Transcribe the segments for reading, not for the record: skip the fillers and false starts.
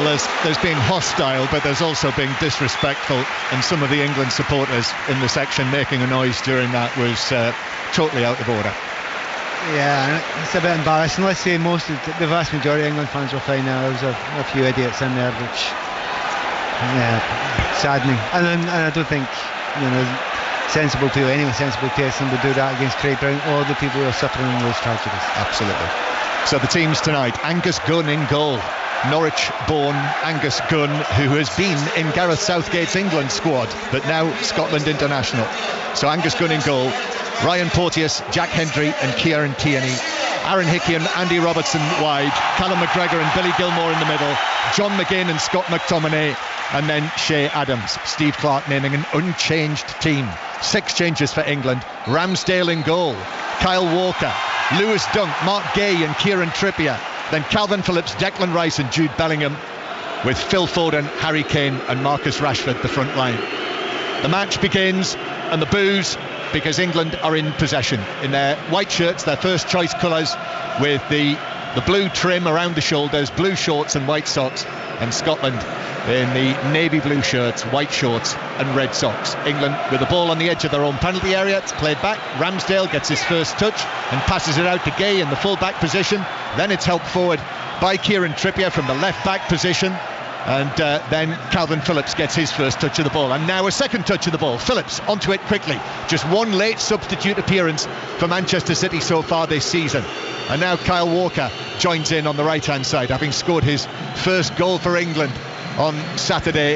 there's been hostile, but there's also been disrespectful, and some of the England supporters in the section making a noise during that was totally out of order. Yeah, it's a bit embarrassing. Let's say the vast majority of England fans were fine. There was a few idiots in there, which saddening. And I don't think sensible people, any sensible person would do that against Craig Brown or the people who are suffering those tragedies. Absolutely. So the teams tonight: Angus Gunn in goal, Norwich-born Angus Gunn, who has been in Gareth Southgate's England squad, but now Scotland international. So Angus Gunn in goal, Ryan Porteous, Jack Hendry and Kieran Tierney, Aaron Hickey and Andy Robertson wide, Callum McGregor and Billy Gilmore in the middle, John McGinn and Scott McTominay, and then Shea Adams. Steve Clarke naming an unchanged team. 6 changes for England: Ramsdale in goal, Kyle Walker, Lewis Dunk, Mark Gay and Kieran Trippier, then Calvin Phillips, Declan Rice and Jude Bellingham, with Phil Foden, Harry Kane and Marcus Rashford the front line. The match begins, and the boos, because England are in possession in their white shirts, their first choice colours, with the blue trim around the shoulders, blue shorts and white socks, and Scotland in the navy blue shirts, white shorts and red socks. England with the ball on the edge of their own penalty area. It's played back. Ramsdale gets his first touch and passes it out to Gay in the full back position. Then it's helped forward by Kieran Trippier from the left back position. And then Calvin Phillips gets his first touch of the ball, and now a second touch of the ball. Phillips onto it quickly. Just one late substitute appearance for Manchester City so far this season. And now Kyle Walker joins in on the right hand side, having scored his first goal for England on Saturday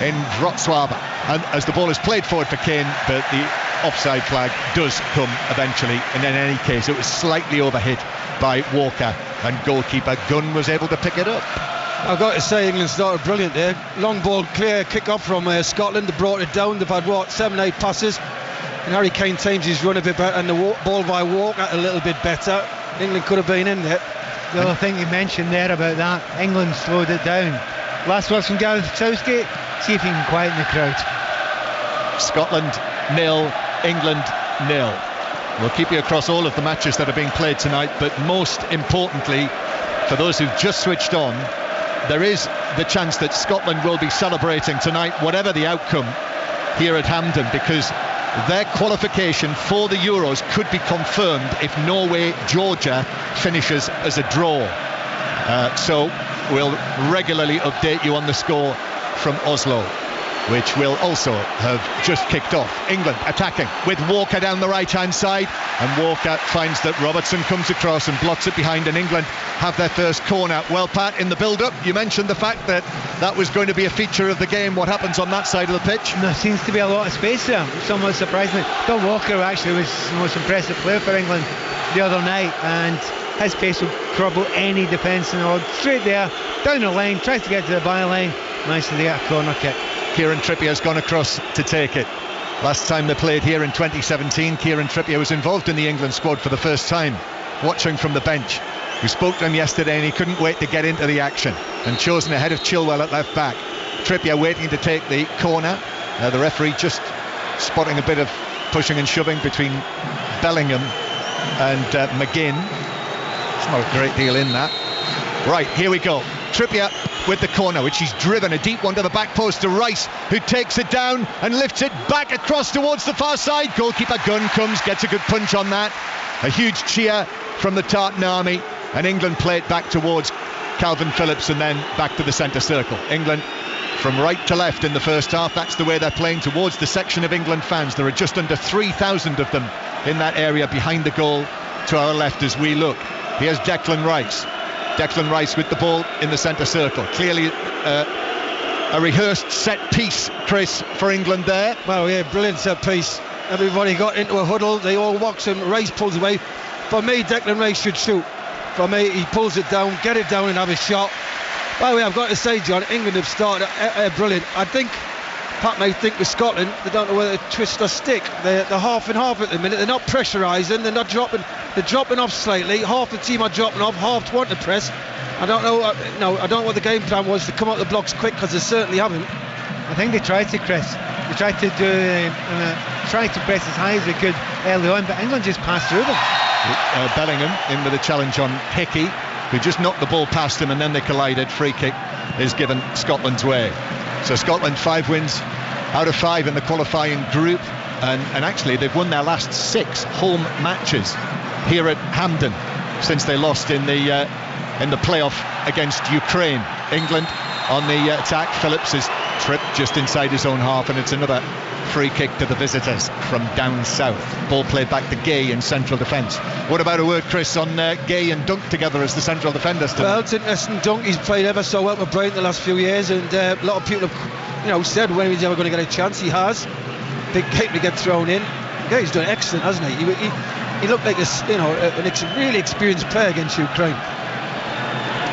in Wrocław. And as the ball is played forward for Kane, but the offside flag does come eventually, and in any case it was slightly overhit by Walker, and goalkeeper Gunn was able to pick it up. I've got to say, England started brilliant there. Long ball, clear kick off from Scotland. They brought it down. They've had 7-8 passes, and Harry Kane times his run a bit better, and the ball by Walker a little bit better. England could have been in there. The other thing you mentioned there about that, England slowed it down. Last words from Gareth Southgate: see if he can quieten the crowd. Scotland 0, England 0. We'll keep you across all of the matches that are being played tonight, but most importantly, for those who've just switched on, there is the chance that Scotland will be celebrating tonight, whatever the outcome here at Hampden, because their qualification for the Euros could be confirmed if Norway-Georgia finishes as a draw. So we'll regularly update you on the score from Oslo, which will also have just kicked off. England attacking with Walker down the right hand side, and Walker finds that Robertson comes across and blocks it behind, and England have their first corner. Well, Pat, in the build-up you mentioned the fact that that was going to be a feature of the game. What happens on that side of the pitch? There seems to be a lot of space there, somewhat surprisingly. Bill Walker actually was the most impressive player for England the other night, and his pace will trouble any defence in the world. Straight there, down the line, tries to get to the byline, managed to get a corner kick. Kieran Trippier's gone across to take it. Last time they played here in 2017, Kieran Trippier was involved in the England squad for the first time, watching from the bench. We spoke to him yesterday and he couldn't wait to get into the action, and chosen ahead of Chilwell at left back. Trippier waiting to take the corner. The referee just spotting a bit of pushing and shoving between Bellingham and McGinn. It's not a great deal in that. Right, here we go. Trippier with the corner, which he's driven a deep one to the back post to Rice, who takes it down and lifts it back across towards the far side. Goalkeeper Gunn comes, gets a good punch on that. A huge cheer from the Tartan Army, and England play it back towards Calvin Phillips and then back to the centre circle. England from right to left in the first half. That's the way they're playing, towards the section of England fans. There are just under 3,000 of them in that area behind the goal to our left as we look. Here's Declan Rice. Declan Rice with the ball in the centre circle. Clearly a rehearsed set piece, Chris, for England there. Well, yeah, brilliant set piece. Everybody got into a huddle. They all walks and Rice pulls away. For me, Declan Rice should shoot. For me, he pulls it down, get it down and have a shot. By the way, I've got to say, John, England have started brilliant. I think Pat may think with Scotland, they don't know whether to twist or stick. They're half and half at the minute. They're not pressurising. They're not dropping. They're dropping off slightly. Half the team are dropping off. Half want to press. I don't know. I don't know what the game plan was to come out the blocks quick, because they certainly haven't. I think they tried to, Chris. They tried to try to press as high as they could early on, but England just passed through them. Bellingham in with a challenge on Hickey. who just knocked the ball past him, and then they collided. Free kick is given Scotland's way. So Scotland 5 wins out of 5 in the qualifying group, and actually they've won their last 6 home matches here at Hampden since they lost in the playoff against Ukraine. England on the attack. Phillips is tripped just inside his own half, and it's another free kick to the visitors from down south. Ball played back to Gay in central defence. What about a word, Chris, on Gay and Dunk together as the central defenders tonight? Well, it's interesting. Dunk, he's played ever so well with Brighton the last few years, and a lot of people have said when he's ever going to get a chance. He has. Big game to get thrown in. Gay's done excellent, hasn't he? He looked like a really experienced player against Ukraine.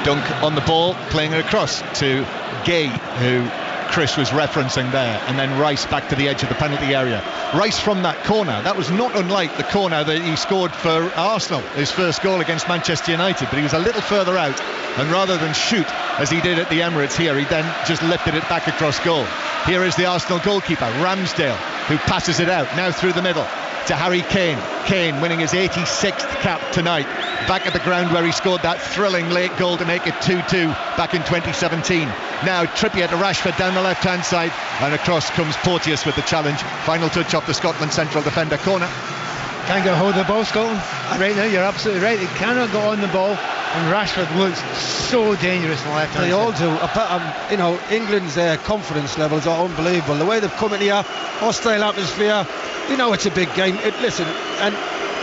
Dunk on the ball, playing it across to Gay, who Chris was referencing there, and then Rice back to the edge of the penalty area. Rice from that corner, that was not unlike the corner that he scored for Arsenal, his first goal against Manchester United, but he was a little further out, and rather than shoot as he did at the Emirates here, he then just lifted it back across goal. Here is the Arsenal goalkeeper, Ramsdale, who passes it out, now through the middle to Harry Kane. Kane winning his 86th cap tonight, back at the ground where he scored that thrilling late goal to make it 2-2 back in 2017. Now Trippier to Rashford down the left hand side, and across comes Porteous with the challenge. Final touch off the Scotland central defender. Corner. Can't get hold of the ball, Scotland. Right now, you're absolutely right. They cannot get on the ball, and Rashford looks so dangerous on the left hand side. They all do. England's confidence levels are unbelievable. The way they've come in here, hostile atmosphere. It's a big game. And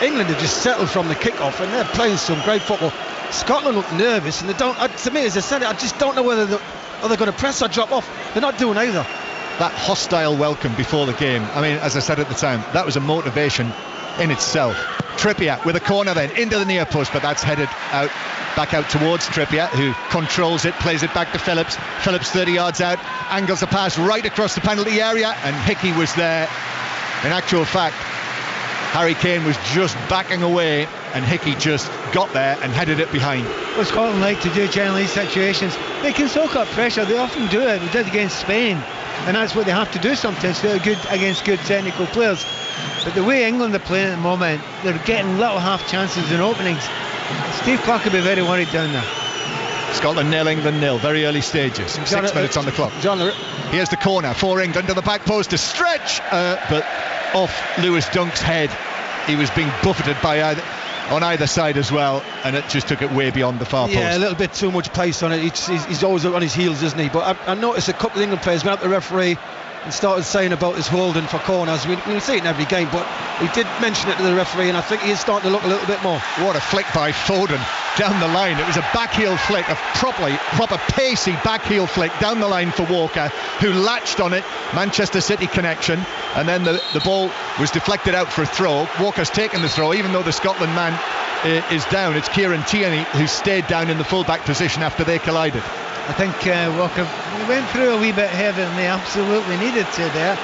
England have just settled from the kick-off, and they're playing some great football. Scotland look nervous, and they don't. To me, as I said, I just don't know whether they're going to press or drop off. They're not doing either. That hostile welcome before the game. I mean, as I said at the time, that was a motivation in itself. Trippier with a corner then into the near post, but that's headed back out towards Trippier, who controls it, plays it back to Phillips. Phillips 30 yards out, angles the pass right across the penalty area, and Hickey was there. In actual fact, Harry Kane was just backing away, and Hickey just got there and headed it behind. What Scotland like to do generally in these situations, they can soak up pressure. They often do it. They did against Spain, and that's what they have to do sometimes. They're good against good technical players. But the way England are playing at the moment, they're getting little half chances and openings. Steve Clarke will be very worried down there. Scotland 0, England 0, very early stages. 6 minutes on the clock. Here's the corner for England to the back post to stretch, but off Lewis Dunk's head. He was being buffeted on either side as well, and it just took it way beyond the far post. Yeah, a little bit too much pace on it. He's always on his heels, isn't he? But I noticed a couple of England players went up to the referee and started saying about his holding for corners. We'll see it in every game, but he did mention it to the referee, and I think he is starting to look a little bit more. What a flick by Foden down the line. It was a backheel flick, a proper pacey backheel flick down the line for Walker, who latched on it. Manchester City connection, and then the ball was deflected out for a throw. Walker's taken the throw, even though the Scotland man is down. It's Kieran Tierney who stayed down in the full-back position after they collided. I think Walker went through a wee bit heavier than they absolutely needed to there.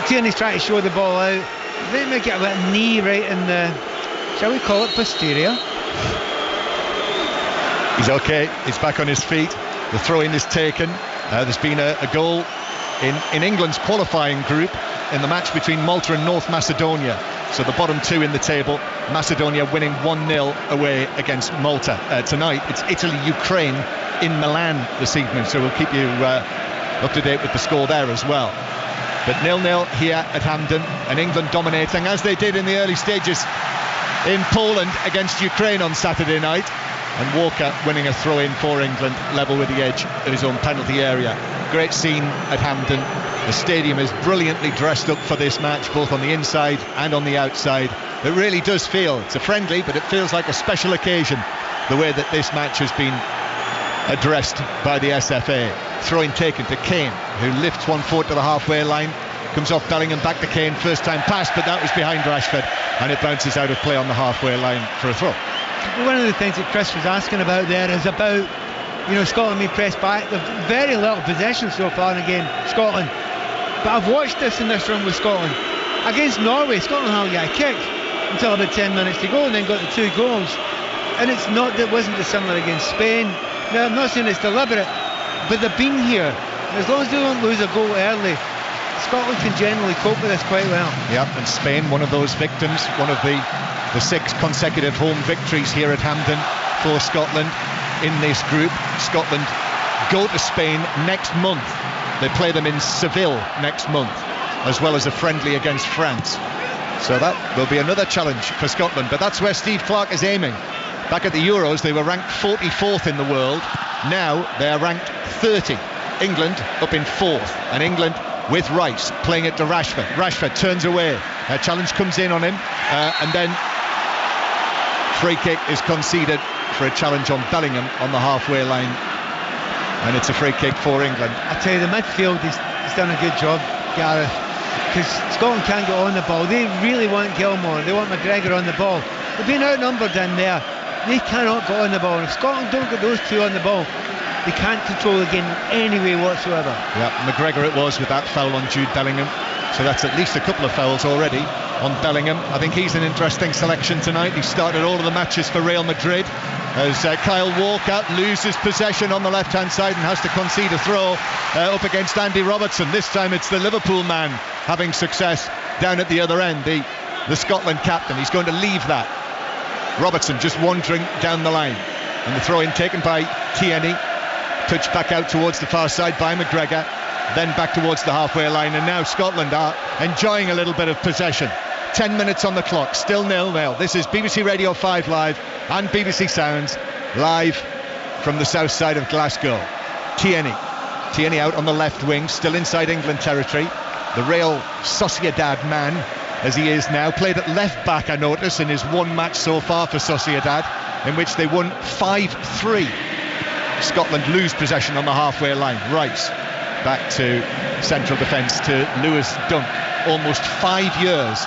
Tierney's trying to show the ball out. They make it a bit knee right in the, shall we call it, posterior. He's okay, he's back on his feet. The throw-in is taken. There's been a goal in England's qualifying group in the match between Malta and North Macedonia. So the bottom two in the table, Macedonia winning 1-0 away against Malta. Tonight it's Italy-Ukraine in Milan this evening, so we'll keep you up to date with the score there as well. But 0-0 here at Hampden, and England dominating as they did in the early stages in Poland against Ukraine on Saturday night, and Walker winning a throw-in for England, level with the edge of his own penalty area. Great scene at Hampden. The stadium is brilliantly dressed up for this match, both on the inside and on the outside. It really does feel, it's a friendly, but it feels like a special occasion, the way that this match has been addressed by the SFA. Throw-in taken to Kane, who lifts one foot to the halfway line, comes off Bellingham back to Kane, first time pass, but that was behind Rashford, and it bounces out of play on the halfway line for a throw. One of the things that Chris was asking about there is about, Scotland being pressed back. They've very little possession so far in the game, Scotland. But I've watched this in this run with Scotland. Against Norway, Scotland hardly got a kick until about 10 minutes to go, and then got the 2 goals. And it wasn't dissimilar against Spain. Now, I'm not saying it's deliberate, but they've been here. As long as they don't lose a goal early, Scotland can generally cope with this quite well. Yep, and Spain, one of those victims, one of the 6 consecutive home victories here at Hampden for Scotland in this group. Scotland go to Spain next month. They play them in Seville next month, as well as a friendly against France. So that will be another challenge for Scotland, but that's where Steve Clarke is aiming. Back at the Euros, they were ranked 44th in the world. Now they are ranked 30. England up in 4th, and England with Rice playing it to Rashford. Rashford turns away. A challenge comes in on him, and then free kick is conceded for a challenge on Bellingham on the halfway line, and it's a free kick for England. I tell you, the midfield has done a good job, Gareth, because Scotland can't get on the ball. They really want Gilmour, they want McGregor on the ball. They've been outnumbered in there. They cannot get on the ball. If Scotland don't get those two on the ball, they can't control the game in any way whatsoever. Yeah, McGregor it was with that foul on Jude Bellingham. So that's at least a couple of fouls already on Bellingham. I think he's an interesting selection tonight. He started all of the matches for Real Madrid as Kyle Walker loses possession on the left-hand side and has to concede a throw up against Andy Robertson. This time it's the Liverpool man having success down at the other end, the Scotland captain. He's going to leave that. Robertson just wandering down the line, and the throw-in taken by Tierney, touched back out towards the far side by McGregor, then back towards the halfway line, and now Scotland are enjoying a little bit of possession. 10 minutes on the clock, still 0-0. This is BBC Radio 5 Live and BBC Sounds live from the south side of Glasgow. Tierney out on the left wing, still inside England territory. The Real Sociedad man, as he is now, played at left back, I notice, in his one match so far for Sociedad, in which they won 5-3. Scotland lose possession on the halfway line. Rice back to central defence to Lewis Dunk. Almost 5 years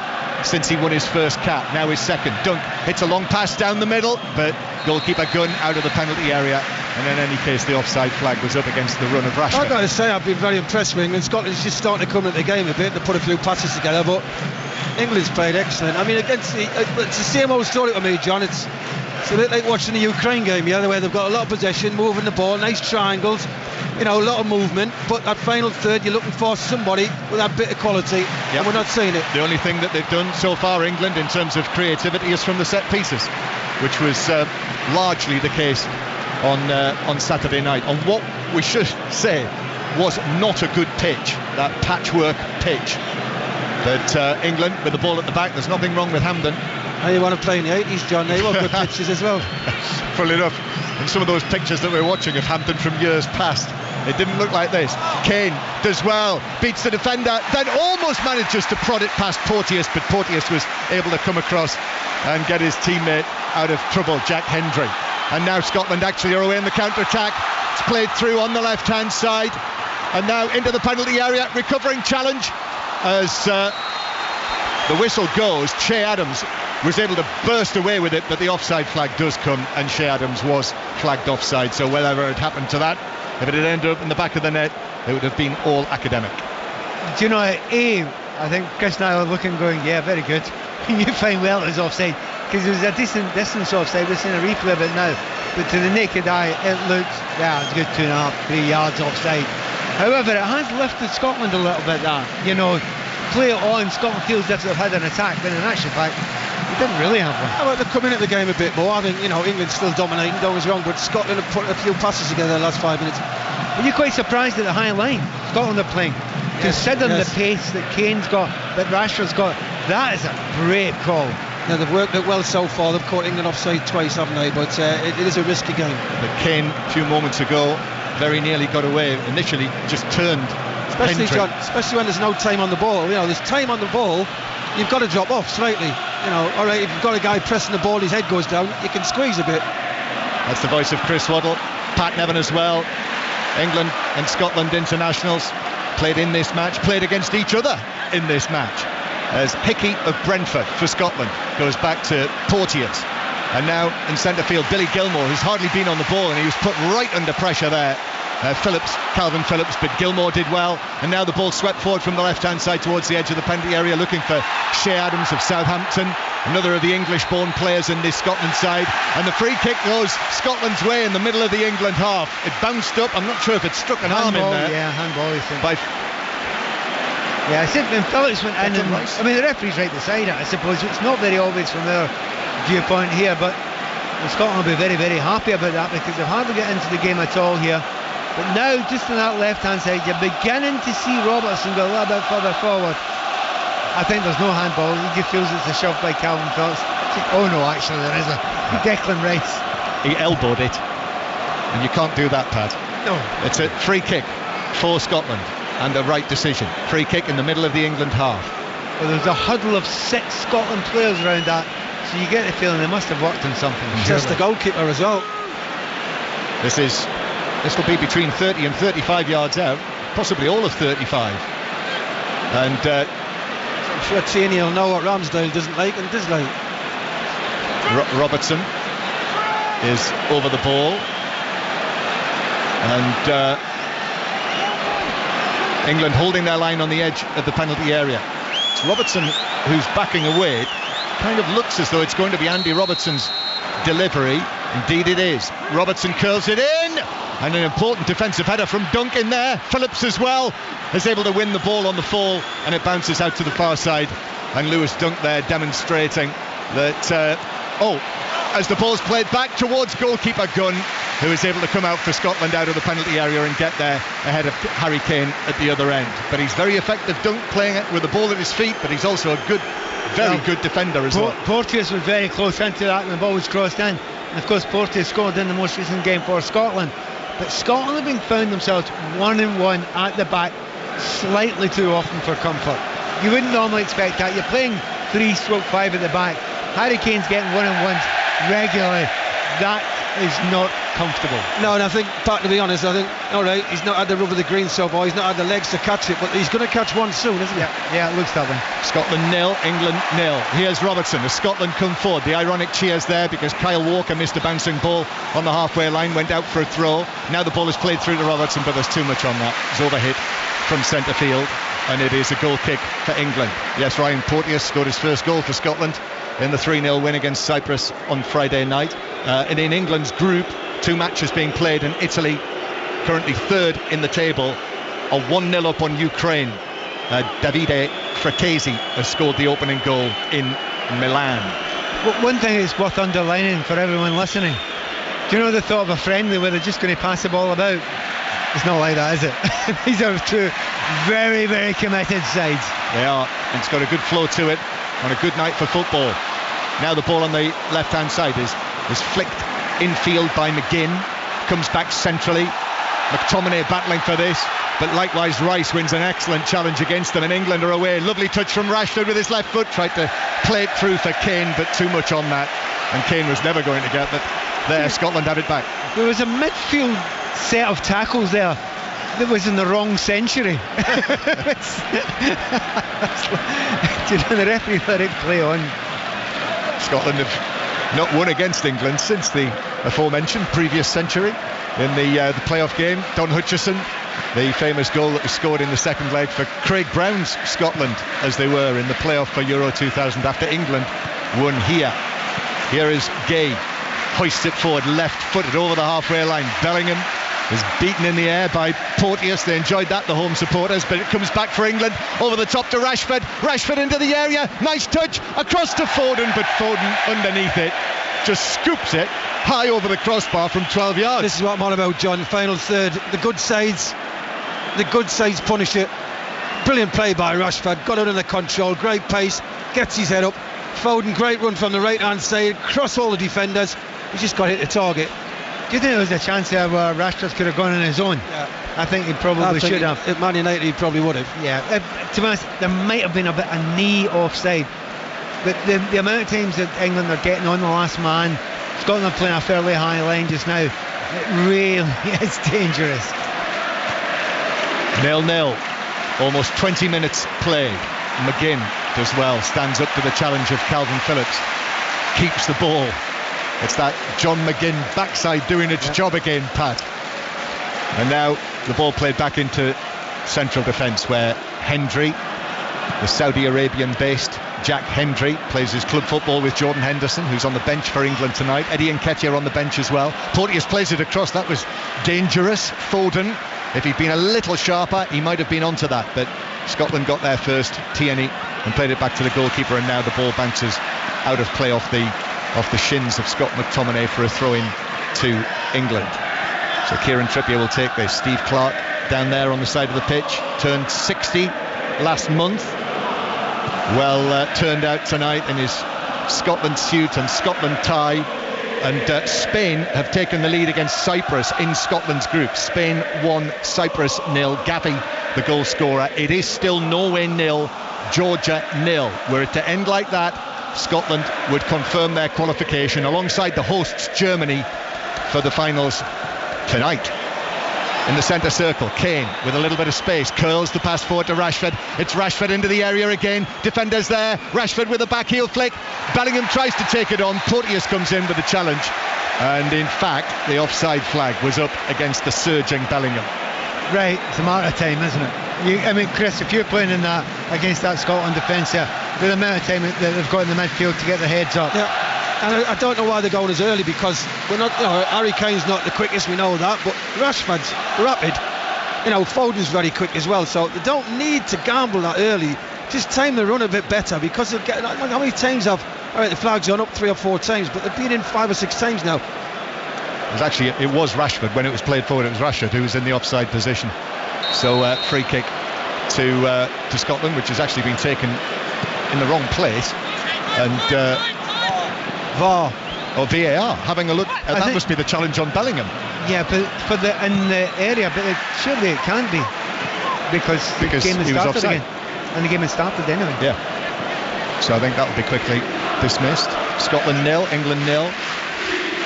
since he won his first cap, now his second. Dunk hits a long pass down the middle, but goalkeeper Gunn out of the penalty area, and in any case the offside flag was up against the run of Rashford. I've got to say, I've been very impressed with England. Scotland's just starting to come into the game a bit, to put a few passes together, but England's played excellent. I mean, it's the same old story to me, John. It's a bit like watching the Ukraine game, yeah, where they've got a lot of possession, moving the ball, nice triangles, a lot of movement, but that final third, you're looking for somebody with that bit of quality, and we're not seeing it. The only thing that they've done so far, England, in terms of creativity, is from the set pieces, which was largely the case on Saturday night, on what we should say was not a good pitch, that patchwork pitch. But England with the ball at the back, there's nothing wrong with Hampden. How you want to play in the 80s, John? They were good pitches as well. Funnily enough, in some of those pictures that we're watching of Hampden from years past, it didn't look like this. Kane does well, beats the defender, then almost manages to prod it past Porteous, but Porteous was able to come across and get his teammate out of trouble, Jack Hendry. And now Scotland actually are away in the counter-attack. It's played through on the left-hand side, and now into the penalty area, recovering challenge as the whistle goes. Che Adams was able to burst away with it, but the offside flag does come, and Che Adams was flagged offside. So whatever had happened to that, if it had ended up in the back of the net, it would have been all academic. Do you know, I think Chris and I are looking going, yeah, very good. You find well it was offside, because it was a decent distance offside. We're seeing a replay of it now, but to the naked eye it looks, it's a good 2.5, 3 yards offside. However, it has lifted Scotland a little bit, that, play it on. Scotland feels as if they've had an attack, but in actual fact they didn't really have one. Well, they're coming into the game a bit more. I think England's still dominating, don't get us wrong, but Scotland have put a few passes together the last 5 minutes. Are you quite surprised at the high line Scotland are playing? Considering the pace that Kane's got, that Rashford's got, that is a great call. Now, they've worked it well so far. They've caught England offside twice, haven't they? But it is a risky game. But Kane, a few moments ago, very nearly got away. Initially just turned. Especially, John, especially when there's no time on the ball. There's time on the ball, you've got to drop off slightly. All right, if you've got a guy pressing the ball, his head goes down, you can squeeze a bit. That's the voice of Chris Waddle. Pat Nevin as well. England and Scotland internationals played in this match, played against each other in this match, as Hickey of Brentford for Scotland goes back to Porteous. And now in centre field, Billy Gilmour, who's hardly been on the ball, and he was put right under pressure there. Calvin Phillips, but Gilmour did well, and now the ball swept forward from the left-hand side towards the edge of the penalty area, looking for Che Adams of Southampton, another of the English-born players in this Scotland side, and the free kick goes Scotland's way in the middle of the England half. It bounced up. I'm not sure if it struck an arm in there. Yeah, handball, I think. I think when Phillips went in, and the referee's right beside it, I suppose. It's not very obvious from their viewpoint here, but And Scotland will be very, very happy about that, because they've hardly got into the game at all here. But now, just on that left-hand side, you're beginning to see Robertson go a little bit further forward. I think there's no handball. He just feels it's a shove by Calvin Phillips. Oh no, actually there is a Declan Rice. He elbowed it, and you can't do that, Pat. No. It's a free kick for Scotland, and the right decision. Free kick in the middle of the England half. Well, there's a huddle of 6 Scotland players around that, so you get the feeling they must have worked on something. Just the goalkeeper as well. This will be between 30 and 35 yards out, possibly all of 35. And I'm sure Tierney will know what Ramsdale doesn't like and dislike. Robertson is over the ball, and England holding their line on the edge of the penalty area. It's Robertson who's backing away. Kind of looks as though it's going to be Andy Robertson's delivery. Indeed it is. Robertson curls it in, and an important defensive header from Dunk in there. Phillips as well is able to win the ball on the fall, and it bounces out to the far side, and Lewis Dunk there demonstrating that as the ball's played back towards goalkeeper Gunn, who is able to come out for Scotland out of the penalty area and get there ahead of Harry Kane at the other end. But he's very effective, Dunk, playing it with the ball at his feet, but he's also a very good defender as well. Porteous was very close into that, and the ball was crossed in. And of course Porteous scored in the most recent game for Scotland. But Scotland have been found themselves 1-1 at the back slightly too often for comfort. You wouldn't normally expect that. You're playing 3/5 at the back. Harry Kane's getting 1-1s regularly. That is not comfortable. No, and I think, Pat, to be honest, I think, alright, he's not had the rub of the green so far, he's not had the legs to catch it, but he's going to catch one soon, isn't he? Yeah, it looks that way. Scotland 0, England 0. Here's Robertson as Scotland come forward. The ironic cheers there because Kyle Walker missed a bouncing ball on the halfway line, went out for a throw. Now the ball is played through to Robertson, but there's too much on that. It's overhit from centre field, and it is a goal kick for England. Yes, Ryan Porteous scored his first goal for Scotland in the 3-0 win against Cyprus on Friday night. And in England's group, 2 matches being played, and Italy currently 3rd in the table, are 1-0 up on Ukraine. Davide Frattesi has scored the opening goal in Milan. Well, one thing is worth underlining for everyone listening. Do you know the thought of a friendly where they're just going to pass the ball about? It's not like that, is it? These are 2 very, very committed sides. They are. It's got a good flow to it on a good night for football. Now the ball on the left-hand side is flicked infield by McGinn, comes back centrally. McTominay battling for this, but likewise Rice wins an excellent challenge against them, and England are away. Lovely touch from Rashford with his left foot, tried to play it through for Kane, but too much on that, and Kane was never going to get that. There, Scotland had it back. There was a midfield set of tackles there that was in the wrong century. The referee let it play on. Scotland have not won against England since the aforementioned previous century in the playoff game. Don Hutchison, the famous goal that was scored in the second leg for Craig Brown's Scotland, as they were in the playoff for Euro 2000 after England won here. Here is Gay, hoists it forward, left-footed over the halfway line. Bellingham is beaten in the air by Porteous. They enjoyed that, the home supporters, but it comes back for England, over the top to Rashford. Rashford into the area, nice touch, across to Foden, but Foden underneath it just scoops it high over the crossbar from 12 yards. This is what I'm on about, John. Final third, the good sides punish it. Brilliant play by Rashford, got it under control, great pace, gets his head up. Foden, great run from the right hand side, cross all the defenders, he just got hit the target. Do you think there was a chance there where Rashford could have gone on his own? Yeah. I think he probably should have. At Man United he probably would have. Yeah, to be honest, there might have been a bit of knee offside, but the amount of times that England are getting on the last man, Scotland are playing a fairly high line just now, it really is dangerous. 0-0, almost 20 minutes played. McGinn does well, stands up to the challenge of Calvin Phillips, keeps the ball. It's that John McGinn backside doing its job again, Pat. And now the ball played back into central defence, where Hendry, the Saudi Arabian-based Jack Hendry, plays his club football with Jordan Henderson, who's on the bench for England tonight. Eddie Nketiah on the bench as well. Porteous plays it across. That was dangerous. Foden, if he'd been a little sharper, he might have been onto that, but Scotland got there first. Tierney, and played it back to the goalkeeper, and now the ball bounces out of play off the off the shins of Scott McTominay for a throw-in to England. So Kieran Trippier will take this. Steve Clarke down there on the side of the pitch, turned 60 last month. Well turned out tonight in his Scotland suit and Scotland tie. And Spain have taken the lead against Cyprus in Scotland's group. Spain 1, Cyprus 0. Gavi, the goal scorer. It is still Norway 0, Georgia 0. Were it to end like that, Scotland would confirm their qualification alongside the hosts Germany for the finals tonight. In the centre circle, Kane with a little bit of space, curls the pass forward to Rashford. It's Rashford into the area again, defenders there, Rashford with a back heel flick, Bellingham tries to take it on, Porteous comes in with a challenge, and in fact the offside flag was up against the surging Bellingham. Right, it's a matter of time, isn't it? I mean, Chris, if you're playing in that against that Scotland defence here, the amount of time that they've got in the midfield to get their heads up. Yeah. And I don't know why they're going as early, because we're not, Harry Kane's not the quickest, we know that, but Rashford's rapid. Foden's very quick as well, so they don't need to gamble that early. Just time the run a bit better, because they'll get, how many times the flag's gone up 3 or 4 times, but they've been in 5 or 6 times now. It was Rashford. When it was played forward, it was Rashford who was in the offside position. So free kick to Scotland, which has actually been taken in the wrong place, and VAR or VAR having a look. That must be the challenge on Bellingham. Yeah, but in the area, but surely it can't be, because the game has started again, and the game has started anyway. Yeah. So I think that will be quickly dismissed. Scotland 0, England 0.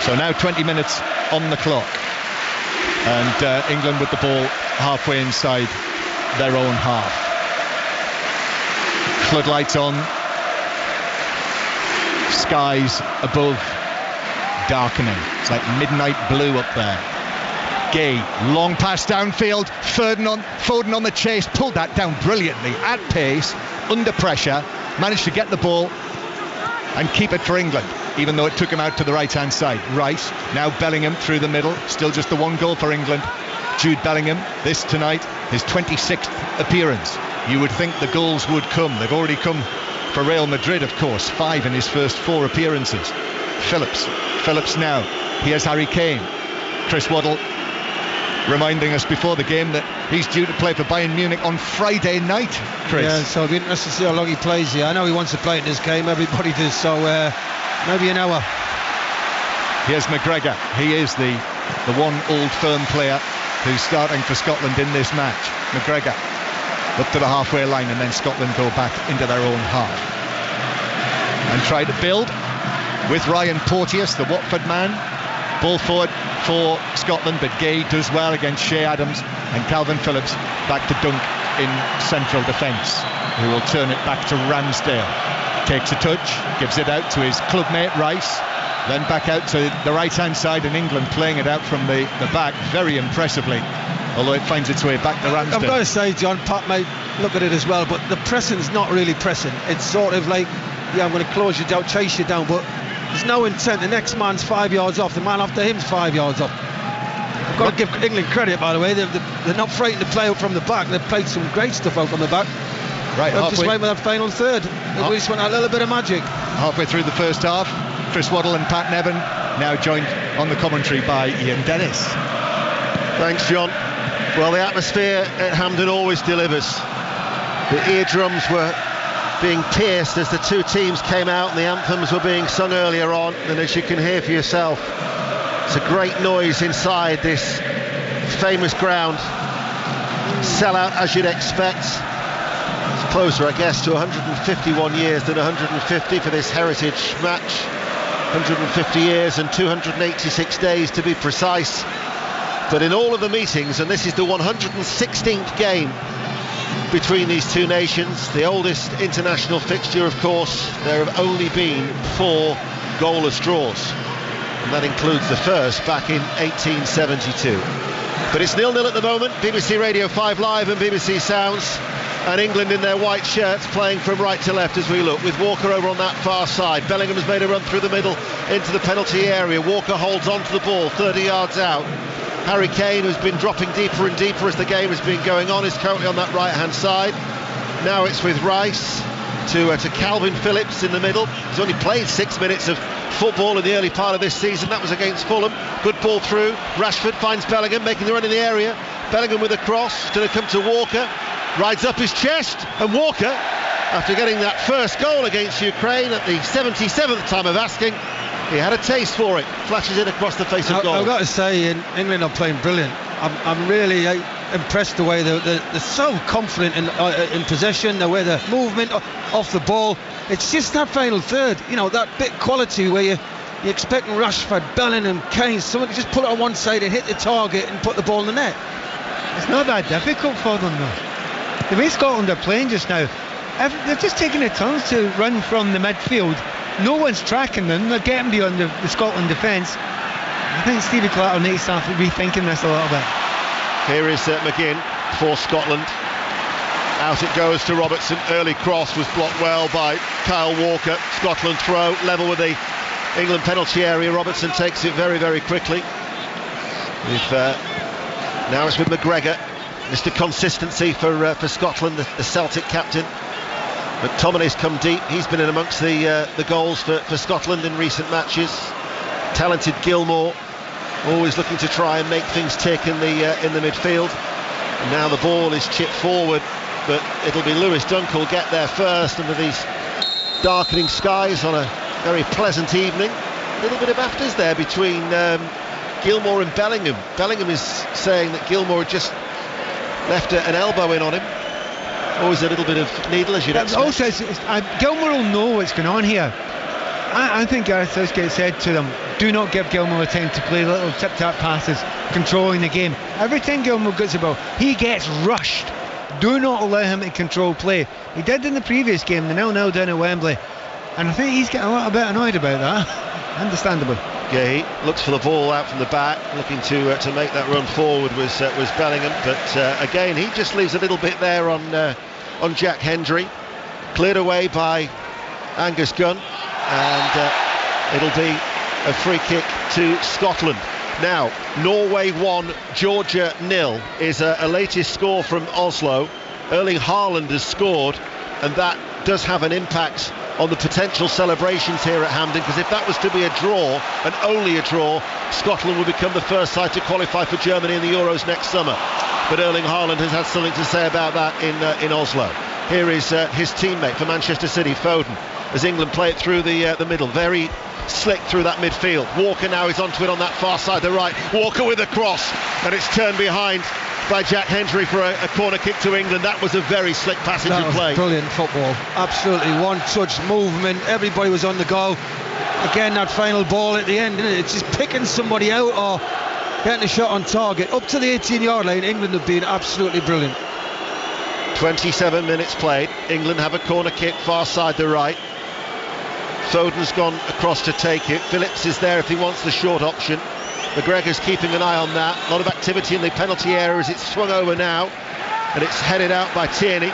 So now 20 minutes on the clock, and England with the ball halfway inside their own half. Floodlights on. Skies above darkening. It's like midnight blue up there. Gay, long pass downfield. Foden on the chase, pulled that down brilliantly at pace, under pressure, managed to get the ball and keep it for England, even though it took him out to the right hand side. Rice, now Bellingham through the middle, still just the one goal for England. Jude Bellingham, this tonight, his 26th appearance. You would think the goals would come. They've already come for Real Madrid, of course, 5 in his first 4 appearances. Phillips now. Here's Harry Kane. Chris Waddle reminding us before the game that he's due to play for Bayern Munich on Friday night, Chris. Yeah, so it'll be interesting to see how long he plays here. I know he wants to play in this game, everybody does, so maybe an hour. Here's McGregor. He is the one old firm player who's starting for Scotland in this match. McGregor up to the halfway line, and then Scotland go back into their own half and try to build with Ryan Porteous, the Watford man. Ball forward for Scotland, but Gay does well against Shea Adams, and Calvin Phillips back to Dunk in central defence, who will turn it back to Ramsdale. Takes a touch, gives it out to his clubmate Rice, then back out to the right hand side, and England playing it out from the back very impressively, although it finds its way back to Ramsdale. I've got to say, John, Pat might look at it as well, but the pressing's not really pressing. It's sort of like, yeah, I'm going to close you down, chase you down, but there's no intent. The next man's 5 yards off, the man after him's 5 yards off. I've got to give England credit, by the way. They're not frightened to play out from the back. They've played some great stuff out from the back. Right, just wait with that final third. We just want a little bit of magic. Halfway through the first half, Chris Waddle and Pat Nevin now joined on the commentary by Ian Dennis. Thanks, John. Well, the atmosphere at Hampden always delivers. The eardrums were being pierced as the two teams came out, and the anthems were being sung earlier on, and as you can hear for yourself, it's a great noise inside this famous ground. Sellout as you'd expect. It's closer, I guess, to 151 years than 150 for this heritage match. 150 years and 286 days to be precise. But in all of the meetings, and this is the 116th game between these two nations, the oldest international fixture, of course, there have only been 4 goalless draws, and that includes the first back in 1872. But it's 0-0 at the moment. BBC Radio 5 Live and BBC Sounds, and England in their white shirts playing from right to left as we look, with Walker over on that far side. Bellingham has made a run through the middle into the penalty area. Walker holds onto the ball 30 yards out. Harry Kane, who's been dropping deeper and deeper as the game has been going on, is currently on that right hand side. Now it's with Rice. to Calvin Phillips in the middle. He's only played 6 minutes of football in the early part of this season. That was against Fulham. Good ball through. Rashford finds Bellingham, making the run in the area. Bellingham with a cross, going to come to Walker. Rides up his chest, and Walker, after getting that first goal against Ukraine at the 77th time of asking, he had a taste for it. Flashes it across the face of goal. I've got to say, England are playing brilliant. I'm really impressed the way they're so confident in possession, the way the movement off the ball. It's just that final third, that bit quality where you're expecting Rashford, Bellingham, Kane, someone to just put it on one side and hit the target and put the ball in the net. It's not that difficult for them though. The way Scotland are playing just now, they're just taking the turns to run from the midfield. No one's tracking them. They're getting beyond the Scotland defence. I think Stevie Clarke will need to start rethinking this a little bit. Here is McGinn for Scotland. Out it goes to Robertson. Early cross was blocked well by Kyle Walker. Scotland throw, level with the England penalty area. Robertson takes it very, very quickly. Now it's with McGregor. Mr. Consistency for Scotland, the Celtic captain. McTominay's come deep. He's been in amongst the goals for Scotland in recent matches. Talented Gilmour, always looking to try and make things tick in the midfield. And now the ball is chipped forward, but it'll be Lewis Dunk who'll get there first under these darkening skies on a very pleasant evening. A little bit of afters there between Gilmour and Bellingham. Bellingham is saying that Gilmour had just left an elbow in on him. Always a little bit of needle, as you'd expect. Also, Gilmour will know what's going on here. I think Gareth Southgate said to them, do not give Gilmour time to play little tip-tap passes, controlling the game. Every time Gilmour gets the ball, he gets rushed. Do not allow him to control play. He did in the previous game, the 0-0 down at Wembley. And I think he's getting a little bit annoyed about that, understandably. Yeah, he looks for the ball out from the back, looking to make that run forward was Bellingham. But again, he just leaves a little bit there on Jack Hendry. Cleared away by Angus Gunn, and it'll be a free kick to Scotland. Now, Norway 1, Georgia 0 is a latest score from Oslo. Erling Haaland has scored, and that does have an impact on the potential celebrations here at Hampden, because if that was to be a draw, and only a draw, Scotland will become the first side to qualify for Germany in the Euros next summer. But Erling Haaland has had something to say about that in Oslo. Here is his teammate for Manchester City, Foden, as England play it through the middle. Very slick through that midfield. Walker now is onto it on that far side, the right. Walker with a cross, and it's turned behind by Jack Hendry for a corner kick to England. That was a very slick passage of play. Brilliant football, absolutely one-touch movement. Everybody was on the go. Again, that final ball at the end, it's just picking somebody out or getting a shot on target. Up to the 18-yard line, England have been absolutely brilliant. 27 minutes played. England have a corner kick far side the right. Foden's gone across to take it. Phillips is there if he wants the short option. McGregor's keeping an eye on that. A lot of activity in the penalty area as it's swung over now, and it's headed out by Tierney.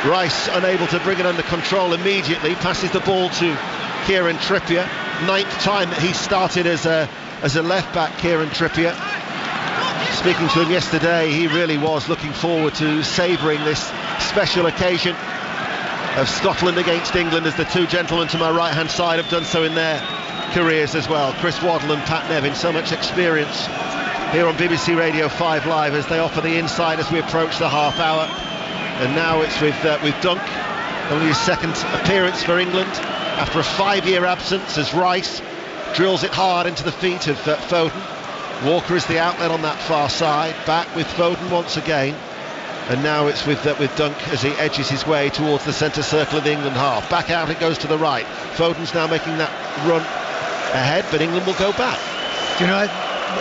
Rice unable to bring it under control immediately, passes the ball to Kieran Trippier. 9th time that he started as a left back, Kieran Trippier. Speaking to him yesterday, he really was looking forward to savouring this special occasion of Scotland against England, as the two gentlemen to my right hand side have done so in their careers as well. Chris Waddle and Pat Nevin, so much experience here on BBC Radio 5 Live as they offer the insight as we approach the half hour. And now it's with Dunk, only his second appearance for England after a 5-year absence, as Rice drills it hard into the feet of Foden. Walker is the outlet on that far side, back with Foden once again. And now it's with Dunk as he edges his way towards the centre circle of the England half. Back out it goes to the right. Foden's now making that run ahead, but England will go back. Do you know,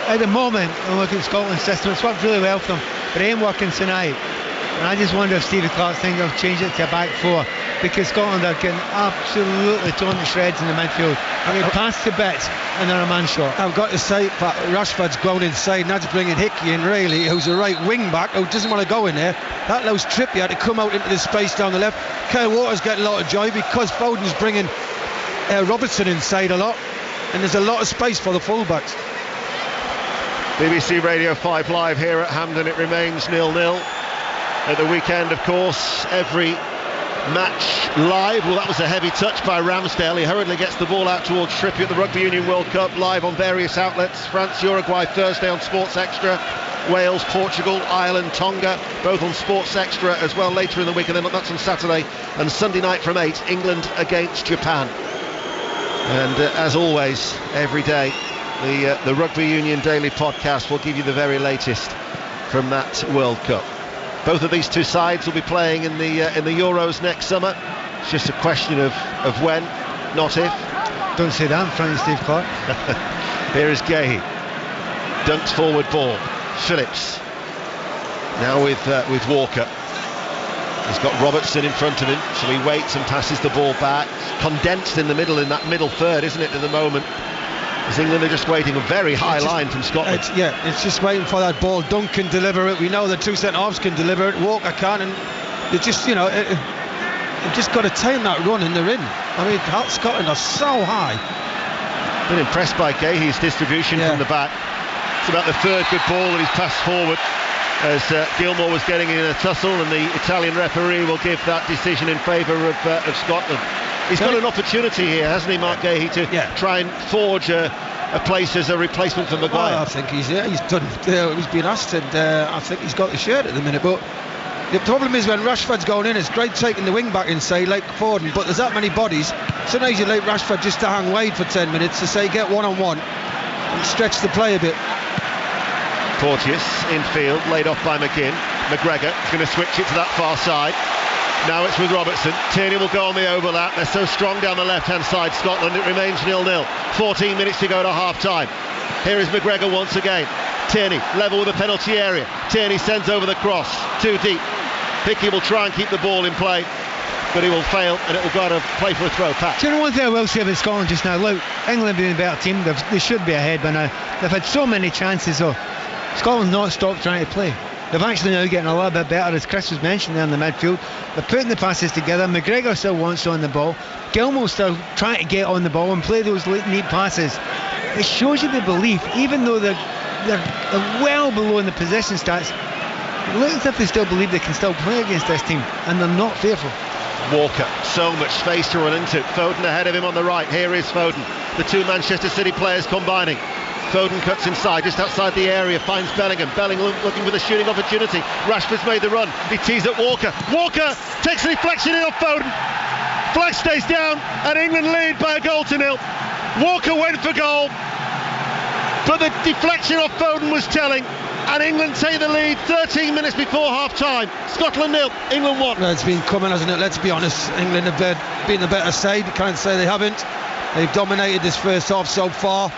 at the moment, when look at Scotland's system, it's worked really well for them, but it ain't working tonight. And I just wonder if Stevie Clarke's thinking of changing it to a back four, because Scotland are getting absolutely torn to shreds in the midfield. I mean, pass to bits and they're a man short. I've got to say, but Rashford's gone inside, and that's bringing Hickey in, really, who's a right wing back who doesn't want to go in there. That allows Trippier to come out into the space down the left. Kyle Walker's getting a lot of joy because Foden's bringing Robertson inside a lot, and there's a lot of space for the fullbacks. BBC Radio 5 Live here at Hampden. It remains 0-0. At the weekend, of course, every match live. Well, that was a heavy touch by Ramsdale. He hurriedly gets the ball out towards Trippier at the Rugby Union World Cup, live on various outlets. France, Uruguay Thursday on Sports Extra. Wales, Portugal, Ireland, Tonga, both on Sports Extra as well later in the week, and then that's on Saturday. And Sunday night from 8, England against Japan. And as always, every day, the Rugby Union Daily Podcast will give you the very latest from that World Cup. Both of these two sides will be playing in the Euros next summer. It's just a question of when, not if. Don't say that in front of Steve Clark. Here is Gahey. Dunks forward ball. Phillips. Now with Walker. He's got Robertson in front of him, so he waits and passes the ball back. Condensed in the middle, in that middle third, isn't it, at the moment? As England are just waiting a very high line from Scotland. It's just waiting for that ball. Dunk can deliver it. We know the two centre-halves can deliver it. Walker can, and they just, they've just got to tame that run and they're in. I mean, Scotland are so high. Been impressed by Gahey's distribution from the back. It's about the third good ball that he's passed forward as Gilmour was getting in a tussle, and the Italian referee will give that decision in favour of Scotland. He's got an opportunity here, hasn't he, Mark Gahey, to try and forge a place as a replacement for Maguire. I think he's done. He's been asked, and I think he's got the shirt at the minute. But the problem is when Rashford's going in, it's great taking the wing back in, say, like Foden, but there's that many bodies. Sometimes you like Rashford just to hang wide for 10 minutes to say get one-on-one and stretch the play a bit. Porteous infield, laid off by McGinn. McGregor is going to switch it to that far side. Now it's with Robertson. Tierney will go on the overlap. They're so strong down the left-hand side, Scotland. It remains 0-0. 14 minutes to go to half-time. Here is McGregor once again. Tierney, level with the penalty area. Tierney sends over the cross. Too deep. Hickey will try and keep the ball in play, but he will fail, and it will go to play for a throw. Pat. Do you know one thing I will say about Scotland just now? Look, England being a better team, they should be ahead by now. They've had so many chances, though. Scotland not stopped trying to play. They've actually now getting a little bit better, as Chris was mentioning there in the midfield. They're putting the passes together. McGregor still wants on the ball. Gilmour still trying to get on the ball and play those neat passes. It shows you the belief, even though they're well below in the possession stats. It looks as if they still believe they can still play against this team, and they're not fearful. Walker, so much space to run into. Foden ahead of him on the right. Here is Foden. The two Manchester City players combining. Foden cuts inside, just outside the area, finds Bellingham. Bellingham looking for the shooting opportunity. Rashford's made the run. He tees at Walker. Walker takes a deflection in off Foden. Flag stays down, and England lead by a goal to 0. Walker went for goal, but the deflection off Foden was telling, and England take the lead 13 minutes before half-time. Scotland 0, England 1. Well, it's been coming, hasn't it? Let's be honest. England have been the better side. Can't say they haven't. They've dominated this first half so far.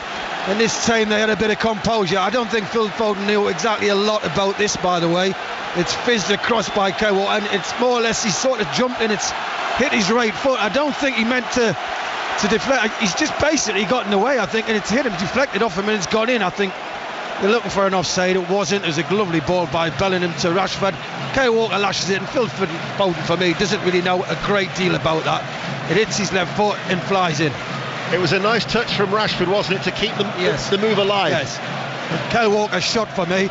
And this time they had a bit of composure. I don't think Phil Foden knew exactly a lot about this, by the way. It's fizzed across by Kyle, and it's more or less he's sort of jumped and it's hit his right foot. I don't think he meant to deflect. He's just basically got in the way, I think, and it's hit him, deflected off him, and it's gone in. I think they're looking for an offside. It wasn't. It was a lovely ball by Bellingham to Rashford. Kyle Walker lashes it, and Phil Foden, for me, doesn't really know a great deal about that. It hits his left foot and flies in. It was a nice touch from Rashford, wasn't it, to keep the move alive? Yes. Kyle Walker's shot for me.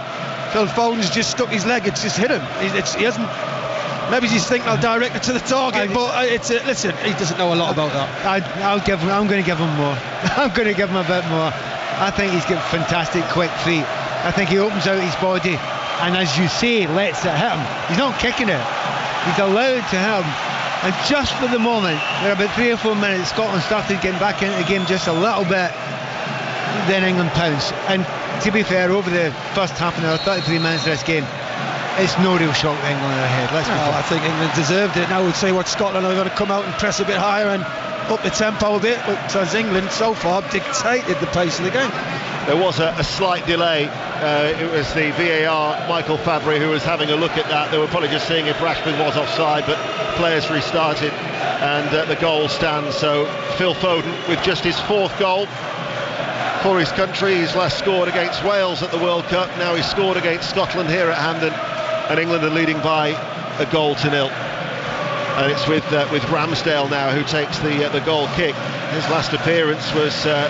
Phil Foden's just stuck his leg. It's just hit him. He hasn't. Maybe he's thinking I'll direct it to the target, but listen, he doesn't know a lot about that. I'm going to give him more. I'm going to give him a bit more. I think he's got fantastic quick feet. I think he opens out his body, and as you say, lets it hit him. He's not kicking it. He's allowed to hit him. And just for the moment, there are about 3 or 4 minutes, Scotland started getting back into the game just a little bit, then England pounced. And to be fair, over the first half an hour, 33 minutes of this game, it's no real shock that England are ahead. I think England deserved it. Now I would say what Scotland are going to come out and press a bit higher and up the tempo a bit, but as England so far dictated the pace of the game. There was a slight delay. It was the VAR, Michael Fabry, who was having a look at that. They were probably just seeing if Rashford was offside, but players restarted and the goal stands. So Phil Foden with just his 4th goal for his country. He's last scored against Wales at the World Cup. Now he's scored against Scotland here at Hampden, and England are leading by a goal to 0. And it's with Ramsdale now, who takes the goal kick. His last appearance was a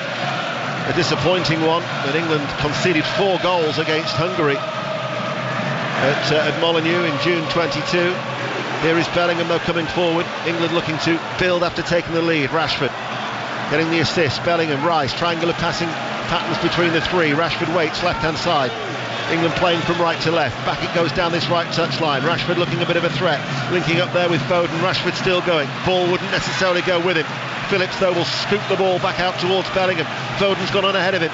disappointing one, but England conceded 4 goals against Hungary at Molineux in June 22. Here is Bellingham though coming forward. England looking to build after taking the lead. Rashford getting the assist. Bellingham, Rice, triangular passing patterns between the three. Rashford waits, left hand side. England playing from right to left. Back it goes down this right touchline. Rashford looking a bit of a threat, linking up there with Foden. Rashford still going. Ball wouldn't necessarily go with him. Phillips though will scoop the ball back out towards Bellingham. Foden's gone on ahead of him.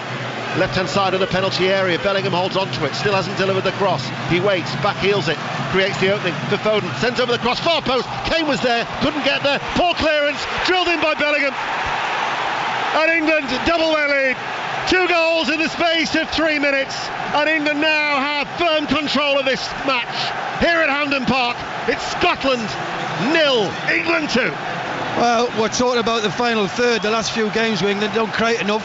Left hand side of the penalty area. Bellingham holds onto it, still hasn't delivered the cross. He waits, back heels it, creates the opening for Foden, sends over the cross, far post. Kane was there, couldn't get there. Poor clearance, drilled in by Bellingham. And England double their lead. 2 goals in the space of 3 minutes, and England now have firm control of this match here at Hampden Park. It's Scotland 0, England 2. Well, we're talking about the final third. The last few games with England don't create enough.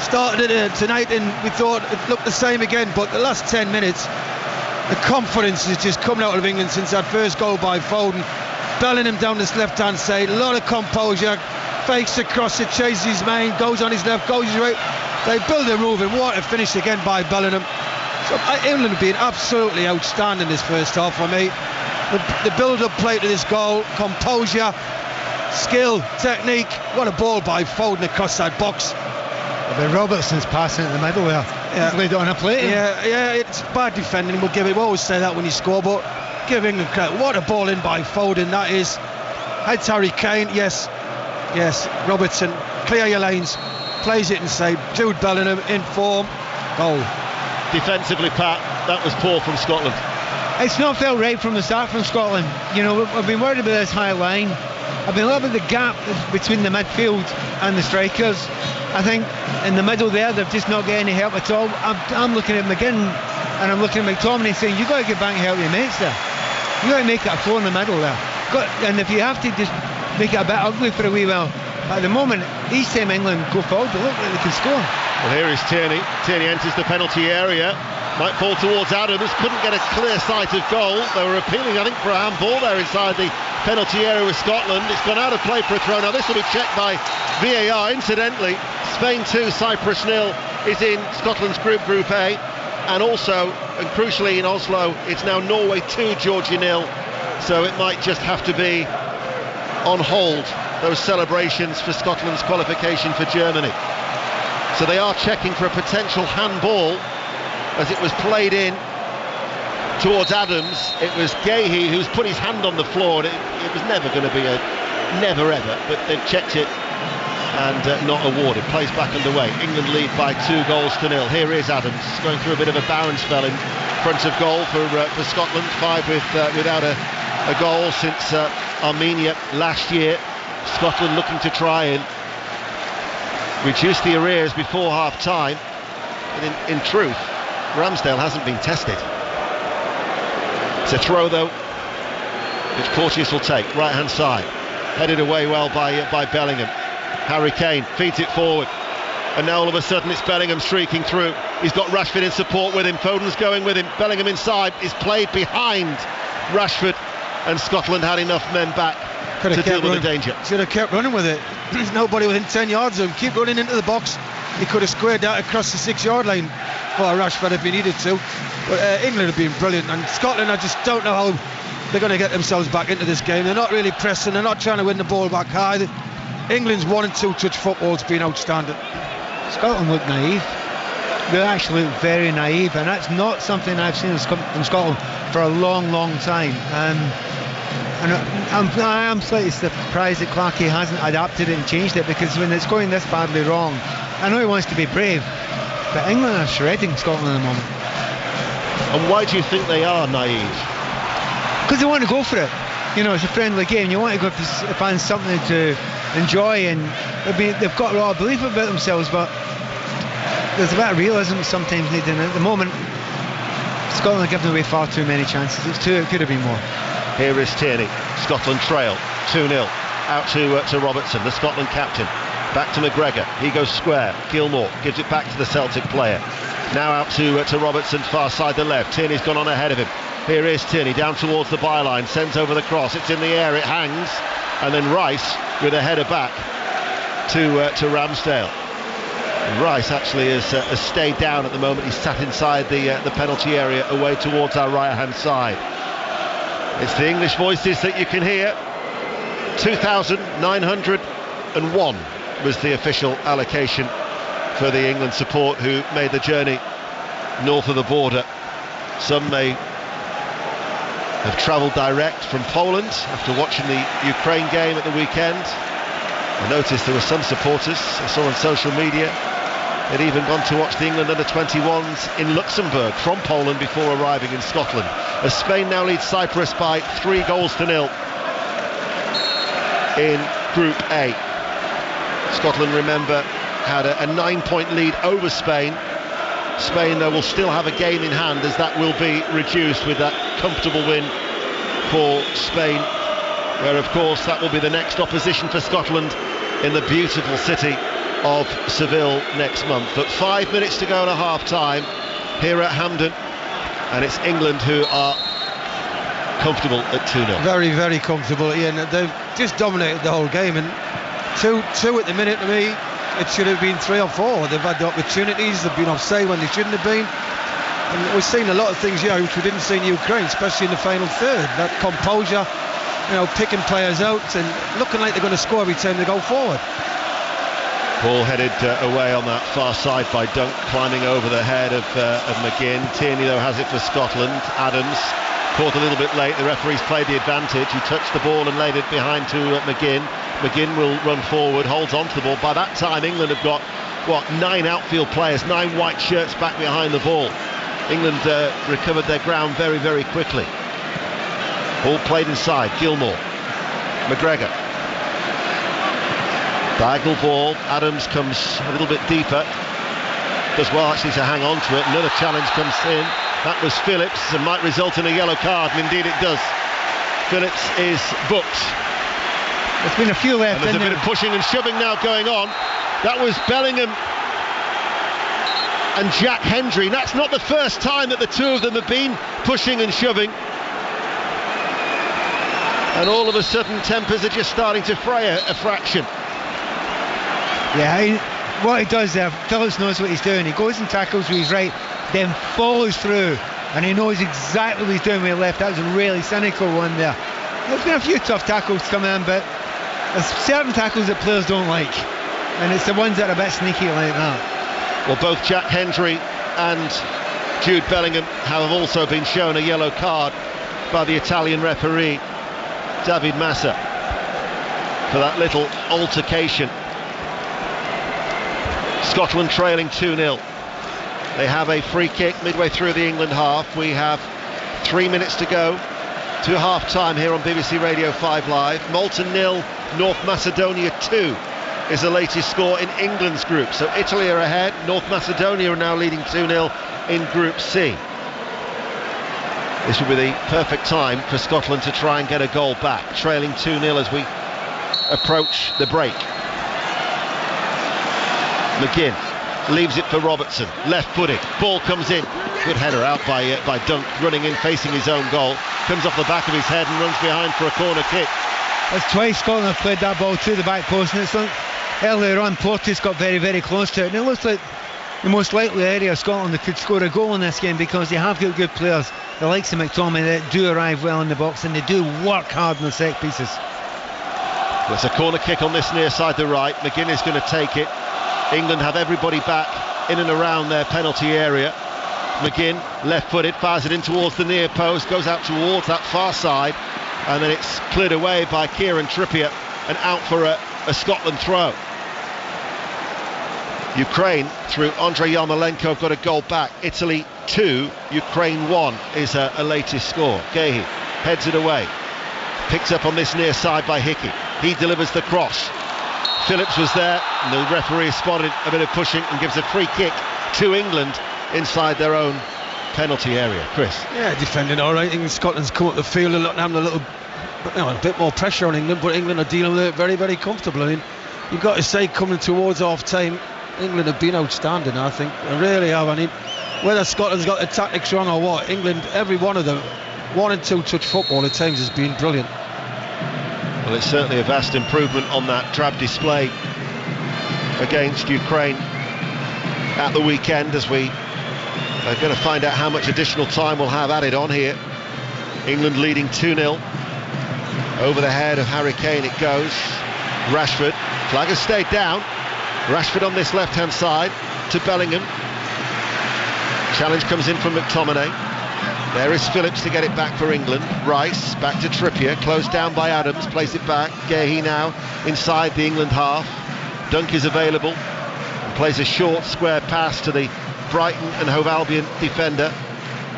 Started it tonight and we thought it looked the same again, but the last 10 minutes the confidence is just coming out of England since that first goal by Foden. Bellingham down this left hand side, a lot of composure, fakes across it, chases his main, goes on his left, goes his right. They build a move and what a finish again by Bellingham. So England have been absolutely outstanding this first half for me. The build-up play to this goal, composure, skill, technique. What a ball by Foden across that box. But Robertson's passing in the middle there. Yeah. He's laid it on a plate. Yeah, it's bad defending. We always say that when you score, but give England credit. What a ball in by Foden that is. It's Harry Kane, yes. Robertson, clear your lanes, plays it inside. Jude Bellingham in form, goal. Defensively, Pat, that was poor from Scotland. It's not felt right from the start from Scotland. You know, we've been worried about this high line. I've been looking at the gap between the midfield and the strikers. I think in the middle there they've just not got any help at all. I'm looking at McGinn and I'm looking at McTominay saying you've got to get back and help your mates there. You've got to make it a 4 in the middle there. And if you have to just make it a bit ugly for a wee while. But at the moment, each time England go forward, they look like they can score. Well, here is Tierney. Tierney enters the penalty area. Might fall towards Adams. Couldn't get a clear sight of goal. They were appealing, I think, for a handball there inside the penalty area with Scotland. It's gone out of play for a throw. Now this will be checked by VAR. Incidentally, Spain 2, Cyprus 0 is in Scotland's Group A. And also, and crucially in Oslo, it's now Norway 2, Georgia 0. So it might just have to be on hold, those celebrations for Scotland's qualification for Germany. So they are checking for a potential handball as it was played in towards Adams. It was Gahey who's put his hand on the floor, and it was never going to be a never ever, but they've checked it and not awarded. Plays back underway. England lead by 2-0. Here is Adams going through a bit of a barren spell in front of goal for Scotland. 5 without a goal since Armenia last year. Scotland looking to try and reduce the arrears before half time, but in truth Ramsdale hasn't been tested. It's a throw though, which Porteous will take. Right hand side, headed away well by Bellingham. Harry Kane feeds it forward, and now all of a sudden it's Bellingham streaking through. He's got Rashford in support with him. Foden's going with him. Bellingham inside is played behind Rashford, and Scotland had enough men back to deal with the danger. Should have kept running with it. There's nobody within 10 yards of him. Keep running into the box. He could have squared that across the 6-yard line for Rashford if he needed to. But England have been brilliant, and Scotland, I just don't know how they're going to get themselves back into this game. They're not really pressing, they're not trying to win the ball back high. England's 1 and 2 touch football's been outstanding. Scotland look naive. They actually look very naive, and that's not something I've seen in Scotland for a long time. And I am slightly surprised that Clarkey hasn't adapted it and changed it, because when it's going this badly wrong, I know he wants to be brave, but England are shredding Scotland at the moment. And why do you think they are naive? Because they want to go for it. You know, it's a friendly game. You want to go for fans something to enjoy, and they've got a lot of belief about themselves, but there's a bit of realism sometimes needed. And at the moment, Scotland are giving away far too many chances. It could have been more. Here is Tierney. Scotland trail 2-0. Out to Robertson, the Scotland captain. Back to McGregor. He goes square. Gilmour gives it back to the Celtic player. Now out to Robertson, far side the left. Tierney's gone on ahead of him. Here is Tierney down towards the byline. Sends over the cross. It's in the air. It hangs. And then Rice with a header back to Ramsdale. And Rice actually has stayed down at the moment. He's sat inside the penalty area away towards our right hand side. It's the English voices that you can hear. 2,901 was the official allocation for the England support who made the journey north of the border. Some may have travelled direct from Poland after watching the Ukraine game at the weekend. I noticed there were some supporters I saw on social media had even gone to watch the England under-21s in Luxembourg from Poland before arriving in Scotland, as Spain now leads Cyprus by 3-0 in Group A. Scotland, remember, had a 9-point lead over Spain. Spain, though, will still have a game in hand, as that will be reduced with that comfortable win for Spain, where, of course, that will be the next opposition for Scotland in the beautiful city of Seville next month. But 5 minutes to go and a half-time here at Hampden, and it's England who are comfortable at 2-0. Very, very comfortable, Ian. They've just dominated the whole game, and 2 at the minute, to me, it should have been 3 or 4. They've had the opportunities, they've been offside when they shouldn't have been. And we've seen a lot of things here which we didn't see in Ukraine, especially in the final third. That composure, picking players out and looking like they're going to score every time they go forward. Ball headed away on that far side by Dunk, climbing over the head of McGinn. Tierney, though, has it for Scotland. Adams caught a little bit late. The referee's played the advantage. He touched the ball and laid it behind to McGinn. McGinn will run forward, holds on to the ball. By that time, England have got, 9 outfield players, 9 white shirts back behind the ball. England recovered their ground very, very quickly. Ball played inside. Gilmour. McGregor. Diagonal ball. Adams comes a little bit deeper. Does well, actually, to hang on to it. Another challenge comes in. That was Phillips and might result in a yellow card, and indeed it does. Phillips is booked. There's been a few left. And there's a bit of pushing and shoving now going on. That was Bellingham and Jack Hendry. That's not the first time that the two of them have been pushing and shoving. And all of a sudden, tempers are just starting to fray a fraction. Yeah, what he does there, Phillips knows what he's doing. He goes and tackles with his right, then follows through, and he knows exactly what he's doing with his left. That was a really cynical one there. There's been a few tough tackles come in, but there's certain tackles that players don't like, and it's the ones that are a bit sneaky like that. Well, both Jack Hendry and Jude Bellingham have also been shown a yellow card by the Italian referee, David Massa, for that little altercation. Scotland trailing 2-0. They have a free kick midway through the England half. We have 3 minutes to go to half-time here on BBC Radio 5 Live. Malta 0, North Macedonia 2 is the latest score in England's group. So Italy are ahead. North Macedonia are now leading 2-0 in Group C. This will be the perfect time for Scotland to try and get a goal back, trailing 2-0 as we approach the break. McGinn leaves it for Robertson, left-footed, ball comes in, good header out by Dunk, running in, facing his own goal, comes off the back of his head and runs behind for a corner kick. That's twice Scotland have played that ball to the back post, and it's like earlier on Portis got very, very close to it, and it looks like the most likely area of Scotland that could score a goal in this game, because they have got good players, the likes of McTominay, that do arrive well in the box, and they do work hard in the set pieces. There's a corner kick on this near side to right. McGinn is going to take it. England have everybody back in and around their penalty area. McGinn, left-footed, fires it in towards the near post, goes out towards that far side, and then it's cleared away by Kieran Trippier and out for a Scotland throw. Ukraine, through Andrei Yarmolenko, have got a goal back. Italy 2, Ukraine 1 is a latest score. Gehi heads it away, picks up on this near side by Hickey. He delivers the cross. Phillips was there, and the referee spotted a bit of pushing and gives a free kick to England inside their own penalty area. Chris? Yeah, defending all right. I think Scotland's come up the field having a bit more pressure on England, but England are dealing with it very, very comfortably. I mean, you've got to say, coming towards half-time, England have been outstanding, I think. They really have. I mean, whether Scotland's got the tactics wrong or what, England, every one of them, 1 and 2 touch football at times has been brilliant. Well, it's certainly a vast improvement on that drab display against Ukraine at the weekend, as we are going to find out how much additional time we'll have added on here England leading 2-0. Over the head of Harry Kane it goes. Rashford, flag has stayed down. Rashford on this left-hand side to Bellingham. Challenge comes in from McTominay. There is Phillips to get it back for England. Rice back to Trippier, closed down by Adams, plays it back. Guéhi now inside the England half. Dunk is available and plays a short square pass to the Brighton and Hove Albion defender.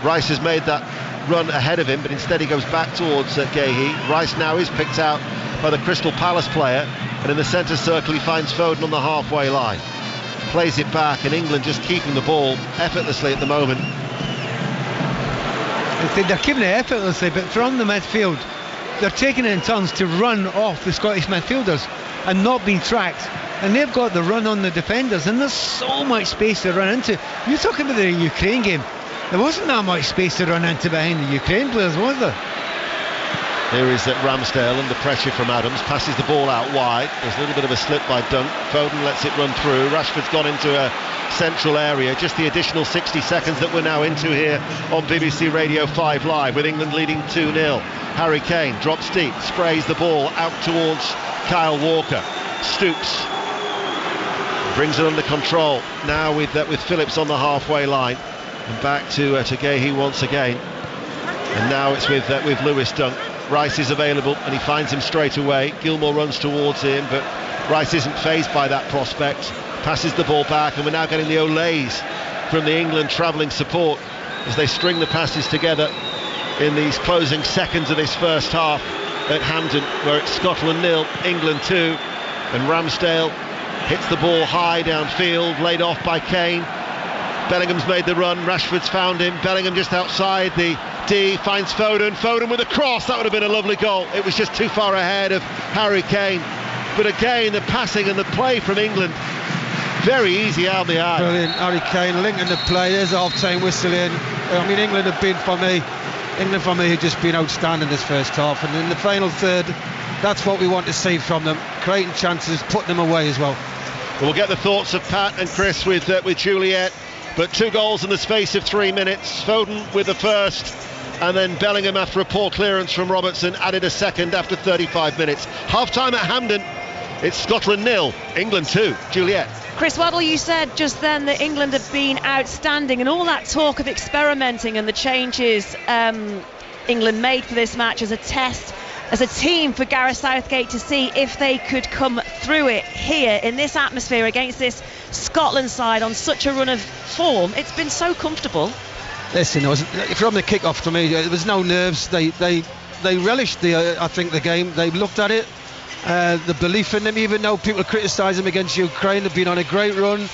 Rice has made that run ahead of him, but instead he goes back towards Guéhi. Rice now is picked out by the Crystal Palace player, and in the centre circle he finds Foden on the halfway line. Plays it back, and England just keeping the ball effortlessly at the moment. They're keeping it effortlessly, but from the midfield they're taking it in turns to run off the Scottish midfielders and not being tracked, and they've got the run on the defenders, and there's so much space to run into. You're talking about the Ukraine game, there wasn't that much space to run into behind the Ukraine players, was there? Here is Ramsdale under pressure from Adams, passes the ball out wide. There's a little bit of a slip by Dunk. Foden lets it run through. Rashford's gone into a central area. Just the additional 60 seconds that we're now into here on BBC Radio 5 Live, with England leading 2-0. Harry Kane drops deep, sprays the ball out towards Kyle Walker. Stoops brings it under control now with Phillips on the halfway line, and back to Guéhi once again. And now it's with Lewis Dunk. Rice is available and he finds him straight away. Gilmour runs towards him, but Rice isn't fazed by that prospect. Passes the ball back, and we're now getting the olays from the England travelling support as they string the passes together in these closing seconds of this first half at Hampden, where it's Scotland 0, England 2, and Ramsdale hits the ball high downfield, laid off by Kane. Bellingham's made the run, Rashford's found him. Bellingham just outside the D, finds Foden with a cross. That would have been a lovely goal. It was just too far ahead of Harry Kane. But again, the passing and the play from England, very easy out the eye. Brilliant. Harry Kane linking the play. There's a half-time whistle in. I mean, England for me have just been outstanding this first half, and in the final third, that's what we want to see from them, creating chances, putting them away as well. We'll get the thoughts of Pat and Chris with Juliet. But 2 goals in the space of 3 minutes. Foden with the first, and then Bellingham, after a poor clearance from Robertson, added a second after 35 minutes. Half-time at Hampden, it's Scotland 0, England 2. Juliet. Chris Waddle, you said just then that England have been outstanding, and all that talk of experimenting and the changes England made for this match as a test, as a team for Gareth Southgate to see if they could come through it here in this atmosphere against this Scotland side on such a run of form. It's been so comfortable. Listen, from the kick-off to me, there was no nerves. They relished the game. They looked at it, the belief in them, even though people criticise them against Ukraine. They've been on a great run,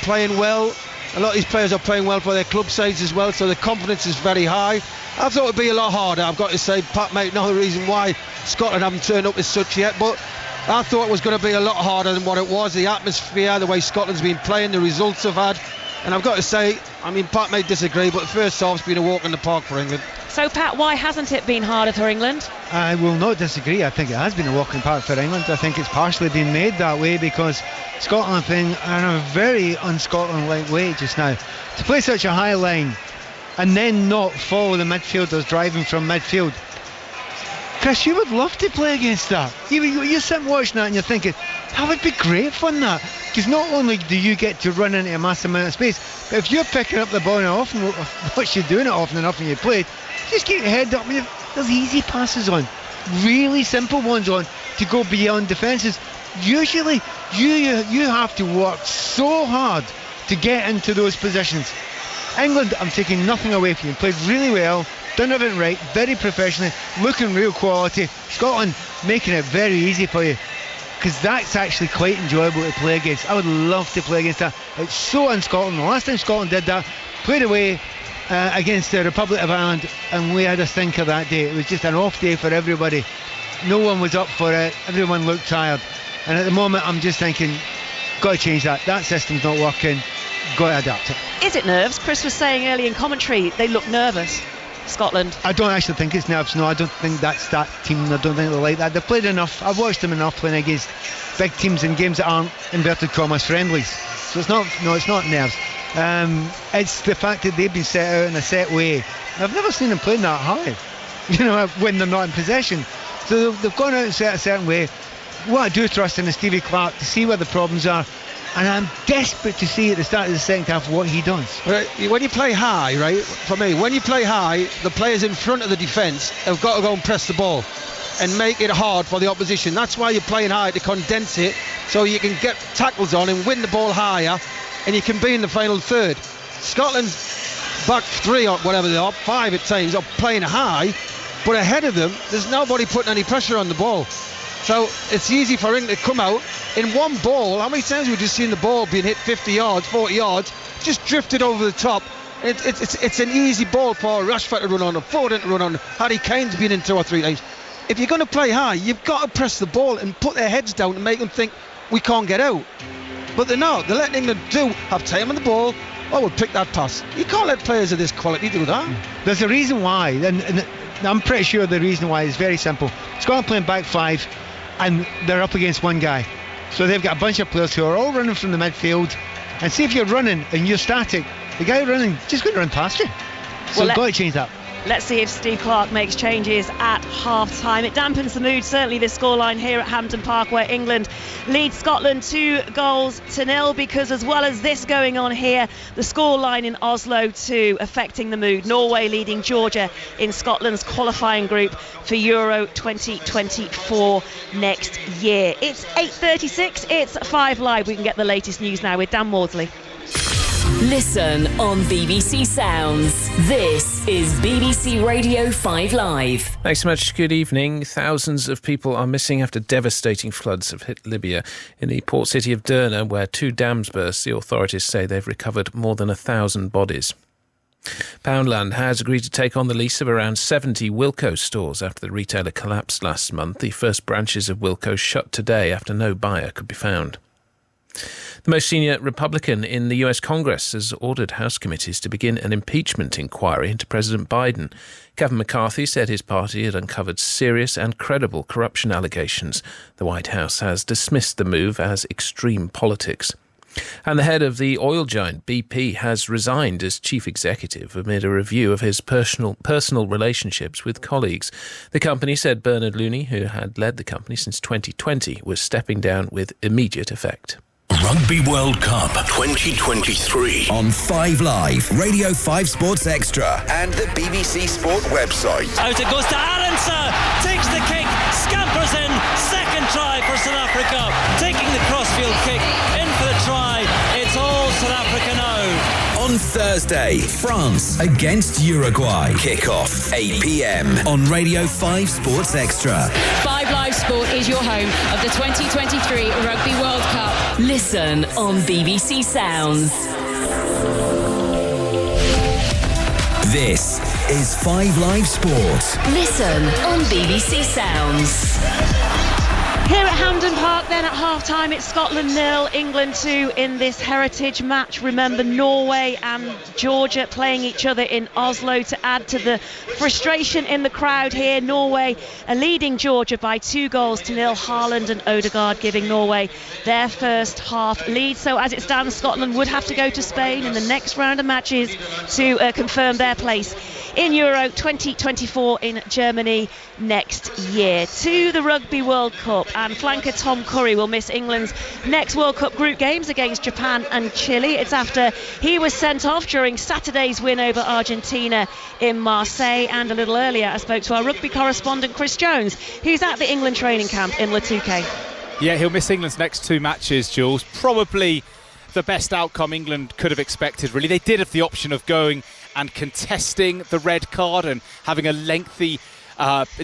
playing well. A lot of these players are playing well for their club sides as well, so the confidence is very high. I thought it would be a lot harder, I've got to say. Pat might know the reason why Scotland haven't turned up as such yet, but I thought it was going to be a lot harder than what it was. The atmosphere, the way Scotland's been playing, the results they've had, and I've got to say, I mean, Pat may disagree, but the first half's been a walk in the park for England. So Pat, why hasn't it been harder for England? I will not disagree. I think it has been a walk in the park for England. I think it's partially been made that way because Scotland are playing in a very un-Scotland-like way just now. To play such a high line and then not follow the midfielders driving from midfield. Chris, you would love to play against that. You're sitting watching that and you're thinking, that would be great fun, that. Because not only do you get to run into a massive amount of space, but if you're picking up the ball and often, what you're doing it often enough when you play it, just get your head up. There's easy passes on, really simple ones on, to go beyond defences. Usually, you have to work so hard to get into those positions. England, I'm taking nothing away from you, played really well, done everything right, very professionally, looking real quality. Scotland making it very easy for you, because that's actually quite enjoyable to play against. I would love to play against that. It's so un-Scotland. The last time Scotland did that, played away against the Republic of Ireland, and we had a stinker that day. It was just an off day for everybody. No one was up for it, everyone looked tired, and at the moment I'm just thinking, got to change that. That system's not working, got to adapt it. Is it nerves? Chris was saying early in commentary they look nervous, Scotland. I don't actually think it's nerves. No, I don't think that's that team. I don't think they're like that. They've played enough. I've watched them enough playing against big teams in games that aren't inverted commas friendlies. So it's not nerves. It's the fact that they've been set out in a set way. I've never seen them playing that high. when they're not in possession. So they've gone out and set a certain way. What I do trust in is Stevie Clarke to see where the problems are, and I'm desperate to see at the start of the second half what he does. Right, when you play high, right, for me, when you play high, the players in front of the defence have got to go and press the ball and make it hard for the opposition. That's why you're playing high, to condense it so you can get tackles on and win the ball higher, and you can be in the final third. Scotland's back 3 or whatever they are, 5 at times, are playing high, but ahead of them there's nobody putting any pressure on the ball. So it's easy for England to come out in one ball. How many times have we just seen the ball being hit 50 yards, 40 yards, just drifted over the top? It's an easy ball for Rashford to run on, or Foden to run on. Harry Kane's been in 2 or 3 times. If you're going to play high, you've got to press the ball and put their heads down and make them think we can't get out. But they're not. They're letting England have time on the ball. Oh, we'll pick that pass. You can't let players of this quality do that. There's a reason why, and I'm pretty sure the reason why is very simple. Scotland playing back 5, and they're up against one guy. So they've got a bunch of players who are all running from the midfield. And see, if you're running and you're static, the guy running just going to run past you. So you've got to change that. Let's see if Steve Clarke makes changes at half-time. It dampens the mood, certainly this scoreline here at Hampden Park, where England leads Scotland 2-0, because as well as this going on here, the scoreline in Oslo too affecting the mood. Norway leading Georgia in Scotland's qualifying group for Euro 2024 next year. It's 8:36, it's 5 Live. We can get the latest news now with Dan Maudsley. Listen on BBC Sounds. This is BBC Radio 5 Live. Thanks so much. Good evening. Thousands of people are missing after devastating floods have hit Libya. In the port city of Derna, where 2 dams burst, the authorities say they've recovered more than 1,000 bodies. Poundland has agreed to take on the lease of around 70 Wilko stores after the retailer collapsed last month. The first branches of Wilko shut today after no buyer could be found. The most senior Republican in the US Congress has ordered House committees to begin an impeachment inquiry into President Biden. Kevin McCarthy said his party had uncovered serious and credible corruption allegations. The White House has dismissed the move as extreme politics. And the head of the oil giant BP has resigned as chief executive amid a review of his personal relationships with colleagues. The company said Bernard Looney, who had led the company since 2020, was stepping down with immediate effect. Rugby World Cup 2023 on 5 Live, Radio 5 Sports Extra and the BBC Sport website. Out it goes to Arendse, takes the kick, scampers in, second try for South Africa, taking the crossfield kick, in for the try, it's all South Africa now. On Thursday, France against Uruguay. Kick-off, 8 p.m. on Radio 5 Sports Extra. 5 Live Sport is your home of the 2023 Rugby World Cup. Listen on BBC Sounds. This is 5 Live Sport. Listen on BBC Sounds. Here at Hampden Park then at half-time, it's Scotland 0, England 2 in this heritage match. Remember, Norway and Georgia playing each other in Oslo to add to the frustration in the crowd here. Norway leading Georgia by 2-0. Haaland and Odegaard giving Norway their first half lead. So as it stands, Scotland would have to go to Spain in the next round of matches to confirm their place in Euro 2024 in Germany next year. To the Rugby World Cup, and flanker Tom Curry will miss England's next World Cup group games against Japan and Chile. It's after he was sent off during Saturday's win over Argentina in Marseille, and a little earlier I spoke to our rugby correspondent Chris Jones, who's at the England training camp in Le Touquet. Yeah, he'll miss England's next 2 matches, Jules. Probably the best outcome England could have expected, really. They did have the option of going and contesting the red card and having a lengthy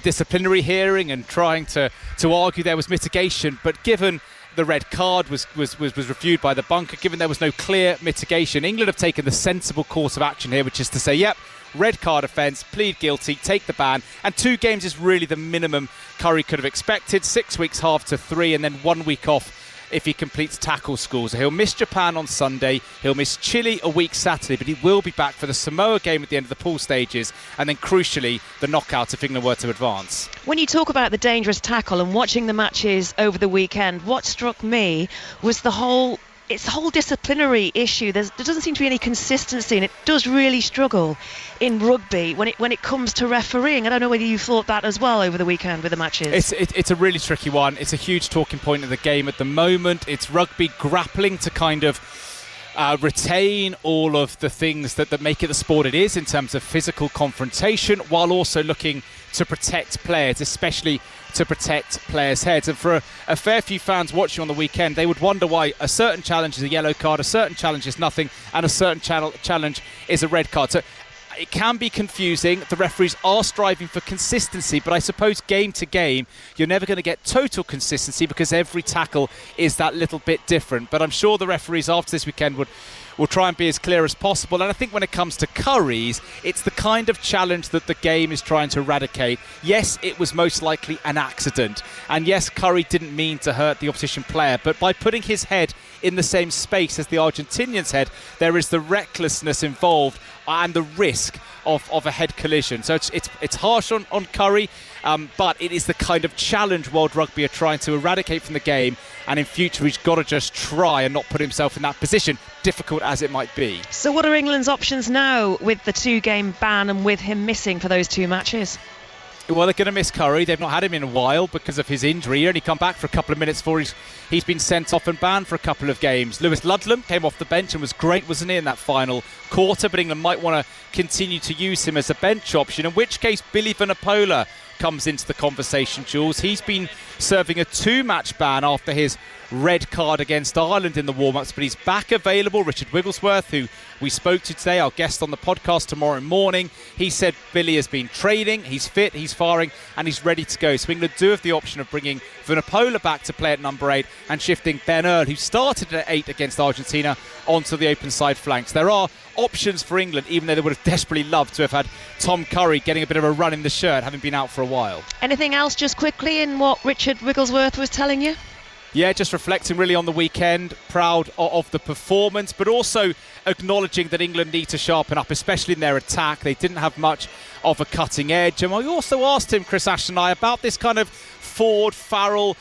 disciplinary hearing and trying to argue there was mitigation, but given the red card was reviewed by the bunker, given there was no clear mitigation, England have taken the sensible course of action here, which is to say, yep, red card offence, plead guilty, take the ban, and 2 games is really the minimum Curry could have expected. 6 weeks halved to 3, and then 1 week off if he completes tackle schools. So he'll miss Japan on Sunday, he'll miss Chile a week Saturday, but he will be back for the Samoa game at the end of the pool stages, and then crucially the knockout if England were to advance. When you talk about the dangerous tackle and watching the matches over the weekend, what struck me was the whole it's a whole disciplinary issue. There doesn't seem to be any consistency, and it does really struggle in rugby when it comes to refereeing. I don't know whether you thought that as well over the weekend with the matches. It's a really tricky one. It's a huge talking point of the game at the moment. It's rugby grappling to kind of retain all of the things that make it the sport it is in terms of physical confrontation, while also looking to protect players, especially to protect players' heads. And for a fair few fans watching on the weekend, they would wonder why a certain challenge is a yellow card, a certain challenge is nothing, and a certain challenge is a red card. So it can be confusing. The referees are striving for consistency, but I suppose game to game, you're never going to get total consistency because every tackle is that little bit different. But I'm sure the referees after this weekend will try and be as clear as possible. And I think when it comes to curries, it's the kind of challenge that the game is trying to eradicate. Yes, it was most likely an accident. And yes, Curry didn't mean to hurt the opposition player. But by putting his head in the same space as the Argentinian's head, there is the recklessness involved and the risk of a head collision. So it's harsh on Curry, but it is the kind of challenge World Rugby are trying to eradicate from the game, and in future he's got to just try and not put himself in that position, difficult as it might be. So what are England's options now with the 2-game ban and with him missing for those 2 matches? Well, they're going to miss Curry. They've not had him in a while because of his injury. He only come back for a couple of minutes before he's been sent off and banned for a couple of games. Lewis Ludlam came off the bench and was great, wasn't he, in that final quarter? But England might want to continue to use him as a bench option, in which case Billy Vunipola comes into the conversation, Jules. He's been serving a 2-match ban after his red card against Ireland in the warm-ups, but he's back available. Richard Wigglesworth, who we spoke to today, our guest on the podcast tomorrow morning, he said Billy has been training, he's fit, he's firing, and he's ready to go. So England do have the option of bringing Vunipola back to play at number 8 and shifting Ben Earl, who started at 8 against Argentina, onto the open side flanks. There are options for England, even though they would have desperately loved to have had Tom Curry getting a bit of a run in the shirt, having been out for a while. Anything else just quickly in what Richard Wigglesworth was telling you? Yeah, just reflecting really on the weekend, proud of the performance, but also acknowledging that England need to sharpen up, especially in their attack. They didn't have much of a cutting edge. And I also asked him, Chris Ashton and I, about this kind of Ford, Farrell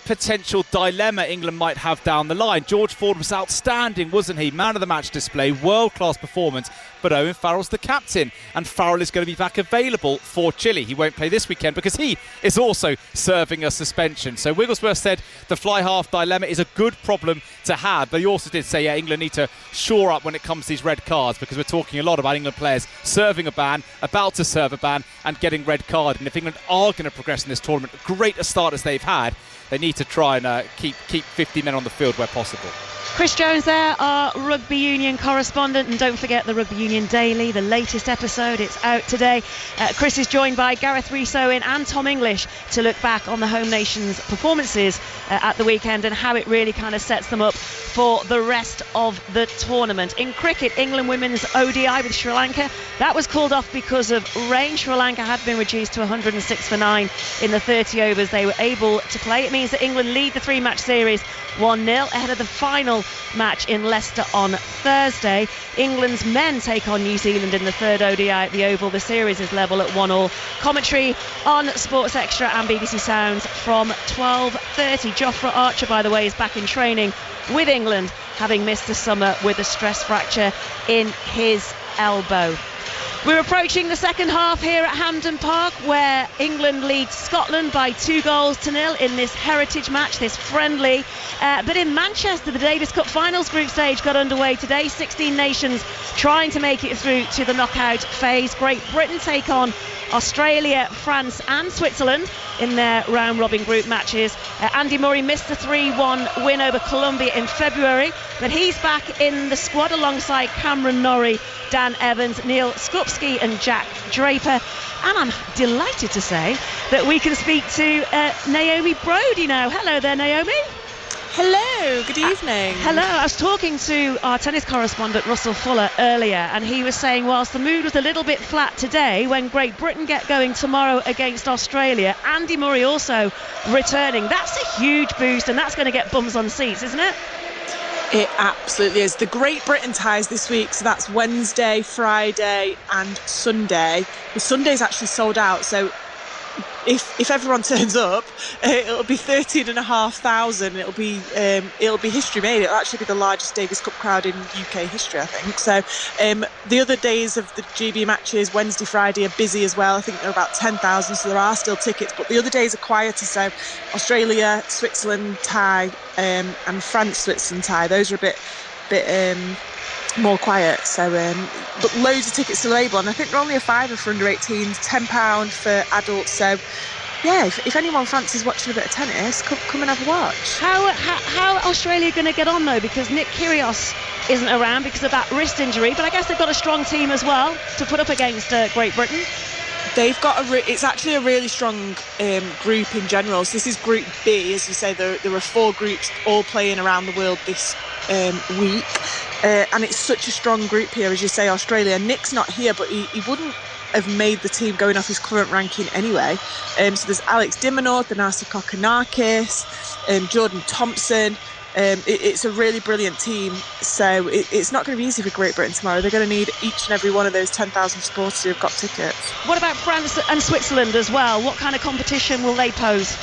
potential dilemma England might have down the line. George Ford was outstanding, wasn't he? Man of the match display, world-class performance, but Owen Farrell's the captain, and Farrell is going to be back available for Chile. He won't play this weekend because he is also serving a suspension. So Wigglesworth said the fly-half dilemma is a good problem to have, but he also did say, yeah, England need to shore up when it comes to these red cards, because we're talking a lot about England players serving a ban, about to serve a ban, and getting red card. And if England are going to progress in this tournament, great a start as they've had, they need to try and keep 50 men on the field where possible. Chris Jones there, our Rugby Union correspondent, and don't forget the Rugby Union Daily, the latest episode, it's out today. Chris is joined by Gareth Rees-Owen and Tom English to look back on the home nation's performances at the weekend and how it really kind of sets them up for the rest of the tournament. In cricket, England women's ODI with Sri Lanka, that was called off because of rain. Sri Lanka had been reduced to 106 for 9 in the 30 overs they were able to play. It means that England lead the 3-match series 1-0 ahead of the final match in Leicester on Thursday. England's men take on New Zealand in the 3rd ODI at the Oval. The series is level at 1-1. Commentary on Sports Extra and BBC Sounds from 12:30. Jofra Archer, by the way, is back in training with England, having missed the summer with a stress fracture in his elbow. We're approaching the second half here at Hampden Park, where England leads Scotland by 2-0 in this heritage match, this friendly. But in Manchester, the Davis Cup Finals group stage got underway today. 16 nations trying to make it through to the knockout phase. Great Britain take on Australia, France and Switzerland in their round-robin group matches. Andy Murray missed the 3-1 win over Colombia in February, but he's back in the squad alongside Cameron Norrie, Dan Evans, Neil Skupski and Jack Draper. And I'm delighted to say that we can speak to Naomi Brodie now. Hello there, Naomi. Hello, good evening. Hello, I was talking to our tennis correspondent Russell Fuller earlier, and he was saying whilst the mood was a little bit flat today, when Great Britain get going tomorrow against Australia, Andy Murray also returning. That's a huge boost, and that's going to get bums on seats, isn't it? It absolutely is. The Great Britain ties this week, so that's Wednesday, Friday and Sunday. The Sunday's actually sold out, so if everyone turns up, it'll be 13,500. It'll be history made. It'll actually be the largest Davis Cup crowd in UK history, I think. So the other days of the GB matches, Wednesday, Friday, are busy as well. I think they're about 10,000, so there are still tickets. But the other days are quieter. So Australia, Switzerland tie, and France, Switzerland tie. Those are a bit more quiet. So but loads of tickets available, and I think they're only a £5 for under 18s, £10 for adults. So yeah, if anyone fancies watching a bit of tennis, come and have a watch. How Australia going to get on though, because Nick Kyrgios isn't around because of that wrist injury, but I guess they've got a strong team as well to put up against Great Britain. They've got it's actually a really strong group in general. So this is Group B, as you say. There are 4 groups all playing around the world this week, and it's such a strong group here, as you say. Australia, Nick's not here, but he wouldn't have made the team going off his current ranking anyway. So there's Alex de Minaur, Thanasi Kokkinakis, Jordan Thompson. It's a really brilliant team, so it's not going to be easy for Great Britain tomorrow. They're going to need each and every one of those 10,000 supporters who have got tickets. What about France and Switzerland as well? What kind of competition will they pose?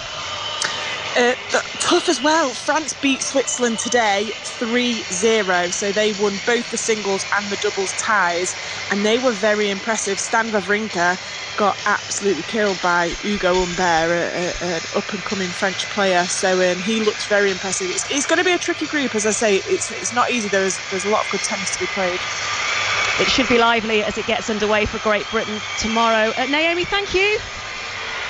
Tough as well. France beat Switzerland today 3-0, so they won both the singles and the doubles ties, and they were very impressive. Stan Wawrinka got absolutely killed by Hugo Humbert, an up-and-coming French player, so he looks very impressive. It's going to be a tricky group, as I say. It's not easy. There's a lot of good tennis to be played. It should be lively as it gets underway for Great Britain tomorrow. Naomi, thank you.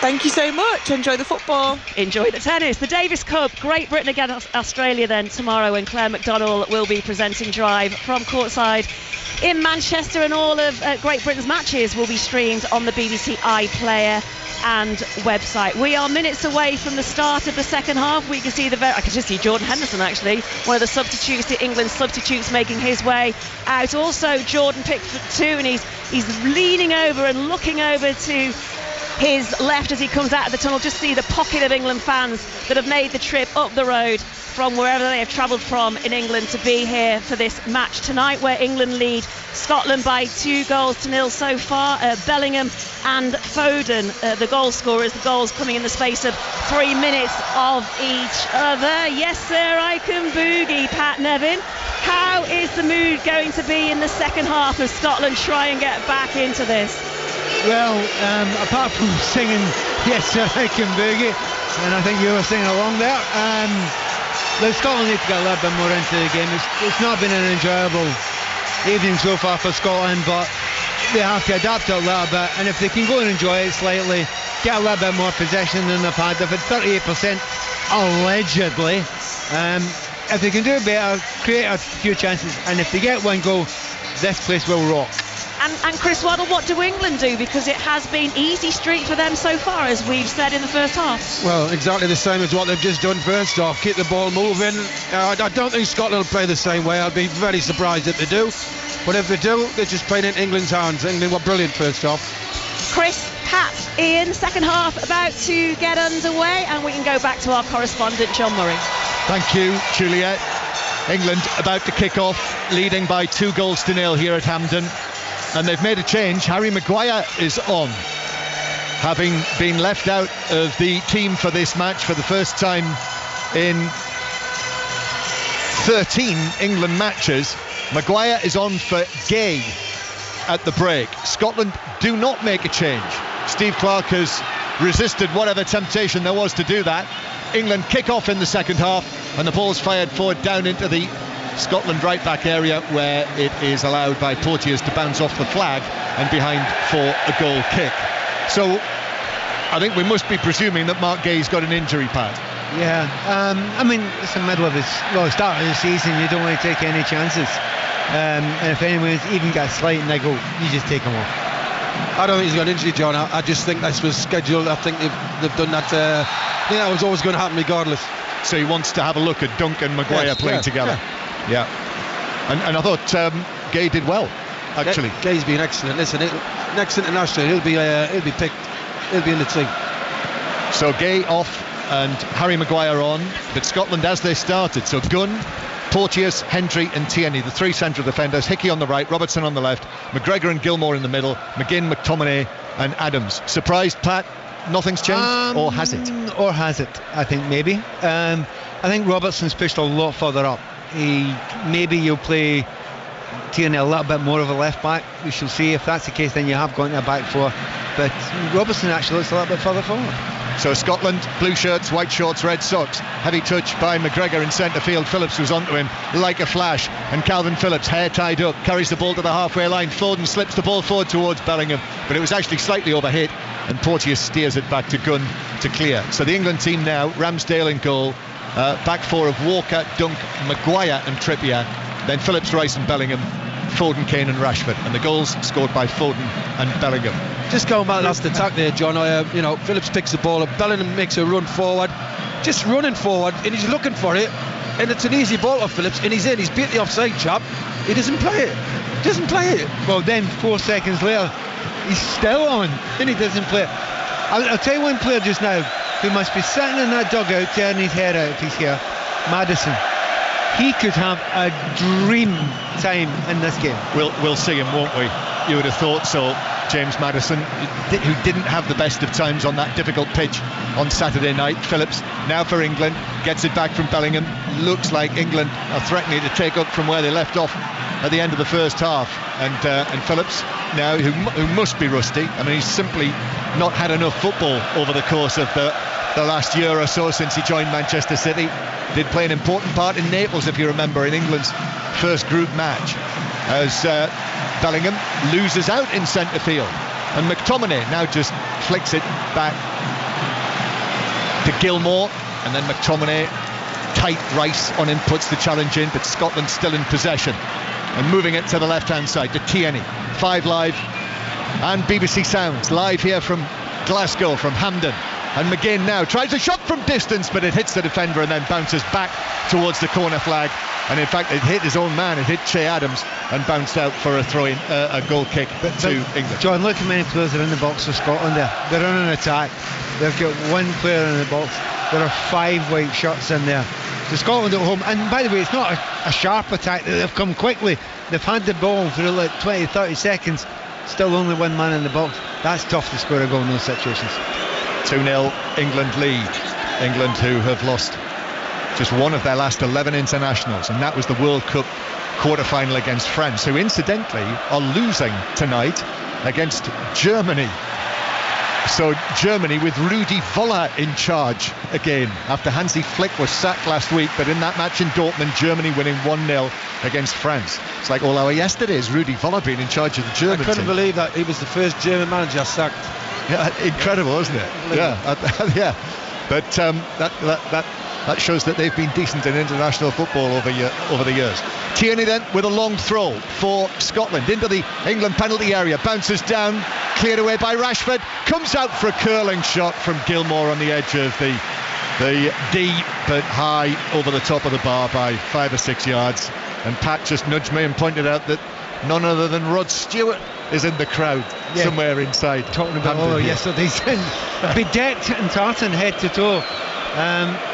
Thank you so much. Enjoy the football. Enjoy the tennis. The Davis Cup, Great Britain against Australia then tomorrow, and Claire McDonnell will be presenting Drive from courtside in Manchester, and all of Great Britain's matches will be streamed on the BBC iPlayer and website. We are minutes away from the start of the second half. We can see I can just see Jordan Henderson, actually, one of the substitutes, the England substitutes, making his way out. Also Jordan Pickford too, and he's leaning over and looking over to his left as he comes out of the tunnel. Just see the pocket of England fans that have made the trip up the road from wherever they have travelled from in England to be here for this match tonight, where England lead Scotland by 2-0 so far. Bellingham and Foden, the goal scorers, the goals coming in the space of 3 minutes of each other. Yes sir, I can boogie, Pat Nevin. How is the mood going to be in the second half as Scotland try and get back into this? Well, apart from singing Yes Sir I Can Boogie, and I think you were singing along there, Scotland need to get a little bit more into the game. It's not been an enjoyable evening so far for Scotland, but they have to adapt it a little bit, and if they can go and enjoy it slightly, get a little bit more possession than they've had. They've had 38% allegedly. If they can do it better, create a few chances, and if they get one goal, this place will rock. And Chris Waddle, what do England do? Because it has been easy street for them so far, as we've said in the first half. Well, exactly the same as what they've just done first half. Keep the ball moving. I don't think Scotland will play the same way. I'd be very surprised if they do. But if they do, they're just playing in England's hands. England were brilliant first half. Chris, Pat, Ian, second half about to get underway, and we can go back to our correspondent, John Murray. Thank you, Juliet. England about to kick off, leading by 2-0 here at Hampden. And they've made a change. Harry Maguire is on, having been left out of the team for this match for the first time in 13 England matches. Maguire is on for Gay at the break. Scotland do not make a change. Steve Clarke has resisted whatever temptation there was to do that. England kick off in the second half, and the ball's fired forward down into the Scotland right back area, where it is allowed by Porteous to bounce off the flag and behind for a goal kick. So I think we must be presuming that Mark Gay's got an injury, Pat. Yeah, I mean, it's the middle of start of the season. You don't want to take any chances, and if anyone even got a slight niggle, you just take them off. I don't think he's got an injury, John. I just think this was scheduled. I think they've done that. I think that was always going to happen regardless. So he wants to have a look at Dunk and Maguire playing together. Yeah. And I thought Gay did well, actually. Gay's been excellent. Listen, next international, he'll be picked. He'll be in the team. So Gay off and Harry Maguire on, but Scotland as they started. So Gunn, Porteous, Hendry and Tierney, the three central defenders. Hickey on the right, Robertson on the left, McGregor and Gilmore in the middle, McGinn, McTominay and Adams. Surprised, Pat? nothing's changed, or has it? Or has it? I think maybe. I think Robertson's pushed a lot further up. Maybe you'll play Tierney a little bit more of a left back. We shall see. If that's the case, then you have gone to a back four. But Robertson actually looks a little bit further forward. So Scotland, blue shirts, white shorts, red socks. Heavy touch by McGregor in centre field. Phillips was onto him like a flash, and Calvin Phillips, hair tied up, carries the ball to the halfway line. Foden slips the ball forward towards Bellingham, but it was actually slightly overhit, and Porteous steers it back to Gunn to clear. So the England team now, Ramsdale in goal, back four of Walker, Dunk, Maguire and Trippier, then Phillips, Rice and Bellingham, Foden, Kane and Rashford, and the goals scored by Foden and Bellingham. Just going back last attack there, John, Phillips picks the ball up, Bellingham makes a run forward, just running forward, and he's looking for it, and it's an easy ball to Phillips, and he's beat the offside chap, he doesn't play it. Well, then 4 seconds later he's still on and he doesn't play it. I'll tell you one player just now who must be sitting in that dugout tearing his head out if he's here. Maddison. He could have a dream time in this game. We'll see him, won't we? You would have thought so. James Maddison, who didn't have the best of times on that difficult pitch on Saturday night. Phillips now for England, gets it back from Bellingham. Looks like England are threatening to take up from where they left off at the end of the first half. And Phillips now, who must be rusty. I mean, he's simply not had enough football over the course of the last year or so since he joined Manchester City. Did play an important part in Naples, if you remember, in England's first group match, as Bellingham loses out in centre field, and McTominay now just flicks it back to Gilmour, and then McTominay, tight Rice on him, puts the challenge in, but Scotland still in possession and moving it to the left hand side to Tierney. 5 Live and BBC Sounds live here from Glasgow, from Hampden. And McGinn now tries a shot from distance, but it hits the defender and then bounces back towards the corner flag. And in fact, it hit his own man, it hit Che Adams and bounced out for a throw-in, a goal kick to England. John, look how many players are in the box for Scotland there. They're on an attack. They've got one player in the box. There are 5 white shirts in there. So Scotland at home, and by the way, it's not a sharp attack. They've come quickly. They've had the ball for like 20-30 seconds. Still only one man in the box. That's tough to score a goal in those situations. 2-0 England lead. England, who have lost just one of their last 11 internationals, and that was the World Cup quarter-final against France, who incidentally are losing tonight against Germany. So Germany with Rudi Völler in charge again after Hansi Flick was sacked last week, but in that match in Dortmund, Germany winning 1-0 against France. It's like all our yesterdays, Rudi Völler being in charge of the German team. I couldn't believe that he was the first German manager sacked. Yeah, incredible, isn't it? Yeah, yeah. But that shows that they've been decent in international football over the years. Tierney then with a long throw for Scotland into the England penalty area, bounces down, cleared away by Rashford, comes out for a curling shot from Gilmour on the edge of the deep but high over the top of the bar by 5 or 6 yards. And Pat just nudged me and pointed out that none other than Rod Stewart is in the crowd somewhere inside. Talking about yesterday's bedecked and tartan head to toe.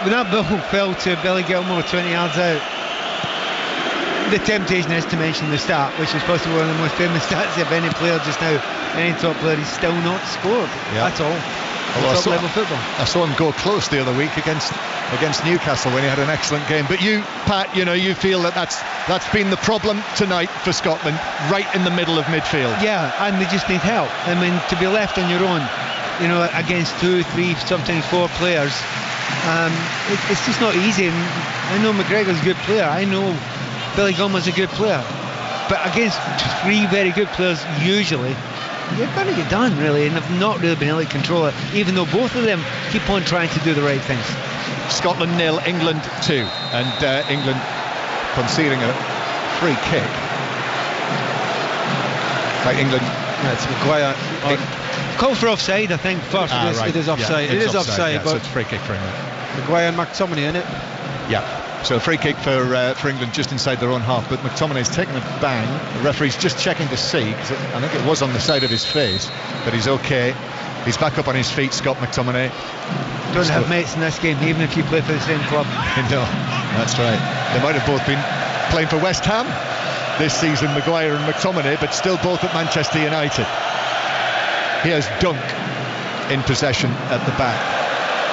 When that ball fell to Billy Gilmour 20 yards out, the temptation is to mention the stat, which is possibly one of the most famous stats of any player just now. Any top player, he's still not scored. That's all. Top level football. I saw him go close the other week against Newcastle when he had an excellent game. But you, Pat, you feel that's been the problem tonight for Scotland, right in the middle of midfield. Yeah, and they just need help. I mean, to be left on your own, against 2, 3, sometimes 4 players, it's just not easy. And I know McGregor's a good player. I know Billy Gilmour's a good player. But against 3 very good players, usually, you're going to get done, really, and have not really been able to control it, even though both of them keep on trying to do the right things. Scotland 0, England 2, and England conceding a free kick. Like England, it's Maguire. Call for offside, I think, first. Right. It is offside. Yeah, it is offside, but so it's free kick for England. Maguire and McTominay in it. Yeah. So a free kick for England just inside their own half, but McTominay's taken a bang. The referee's just checking to see, because I think it was on the side of his face, but he's okay. He's back up on his feet, Scott McTominay. Don't have mates in this game, even if you play for the same club. No, that's right. They might have both been playing for West Ham this season, Maguire and McTominay, but still both at Manchester United. Here's Dunk in possession at the back.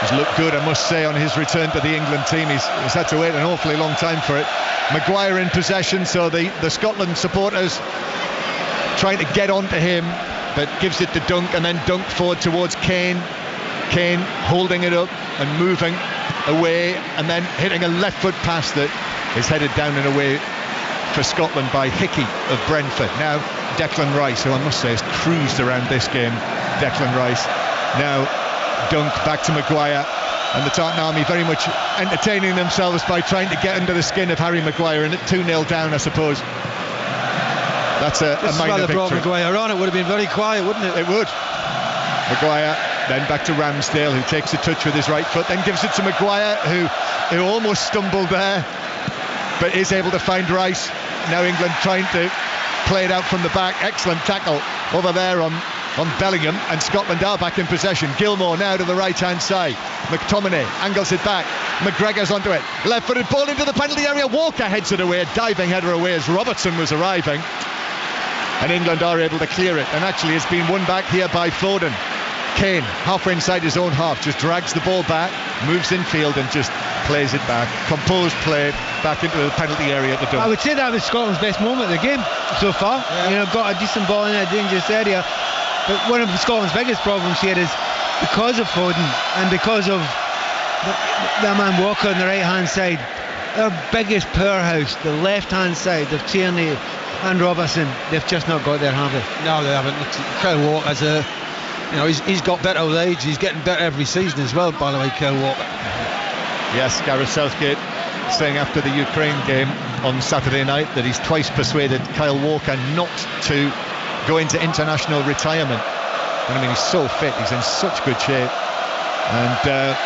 He's looked good, I must say, on his return to the England team. He's had to wait an awfully long time for it. Maguire in possession, so the Scotland supporters trying to get onto him, but gives it to Dunk, and then Dunk forward towards Kane. Kane holding it up and moving away, and then hitting a left foot pass that is headed down and away for Scotland by Hickey of Brentford. Now Declan Rice, who I must say has cruised around this game. Declan Rice. Now Dunk back to Maguire, and the Tartan Army very much entertaining themselves by trying to get under the skin of Harry Maguire, and at 2-0 down, I suppose. That's a minor victory. Brought Maguire on, it would have been very quiet, wouldn't it? It would. Maguire then back to Ramsdale, who takes a touch with his right foot, then gives it to Maguire, who almost stumbled there, but is able to find Rice. Now England trying to play it out from the back. Excellent tackle over there on Bellingham, and Scotland are back in possession. Gilmour now to the right hand side. McTominay angles it back. McGregor's onto it. Left footed ball into the penalty area. Walker heads it away. A diving header away as Robertson was arriving. And England are able to clear it. And actually it's been won back here by Foden. Kane, halfway inside his own half, just drags the ball back, moves infield and just plays it back. Composed play back into the penalty area at the Dunk. I would say that was Scotland's best moment of the game so far. Yeah. Got a decent ball in a dangerous area. But one of Scotland's biggest problems here is because of Foden and because of the man Walker on the right hand side, their biggest powerhouse, the left hand side of Tierney and Robertson, they've just not got there, have they? No, they haven't. Kyle Walker's he's got better with age. He's getting better every season as well, by the way, Kyle Walker. Yes, Gareth Southgate saying after the Ukraine game on Saturday night that he's twice persuaded Kyle Walker not to go into international retirement. And I mean, he's so fit, he's in such good shape. And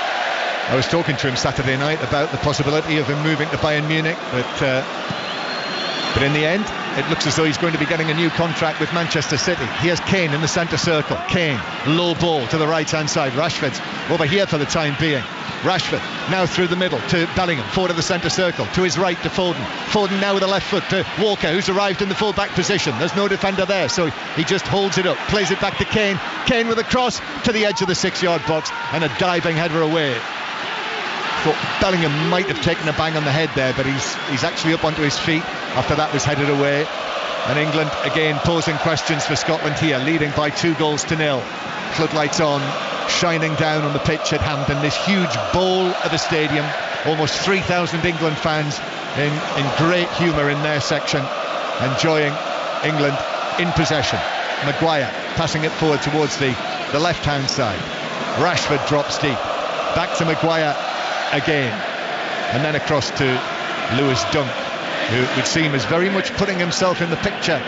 I was talking to him Saturday night about the possibility of him moving to Bayern Munich, but in the end it looks as though he's going to be getting a new contract with Manchester City. Here's Kane in the centre circle. Kane, low ball to the right hand side. Rashford's over here for the time being. Rashford now through the middle to Bellingham, forward of the centre circle, to his right to Foden. Foden now with the left foot to Walker, who's arrived in the full back position. There's no defender there, so he just holds it up, plays it back to Kane. Kane with a cross to the edge of the 6-yard box and a diving header away. Thought Bellingham might have taken a bang on the head there, but he's actually up onto his feet after that was headed away. And England again posing questions for Scotland here, leading by 2-0. Floodlights on, shining down on the pitch at Hampden, this huge bowl of a stadium, almost 3,000 England fans in great humour in their section, enjoying England in possession. Maguire passing it forward towards the left hand side. Rashford drops deep, back to Maguire again, and then across to Lewis Dunk, who it would seem is very much putting himself in the picture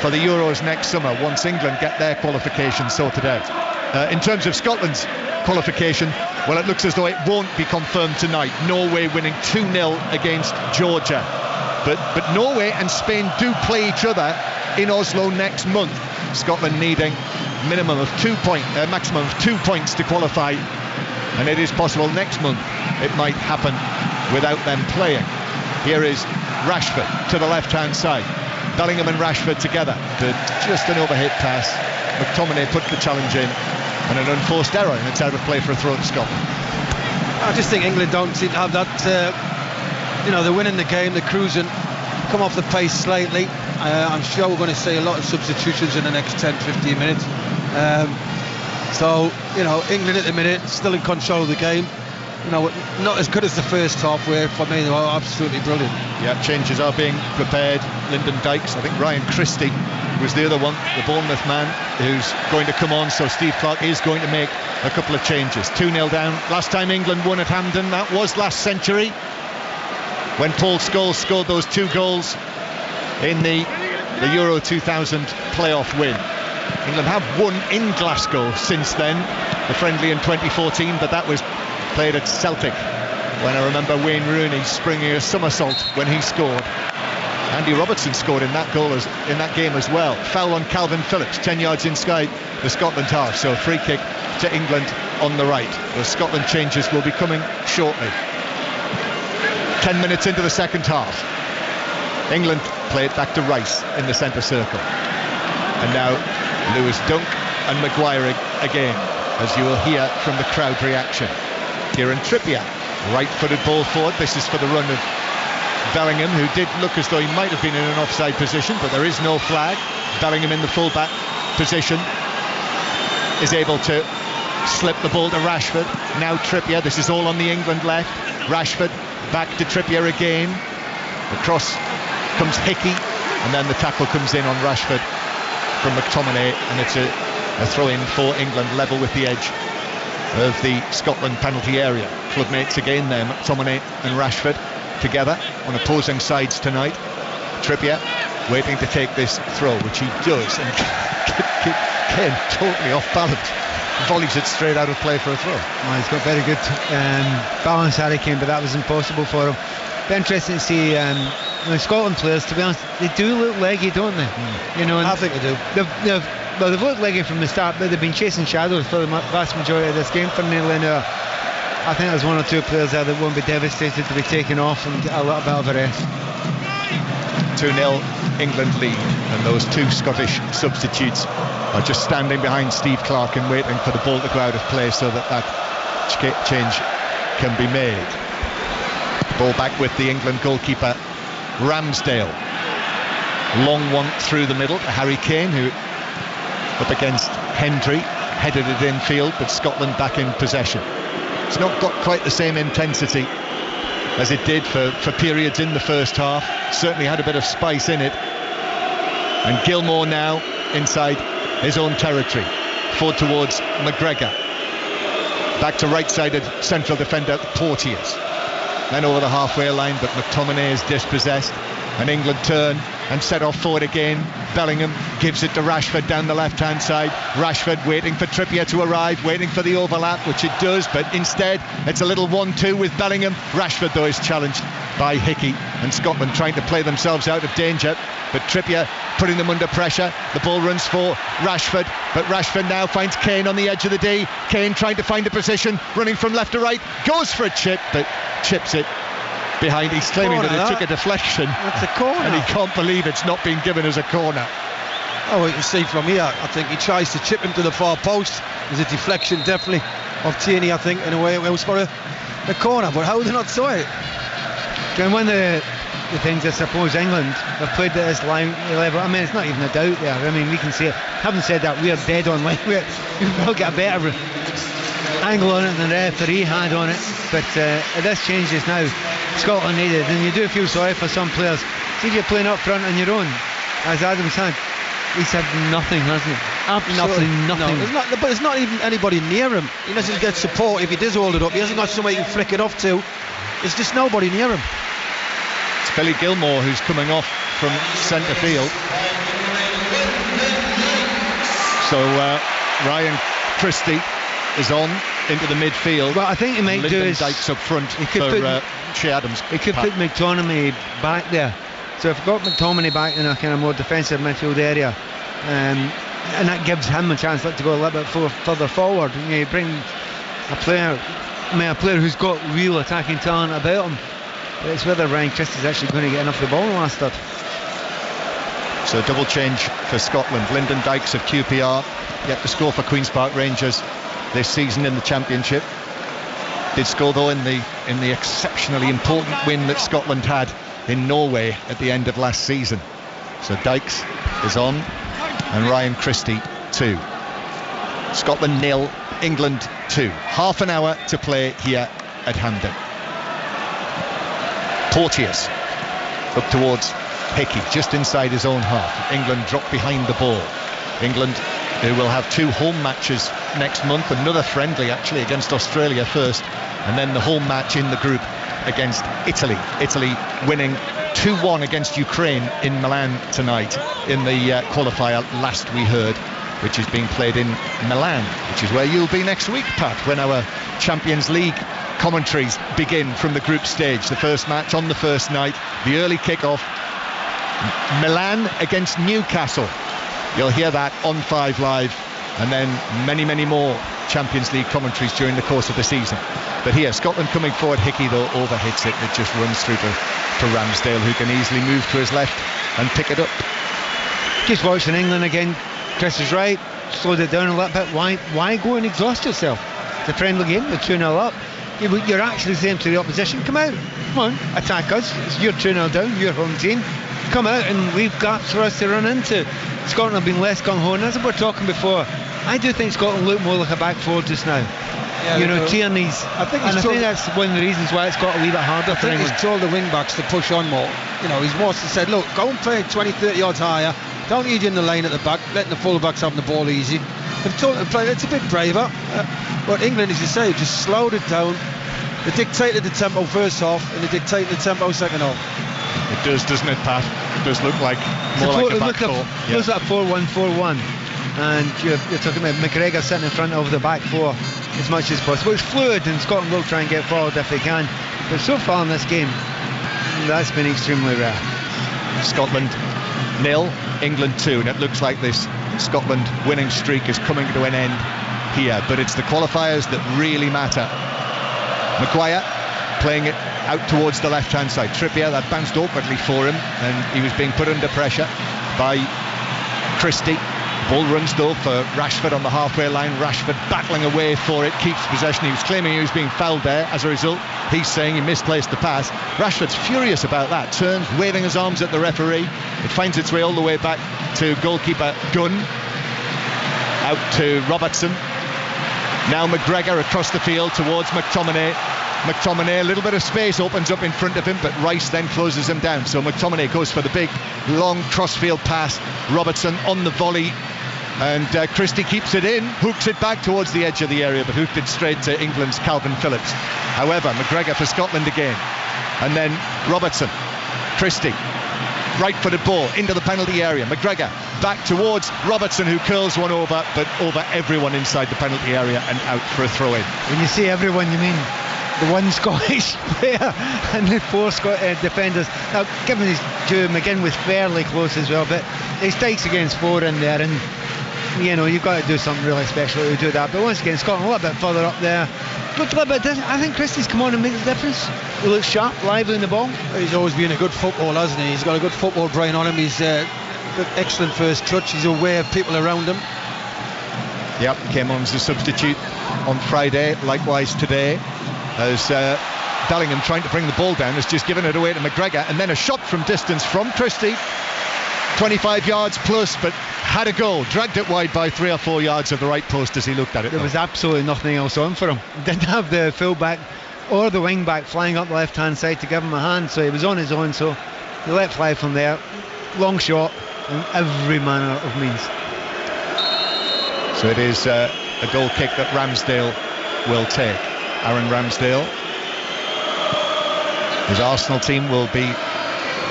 for the Euros next summer once England get their qualification sorted out. In terms of Scotland's qualification, well, it looks as though it won't be confirmed tonight. Norway winning 2-0 against Georgia, but Norway and Spain do play each other in Oslo next month. Scotland needing maximum of 2 points to qualify, and it is possible next month it might happen without them playing. Here is Rashford to the left hand side. Bellingham and Rashford together, but just an overhit pass. McTominay puts the challenge in, and an unforced error, and it's out of play for a throw to Scotland. I just think England don't seem to have that, they're winning the game, they're cruising, come off the pace slightly. I'm sure we're going to see a lot of substitutions in the next 10-15 minutes. England at the minute still in control of the game. Not as good as the first half, where for me they were absolutely brilliant. Yeah, changes are being prepared. Lyndon Dykes, I think Ryan Christie was the other one, the Bournemouth man, who's going to come on, so Steve Clarke is going to make a couple of changes. 2-0 down. Last time England won at Hampden, that was last century, when Paul Scholes scored those 2 goals in the Euro 2000 playoff win. England have won in Glasgow since then, the friendly in 2014, but that was played at Celtic, when I remember Wayne Rooney springing a somersault when he scored. Andy Robertson scored in that game as well. Foul on Calvin Phillips, 10 yards inside the Scotland half, so a free kick to England on the right. The Scotland changes will be coming shortly. 10 minutes into the second half, England play it back to Rice in the centre circle, and now Lewis Dunk and Maguire again. as you will hear from the crowd reaction. Kieran Trippier, right-footed ball forward. This is for the run of Bellingham, who did look as though he might have been in an offside position, but there is no flag. Bellingham in the full-back position is able to slip the ball to Rashford. Now Trippier, this is all on the England left. Rashford back to Trippier again. Across comes Hickey, and then the tackle comes in on Rashford from McTominay, and it's a throw-in for England, level with the edge of the Scotland penalty area. Clubmates again there, McTominay and Rashford together on opposing sides tonight. Trippier waiting to take this throw, which he does, and Kane totally off balance, volleys it straight out of play for a throw. Well, he's got very good balance, Harry Kane, but that was impossible for him. Be interesting to see the Scotland players, to be honest, they do look leggy, don't they? You know, and I think they do. They've looked leggy from the start, but they've been chasing shadows for the vast majority of this game for nearly an hour. I think there's one or two players there that won't be devastated to be taken off and get a little bit of a rest. 2-0 England lead, and those two Scottish substitutes are just standing behind Steve Clarke and waiting for the ball to go out of play so that change can be made. Ball back with the England goalkeeper Ramsdale. Long one through the middle to Harry Kane, who up against Hendry headed it infield, but Scotland back in possession. It's not got quite the same intensity as it did for periods in the first half. Certainly had a bit of spice in it. And Gilmour now inside his own territory, forward towards McGregor, back to right-sided central defender Porteous, then over the halfway line, but McTominay is dispossessed, and England turn and set off forward again. Bellingham gives it to Rashford down the left-hand side. Rashford waiting for Trippier to arrive, waiting for the overlap, which it does, but instead it's a little 1-2 with Bellingham. Rashford, though, is challenged by Hickey, and Scotland trying to play themselves out of danger, but Trippier putting them under pressure. The ball runs for Rashford, but Rashford now finds Kane on the edge of the D. Kane trying to find a position, running from left to right, goes for a chip, but chips it behind. He's claiming that it took a deflection. That's a corner, and he can't believe it's not been given as a corner. Oh, well, you can see from here, I think he tries to chip him to the far post. There's a deflection definitely of Tierney, I think, in a way it was for a corner, but how did they not saw it? And one of the things I suppose England have played at this line level, I mean, it's not even a doubt there. I mean, we can see it. Having said that, we're dead on line. We'll get a better angle on it than the referee had on it, but this changes now. Scotland needed, and you do feel sorry for some players. See if you're playing up front on your own, as Adams had. He's had nothing, hasn't he? Absolutely nothing. No, but there's not even anybody near him. He doesn't get support if he does hold it up. He hasn't got somebody he can flick it off to. There's just nobody near him. It's Billy Gilmour who's coming off from centre field. So Ryan Christie is on into the midfield. Well, I think he might Lyndon do is Dykes up front for Che Adams. He could put McTominay back there. So if you've got McTominay back in a kind of more defensive midfield area, and that gives him a chance to go a little bit further forward. You bring a player who's got real attacking talent about him. But it's whether Ryan Christie's actually going to get enough of the ball in the last third. So double change for Scotland. Lyndon Dykes of QPR yet to score for Queen's Park Rangers this season in the Championship. Did score though in the exceptionally important win that Scotland had in Norway at the end of last season. So Dykes is on, and Ryan Christie 2. Scotland 0, England 2. Half an hour to play here at Hampden. Porteous up towards Hickey, just inside his own half. England drop behind the ball. England, who will have 2 home matches next month, another friendly actually against Australia first, and then the home match in the group against Italy. Italy winning 2-1 against Ukraine in Milan tonight in the qualifier last we heard, which is being played in Milan, which is where you'll be next week, Pat, when our Champions League commentaries begin from the group stage. The first match on the first night, the early kick-off, Milan against Newcastle. You'll hear that on 5 Live, and then many more Champions League commentaries during the course of the season. But here, Scotland coming forward. Hickey though overhits it. It just runs through to Ramsdale, who can easily move to his left and pick it up. Just watching England again. Chris is right. slowed it down a little bit. Why go and exhaust yourself? It's a friendly game, you're 2-0 up. You're actually saying to the opposition, come out, come on, attack us. You're 2-0 down, your home team. Come out and leave gaps for us to run into. Scotland have been less gung-ho, and as we were talking before, I do think Scotland look more like a back four just now. Yeah, Tierney's. I think that's one of the reasons why it's got to leave it harder for England. He's told the wing backs to push on more. He's more said, look, go and play 20-30 yards higher. Don't need you in the lane at the back, letting the full-backs have the ball easy. They've told them to play, it's a bit braver. But England, as you say, just slowed it down. They dictated the tempo first half, and they dictated the tempo second half. It does, doesn't it, Pat? It does look like more like a back four. It looks like 4-1-4-1. And you're talking about McGregor sitting in front of the back four as much as possible. It's fluid, and Scotland will try and get forward if they can. But so far in this game, that's been extremely rare. Scotland 0, England 2, and it looks like this Scotland winning streak is coming to an end here. But it's the qualifiers that really matter. Maguire playing it out towards the left-hand side. Trippier, that bounced awkwardly for him, and he was being put under pressure by Christie. Ball runs though for Rashford on the halfway line. Rashford battling away for it, keeps possession. He was claiming he was being fouled there. As a result, he's saying he misplaced the pass. Rashford's furious about that, turns, waving his arms at the referee. It finds its way all the way back to goalkeeper Gunn. Out to Robertson. Now McGregor across the field towards McTominay. McTominay, a little bit of space opens up in front of him, but Rice then closes him down. So McTominay goes for the big, long crossfield pass. Robertson on the volley, and Christie keeps it in, hooks it back towards the edge of the area, but hooked it straight to England's Calvin Phillips. However, McGregor for Scotland again, and then Robertson, Christie, right-footed ball into the penalty area. McGregor back towards Robertson, who curls one over, but over everyone inside the penalty area and out for a throw-in. When you say everyone, you mean the one Scottish player and the four defenders. Now, given his due, McGinn was fairly close as well, but he stakes against four in there, and you've got to do something really special to do that. But once again, Scotland a little bit further up there. Looked a little bit different. I think Christie's come on and made a difference. He looks sharp, lively in the ball. He's always been a good footballer, hasn't he? He's got a good football brain on him. He's got excellent first touch. He's aware of people around him. Yep, came on as a substitute on Friday, likewise today, as Bellingham, trying to bring the ball down, has just given it away to McGregor, and then a shot from distance from Christie, 25 yards plus, but had a go, dragged it wide by 3 or 4 yards of the right post as he looked at it. There was absolutely nothing else on for him. Didn't have the full-back or the wing-back flying up the left-hand side to give him a hand, so he was on his own, so he let fly from there. Long shot in every manner of means. So it is a goal kick that Ramsdale will take. Aaron Ramsdale. His Arsenal team will be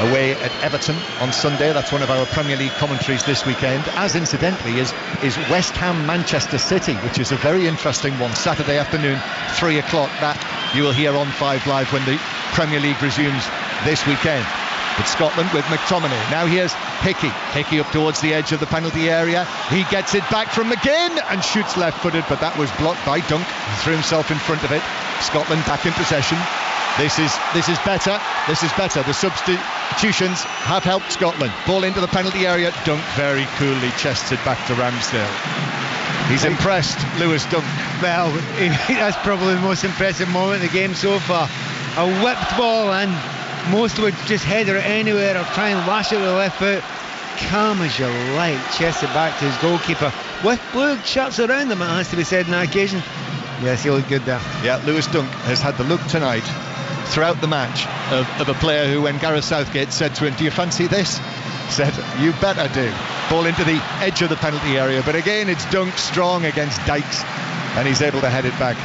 away at Everton on Sunday. That's one of our Premier League commentaries this weekend, as incidentally is West Ham Manchester City, which is a very interesting one. Saturday afternoon, 3 o'clock. That you will hear on 5 Live when the Premier League resumes this weekend. But Scotland with McTominay. Now here's Hickey. Hickey up towards the edge of the penalty area. He gets it back from McGinn and shoots left-footed, but that was blocked by Dunk. He threw himself in front of it. Scotland back in possession. This is better. This is better. The substitutions have helped Scotland. Ball into the penalty area. Dunk very coolly chests it back to Ramsdale. He's impressed, Lewis Dunk. Well, that's probably the most impressive moment in the game so far. A whipped ball in. Most would just header it anywhere or try and lash it with the left foot. Calm as you like, chests it back to his goalkeeper with blue shirts around him, it has to be said on that occasion. Yes, he looked good there. Yeah, Lewis Dunk has had the look tonight throughout the match of a player who, when Gareth Southgate said to him, do you fancy this? Said, you better do. Ball into the edge of the penalty area, but again it's Dunk strong against Dykes, and he's able to head it back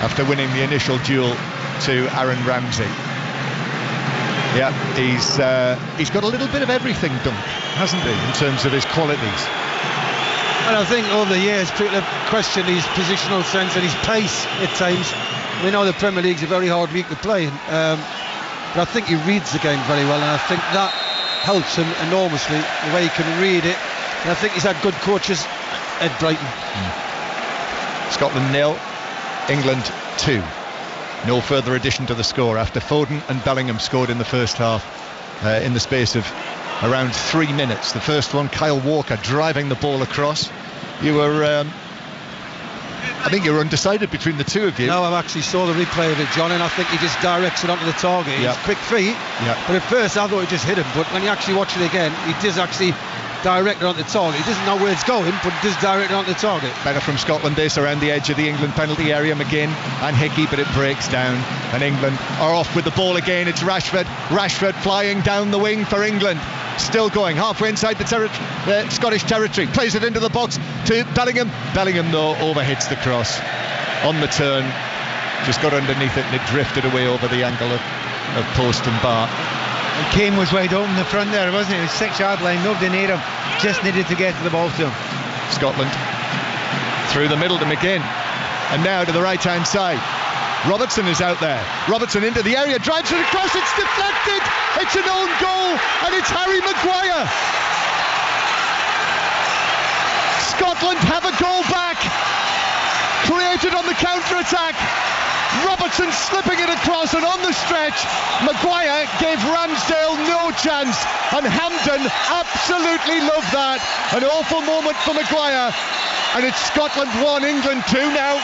after winning the initial duel to Aaron Ramsey. Yeah, he's got a little bit of everything, Dunk, hasn't he, in terms of his qualities. And I think over the years people have questioned his positional sense and his pace at times. We know the Premier League's a very hard league to play, but I think he reads the game very well, and I think that helps him enormously, the way he can read it. And I think he's had good coaches at Brighton. Scotland 0, England 2. No further addition to the score after Foden and Bellingham scored in the first half in the space of around 3 minutes. The first one, Kyle Walker driving the ball across, You were, I think you were undecided between the two of you. No, I actually saw the replay of it, John, and I think he just directs it onto the target. He's quick feet, but at first I thought he just hit him. But when you actually watch it again, he does actually direct it onto the target. He doesn't know where it's going, but he does direct it onto the target. Better from Scotland this around the edge of the England penalty area. McGinn and Hickey, but it breaks down, and England are off with the ball again. It's Rashford flying down the wing for England, still going halfway inside the Scottish territory, plays it into the box to Bellingham. Bellingham though overhits the cross on the turn, just got underneath it and it drifted away over the angle of post and bar. And Kane was wide open in the front there, wasn't he? It was 6-yard line, nobody near him, just needed to get to the ball to him. Scotland through the middle to McGinn, and now to the right hand side. Robertson is out there. Robertson into the area, drives it across, it's deflected, it's an own goal, and it's Harry Maguire. Scotland have a goal back, created on the counter-attack. Robertson slipping it across, and on the stretch Maguire gave Ramsdale no chance, and Hampden absolutely loved that. An awful moment for Maguire, and it's Scotland 1, England 2 now.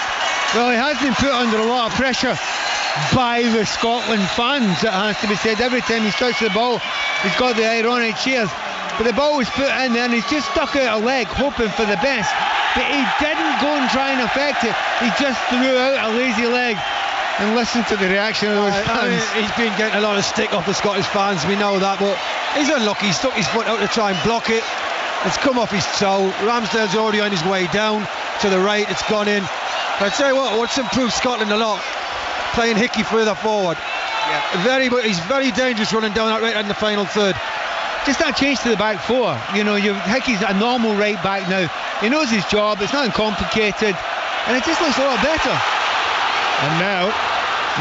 Well, he has been put under a lot of pressure by the Scotland fans, it has to be said. Every time he's touched the ball, he's got the ironic cheers, but the ball was put in there and he's just stuck out a leg hoping for the best, but he didn't go and try and affect it. He just threw out a lazy leg. And listen to the reaction of those fans. He's been getting a lot of stick off the Scottish fans, we know that, but he's unlucky. He stuck his foot out to try and block it. It's come off his toe. Ramsdale's already on his way down to the right. It's gone in. But I tell you what's improved Scotland a lot, playing Hickey further forward. He's very dangerous running down that right in the final third. Just that change to the back four. You know, Hickey's a normal right back now. He knows his job. It's not complicated, and it just looks a lot better. And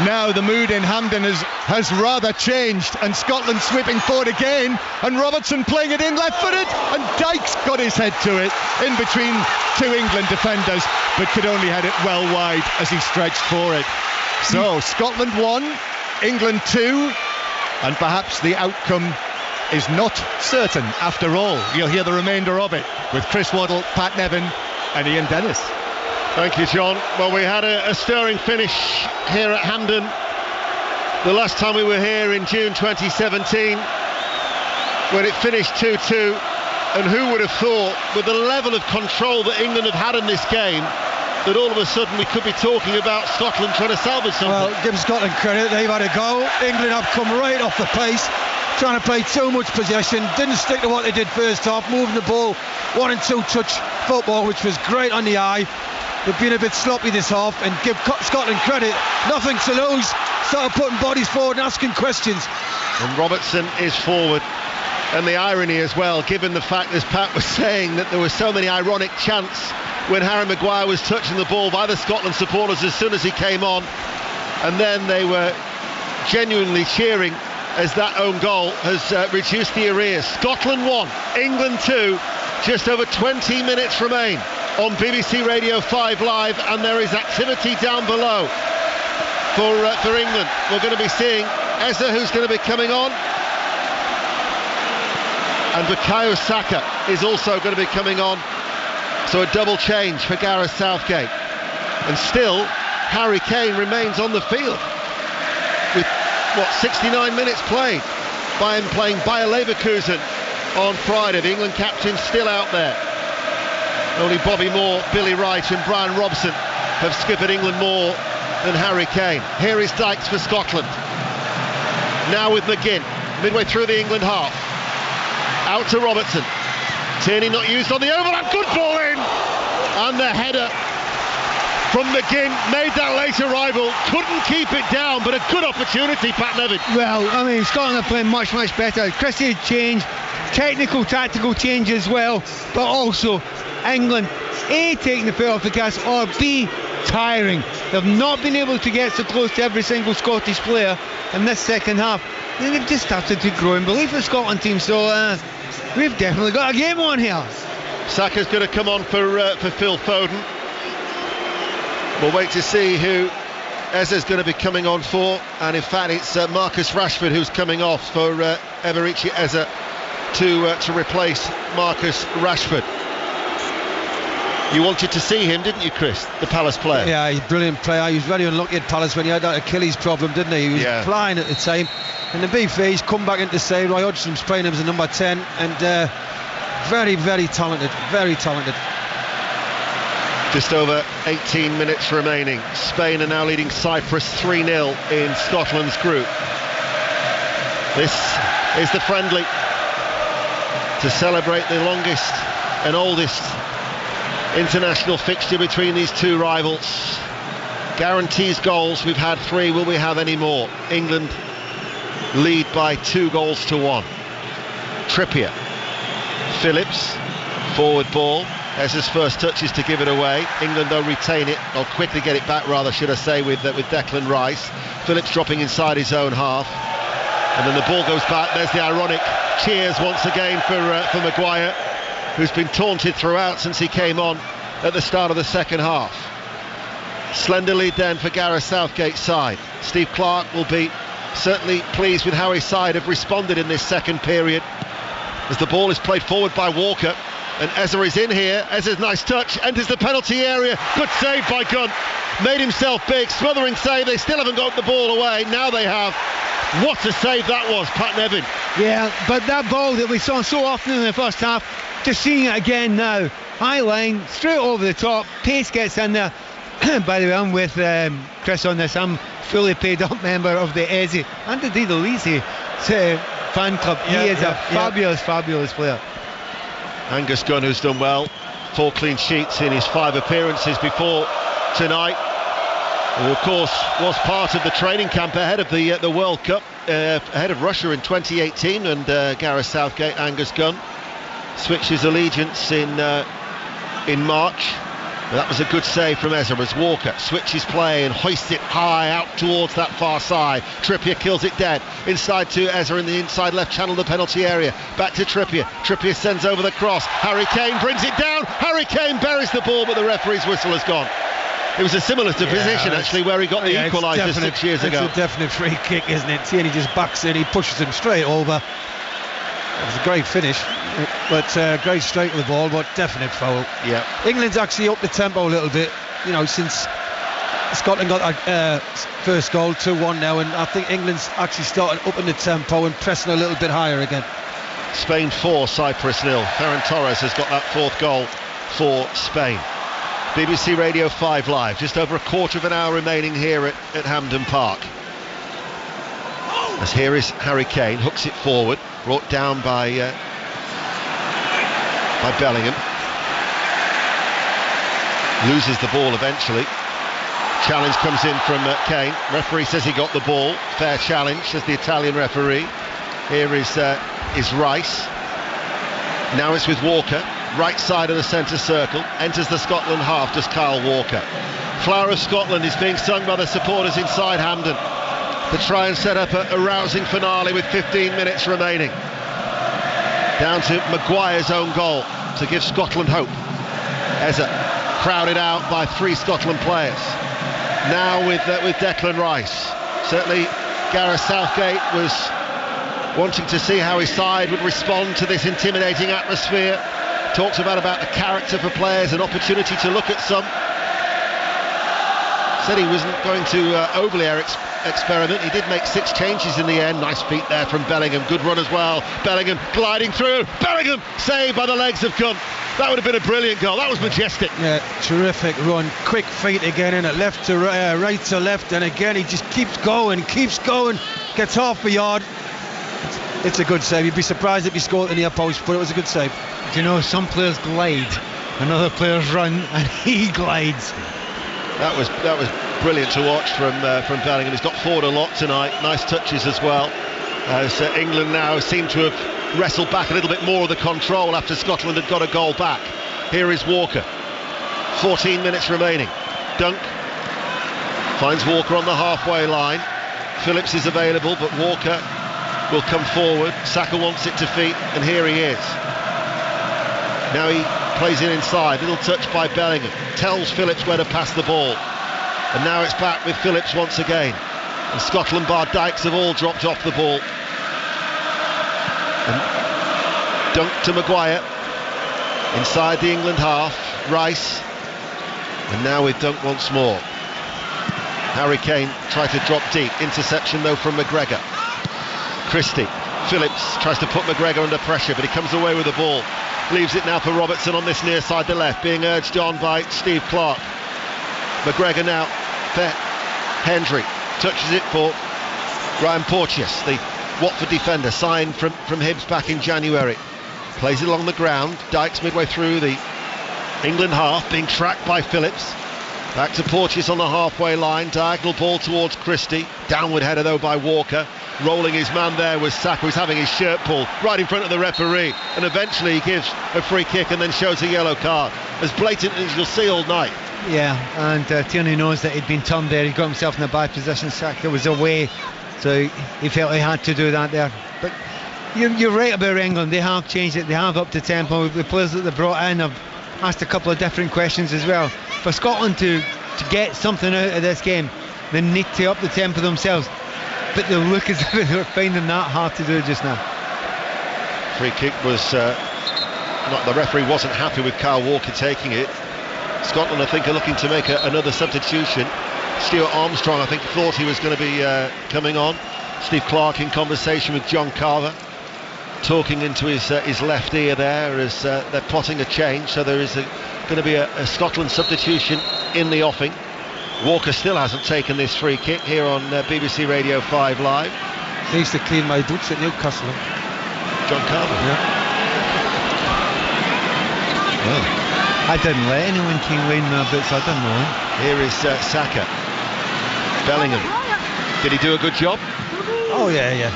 now the mood in Hampden has rather changed, and Scotland sweeping forward again, and Robertson playing it in left-footed, and Dykes got his head to it in between two England defenders, but could only head it well wide as he stretched for it. So Scotland 1, England 2, and perhaps the outcome is not certain after all. You'll hear the remainder of it with Chris Waddle, Pat Nevin and Ian Dennis. Thank you, John. Well, we had a stirring finish here at Hampden the last time we were here in June 2017, when it finished 2-2, and who would have thought, with the level of control that England have had in this game, that all of a sudden we could be talking about Scotland trying to salvage something. Well, give Scotland credit, they've had a go. England have come right off the pace, trying to play too much possession, didn't stick to what they did first half, moving the ball, 1 and 2 touch football, which was great on the eye. They've been a bit sloppy this half, and give Scotland credit, nothing to lose, started putting bodies forward and asking questions. And Robertson is forward, and the irony as well, given the fact, as Pat was saying, that there were so many ironic chants when Harry Maguire was touching the ball by the Scotland supporters as soon as he came on, and then they were genuinely cheering as that own goal has reduced the arrears. Scotland 1, England 2, just over 20 minutes remain on BBC Radio 5 Live, and there is activity down below for England. We're going to be seeing Eze, who's going to be coming on, and Bukayo Saka is also going to be coming on, so a double change for Gareth Southgate. And still Harry Kane remains on the field with 69 minutes played, by him playing Bayer Leverkusen on Friday. The England captain still out there. Only Bobby Moore, Billy Wright and Brian Robson have skippered England more than Harry Kane. Here is Dykes for Scotland. Now with McGinn, midway through the England half. Out to Robertson. Tierney not used on the overlap, good ball in! And the header from McGinn made that late arrival, couldn't keep it down, but a good opportunity, Pat Nevin. Well, I mean, Scotland are playing much better. Christie change, technical, tactical change as well, but also England, A, taking the foot off the gas, or B, tiring. They've not been able to get so close to every single Scottish player in this second half. And they've just started to grow in belief in the Scotland team, so we've definitely got a game on here. Saka's going to come on for Phil Foden. We'll wait to see who Eze's going to be coming on for, and in fact it's Marcus Rashford who's coming off for Eberechi Eze to replace Marcus Rashford. You wanted to see him, didn't you, Chris, the Palace player? Yeah, he's a brilliant player. He was very unlucky at Palace when he had that Achilles problem, didn't he? He was flying at the time. And to be fair, he's come back into side. Roy Hodgson's playing him as a number 10, and very, very talented. Very talented. Just over 18 minutes remaining. Spain are now leading Cyprus 3-0 in Scotland's group. This is the friendly to celebrate the longest and oldest international fixture between these two rivals. Guarantees goals. We've had 3. Will we have any more? England lead by 2-1. Trippier, Phillips, forward ball. Ezra's first touch is to give it away. England though retain it, or quickly get it back rather, should I say, with Declan Rice. Phillips dropping inside his own half, and then the ball goes back. There's the ironic cheers once again for Maguire, who's been taunted throughout since he came on at the start of the second half. Slender lead then for Gareth Southgate's side. Steve Clarke will be certainly pleased with how his side have responded in this second period, as the ball is played forward by Walker, and Ezra is in here. Ezra's nice touch, enters the penalty area. Good save by Gunn, made himself big, smothering save. They still haven't got the ball away. Now they have. What a save that was, Pat Nevin. Yeah, but that ball that we saw so often in the first half, just seeing it again now. High line, straight over the top, pace gets in there. By the way, I'm with Chris on this. I'm fully paid up member of the Eze and indeed the Lisi fan club. He is a fabulous player. Angus Gunn, who's done well, 4 clean sheets in his 5 appearances before tonight, who of course was part of the training camp ahead of the World Cup, ahead of Russia in 2018, and Gareth Southgate, Angus Gunn, switched his allegiance in March. But that was a good save from Ezra as Walker switches play and hoists it high out towards that far side. Trippier kills it dead inside to Ezra in the inside left channel, the penalty area. Back to Trippier. Trippier sends over the cross. Harry Kane brings it down. Harry Kane buries the ball, but the referee's whistle has gone. It was a similar position actually where he got the equaliser 6 years ago. It's a definite free kick, isn't it? See, and he just backs in, he pushes him straight over. It was a great finish, but great strike of the ball, but definite foul. Yeah. England's actually upped the tempo a little bit, since Scotland got that first goal, 2-1 now, and I think England's actually started upping the tempo and pressing a little bit higher again. Spain 4, Cyprus 0. Ferran Torres has got that 4th goal for Spain. BBC Radio 5 Live, just over a quarter of an hour remaining here at Hampden Park. As here is Harry Kane, hooks it forward, brought down by Bellingham. Loses the ball eventually. Challenge comes in from Kane. Referee says he got the ball. Fair challenge, says the Italian referee. Here is Rice. Now it's with Walker. Right side of the centre circle. Enters the Scotland half, does Kyle Walker. Flower of Scotland is being sung by the supporters inside Hampden to try and set up a rousing finale with 15 minutes remaining. Down to Maguire's own goal to give Scotland hope. Eza crowded out by 3 Scotland players. Now with Declan Rice. Certainly Gareth Southgate was wanting to see how his side would respond to this intimidating atmosphere. Talks about the character for players, an opportunity to look at some. Said he wasn't going to overly experiment. He did make 6 changes in the end. Nice feet there from Bellingham. Good run as well. Bellingham gliding through. Bellingham saved by the legs of Gunn. That would have been a brilliant goal. That was majestic. Yeah, terrific run. Quick feet again in it. Left to right to left. And again, he just keeps going. Gets half a yard. It's a good save. You'd be surprised if he scored in the near post, but it was a good save. Some players glide and other players run, and he glides. That was brilliant to watch from Bellingham. He's got forward a lot tonight. Nice touches as well. So England now seem to have wrestled back a little bit more of the control after Scotland had got a goal back. Here is Walker. 14 minutes remaining. Dunk finds Walker on the halfway line. Phillips is available, but Walker will come forward. Saka wants it to feet, and here he is. Now he plays it inside. Little touch by Bellingham. Tells Phillips where to pass the ball. And now it's back with Phillips once again. And Scotland bar Dykes have all dropped off the ball. And dunk to Maguire inside the England half. Rice, and now with Dunk once more. Harry Kane tried to drop deep, interception though from McGregor. Christie, Phillips tries to put McGregor under pressure, but he comes away with the ball. Leaves it now for Robertson on this near side, the left, being urged on by Steve Clarke. McGregor now for Hendry, touches it for Ryan Porteous, the Watford defender, signed from Hibs back in January. Plays it along the ground. Dykes midway through the England half, being tracked by Phillips. Back to Porteous on the halfway line. Diagonal ball towards Christie. Downward header though by Walker. Rolling his man there was Saka, who's having his shirt pulled right in front of the referee. And eventually he gives a free kick and then shows a yellow card. As blatant as you'll see all night. Yeah, and Tierney knows that he'd been turned there. He got himself in a bad position. Saka was away, so he felt he had to do that there. But you're right about England. They have changed it. They have upped the tempo. The players that they brought in have asked a couple of different questions as well. For Scotland to get something out of this game, they need to up the tempo themselves. But they look as if they're finding that hard to do just now. Free kick was not. The referee wasn't happy with Kyle Walker taking it. Scotland, I think, are looking to make another substitution. Stuart Armstrong, I think, thought he was going to be coming on. Steve Clarke in conversation with John Carver, talking into his left ear there as they're plotting a change. So there is going to be a Scotland substitution in the offing. Walker still hasn't taken this free kick here on BBC Radio 5 Live. He used to clean my boots at Newcastle. John Carver? Yeah. Well, I didn't let anyone clean my boots, I don't know. Here is Saka. Bellingham. Did he do a good job? Oh yeah.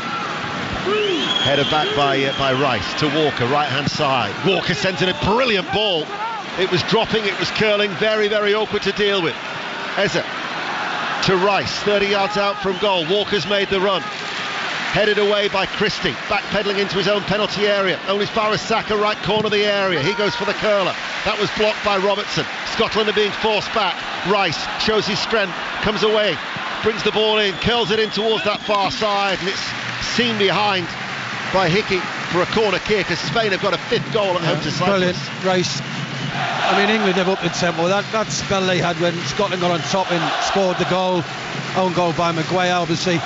Header back by Rice to Walker, right hand side. Walker sent in a brilliant ball. It was dropping, it was curling, very, very awkward to deal with. Eze to Rice, 30 yards out from goal. Walker's made the run. Headed away by Christie, backpedaling into his own penalty area. Only as far as Saka, right corner of the area. He goes for the curler. That was blocked by Robertson. Scotland are being forced back. Rice shows his strength, comes away, brings the ball in, curls it in towards that far side, and it's seen behind by Hickey for a corner kick as Spain have got a fifth goal at home to Cyprus. Brilliant, Rice. I mean, England have upped the tempo. That spell they had when Scotland got on top and scored the goal, own goal by Maguire, obviously.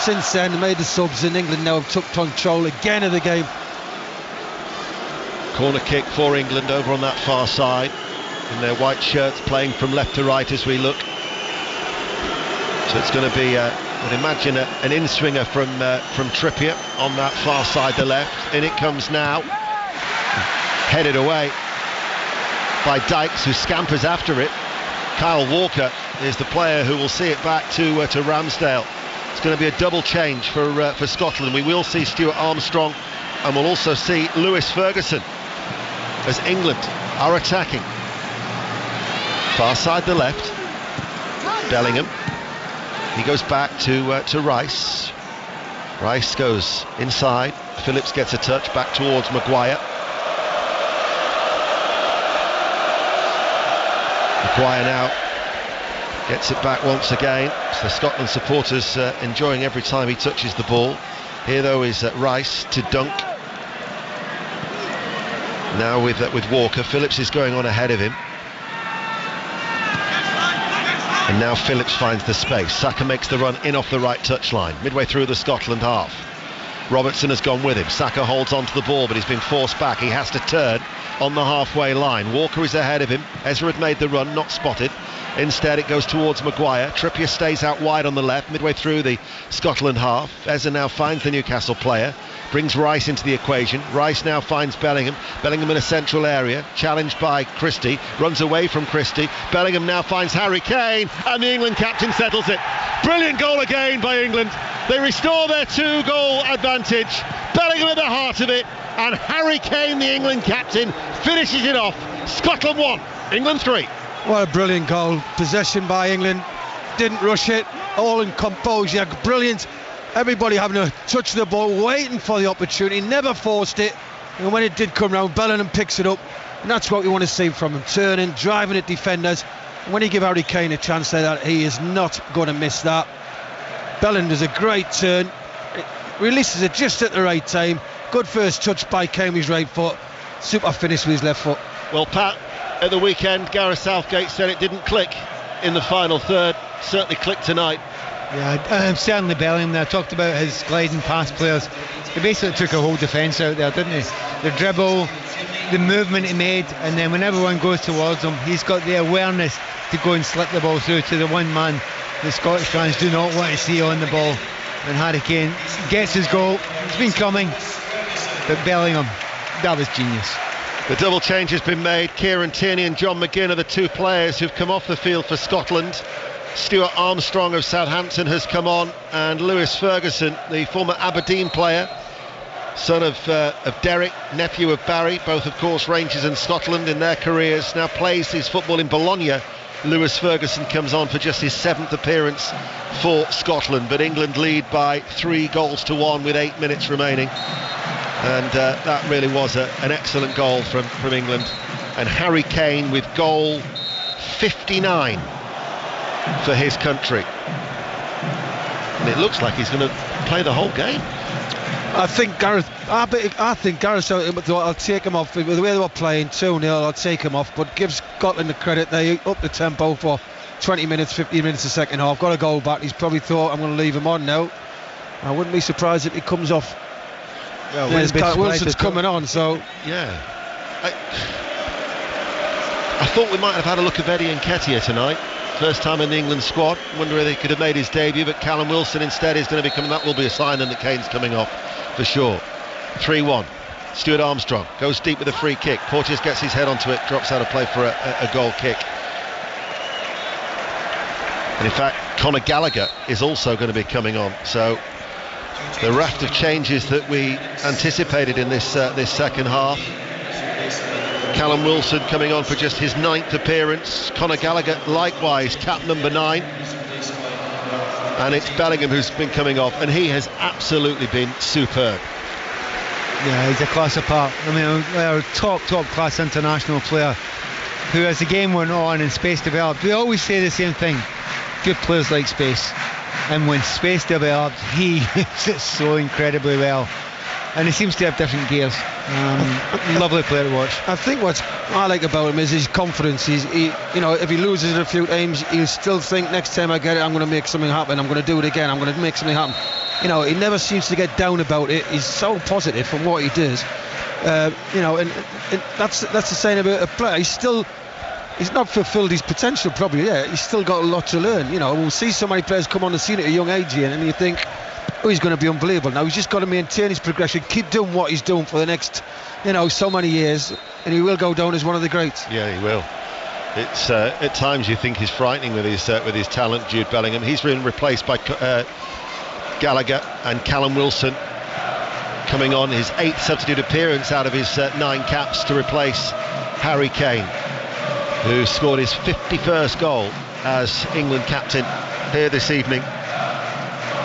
Since then, they made the subs, and England now have took control again of the game. Corner kick for England over on that far side, in their white shirts, playing from left to right as we look. So it's going to be, I'd imagine, an in-swinger from Trippier on that far side, the left. In it comes now, headed away by Dykes, who scampers after it. Kyle Walker is the player who will see it back to Ramsdale. It's going to be a double change for Scotland. We will see Stuart Armstrong, and we'll also see Lewis Ferguson as England are attacking. Far side the left, Bellingham. He goes back to Rice. Rice goes inside. Phillips gets a touch back towards Maguire. Maguire now gets it back once again. So the Scotland supporters enjoying every time he touches the ball. Here though is Rice to Dunk. Now with Walker. Phillips is going on ahead of him. And now Phillips finds the space. Saka makes the run in off the right touchline, midway through the Scotland half. Robertson has gone with him. Saka holds onto the ball, but he's been forced back. He has to turn on the halfway line. Walker is ahead of him. Ezra had made the run, not spotted. Instead it goes towards Maguire. Trippier stays out wide on the left, midway through the Scotland half. Ezra now finds the Newcastle player, brings Rice into the equation. Rice now finds Bellingham. Bellingham in a central area, challenged by Christie, runs away from Christie. Bellingham now finds Harry Kane, and the England captain settles it. Brilliant goal again by England. They restore their 2-goal advantage. Bellingham at the heart of it, and Harry Kane, the England captain, finishes it off. Scotland 1, England 3. What a brilliant goal. Possession by England. Didn't rush it. All in composure. Brilliant. Everybody having a touch of the ball, waiting for the opportunity. Never forced it. And when it did come round, Bellingham picks it up. And that's what we want to see from him. Turning, driving at defenders. And when you give Harry Kane a chance like that, he is not going to miss that. Bellingham does a great turn. It releases it just at the right time. Good first touch by Kane with his right foot. Super finish with his left foot. Well, Pat, at the weekend. Gareth Southgate said it didn't click in the final third. Certainly clicked tonight. Yeah, certainly Bellingham. I talked about his gliding past players. He basically took a whole defence out there, didn't he? The dribble, the movement he made, and then when everyone goes towards him, he's got the awareness to go and slip the ball through to the one man the Scottish fans do not want to see on the ball. And Harry Kane gets his goal. It's been coming, but Bellingham, that was genius. The double change has been made. Kieran Tierney and John McGinn are the two players who've come off the field for Scotland. Stuart Armstrong of Southampton has come on, and Lewis Ferguson, the former Aberdeen player, son of Derek, nephew of Barry, both of course Rangers and Scotland in their careers, now plays his football in Bologna. Lewis Ferguson comes on for just his 7th appearance for Scotland, but England lead by 3-1 with 8 minutes remaining, and that really was an excellent goal from England. And Harry Kane with goal 59 for his country, and it looks like he's going to play the whole game. I think Gareth Southgate, I'll take him off. The way they were playing 2-0, I'll take him off, but give Scotland the credit. They upped the tempo for 20 minutes, 15 minutes the second half. Got a goal back. He's probably thought, I'm going to leave him on now. I wouldn't be surprised if he comes off. Well, Wilson's coming on, so yeah. I thought we might have had a look at Eddie Nketiah tonight. First time in the England squad. Wonder whether he could have made his debut, but Callum Wilson instead is going to be coming. That will be a sign then that Kane's coming off for sure. 3-1. Stuart Armstrong goes deep with a free kick. Porteous gets his head onto it, drops out of play for a goal kick. And in fact, Conor Gallagher is also going to be coming on. So the raft of changes that we anticipated in this second half. Callum Wilson coming on for just his 9th appearance. Conor Gallagher likewise, cap number 9. And it's Bellingham who's been coming off, and he has absolutely been superb. Yeah, he's a class apart. I mean, they're a top class international player who, as the game went on and space developed, we always say the same thing: good players like space, and when space develops, he uses it so incredibly well. And he seems to have different gears. Lovely player to watch. I think what I like about him is his confidence. If he loses it a few times, he'll still think, next time I get it, I'm going to make something happen. I'm going to do it again. I'm going to make something happen. He never seems to get down about it. He's so positive from what he does. And that's the sign about a player. He's not fulfilled his potential probably yet. He's still got a lot to learn. We'll see so many players come on the scene at a young age, and you think, oh, he's going to be unbelievable. Now he's just got to maintain his progression, keep doing what he's doing for the next, so many years, and he will go down as one of the greats. Yeah, he will. It's at times you think he's frightening with his talent, Jude Bellingham. He's been replaced by Gallagher, and Callum Wilson coming on, his 8th substitute appearance out of his 9 caps, to replace Harry Kane, who scored his 51st goal as England captain here this evening,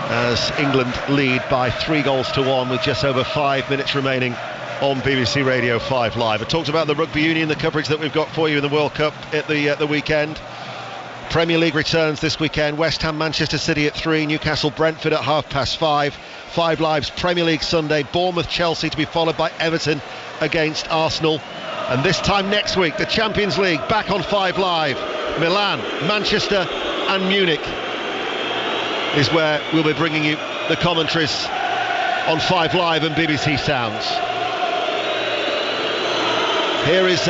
as England lead by 3-1 with just over 5 minutes remaining on BBC Radio 5 Live. I talked about the Rugby Union, the coverage that we've got for you in the World Cup at the weekend. Premier League returns this weekend. West Ham Manchester City at 3, Newcastle Brentford at 5:30. 5 Live's Premier League Sunday, Bournemouth Chelsea to be followed by Everton against Arsenal. And this time next week, the Champions League back on 5 Live. Milan, Manchester and Munich is where we'll be bringing you the commentaries on 5 Live and BBC Sounds. Here is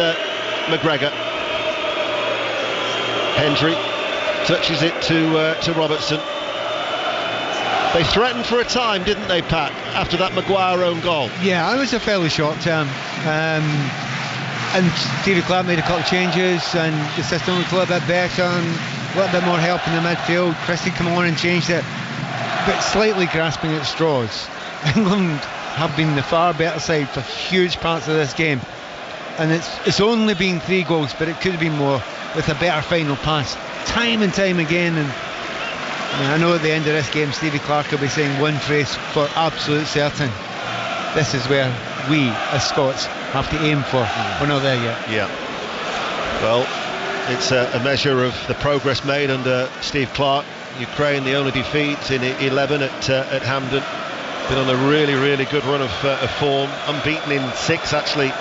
McGregor. Hendry touches it to Robertson. They threatened for a time, didn't they, Pat, after that Maguire own goal? Yeah, it was a fairly short term. And Stevie Clarke made a couple of changes, and the system was a little bit better, and a little bit more help in the midfield. Christie come on and changed it, but slightly grasping at straws. England have been the far better side for huge parts of this game, and it's only been 3 goals, but it could have been more with a better final pass, time and time again. And I know at the end of this game, Stevie Clarke will be saying one phrase for absolute certain: this is where we as Scots have to aim for. We're not there yet. Yeah. Well, it's a measure of the progress made under Steve Clarke. Ukraine, the only defeat in 11 at Hampden. Been on a really, really good run of form. Unbeaten in 6 actually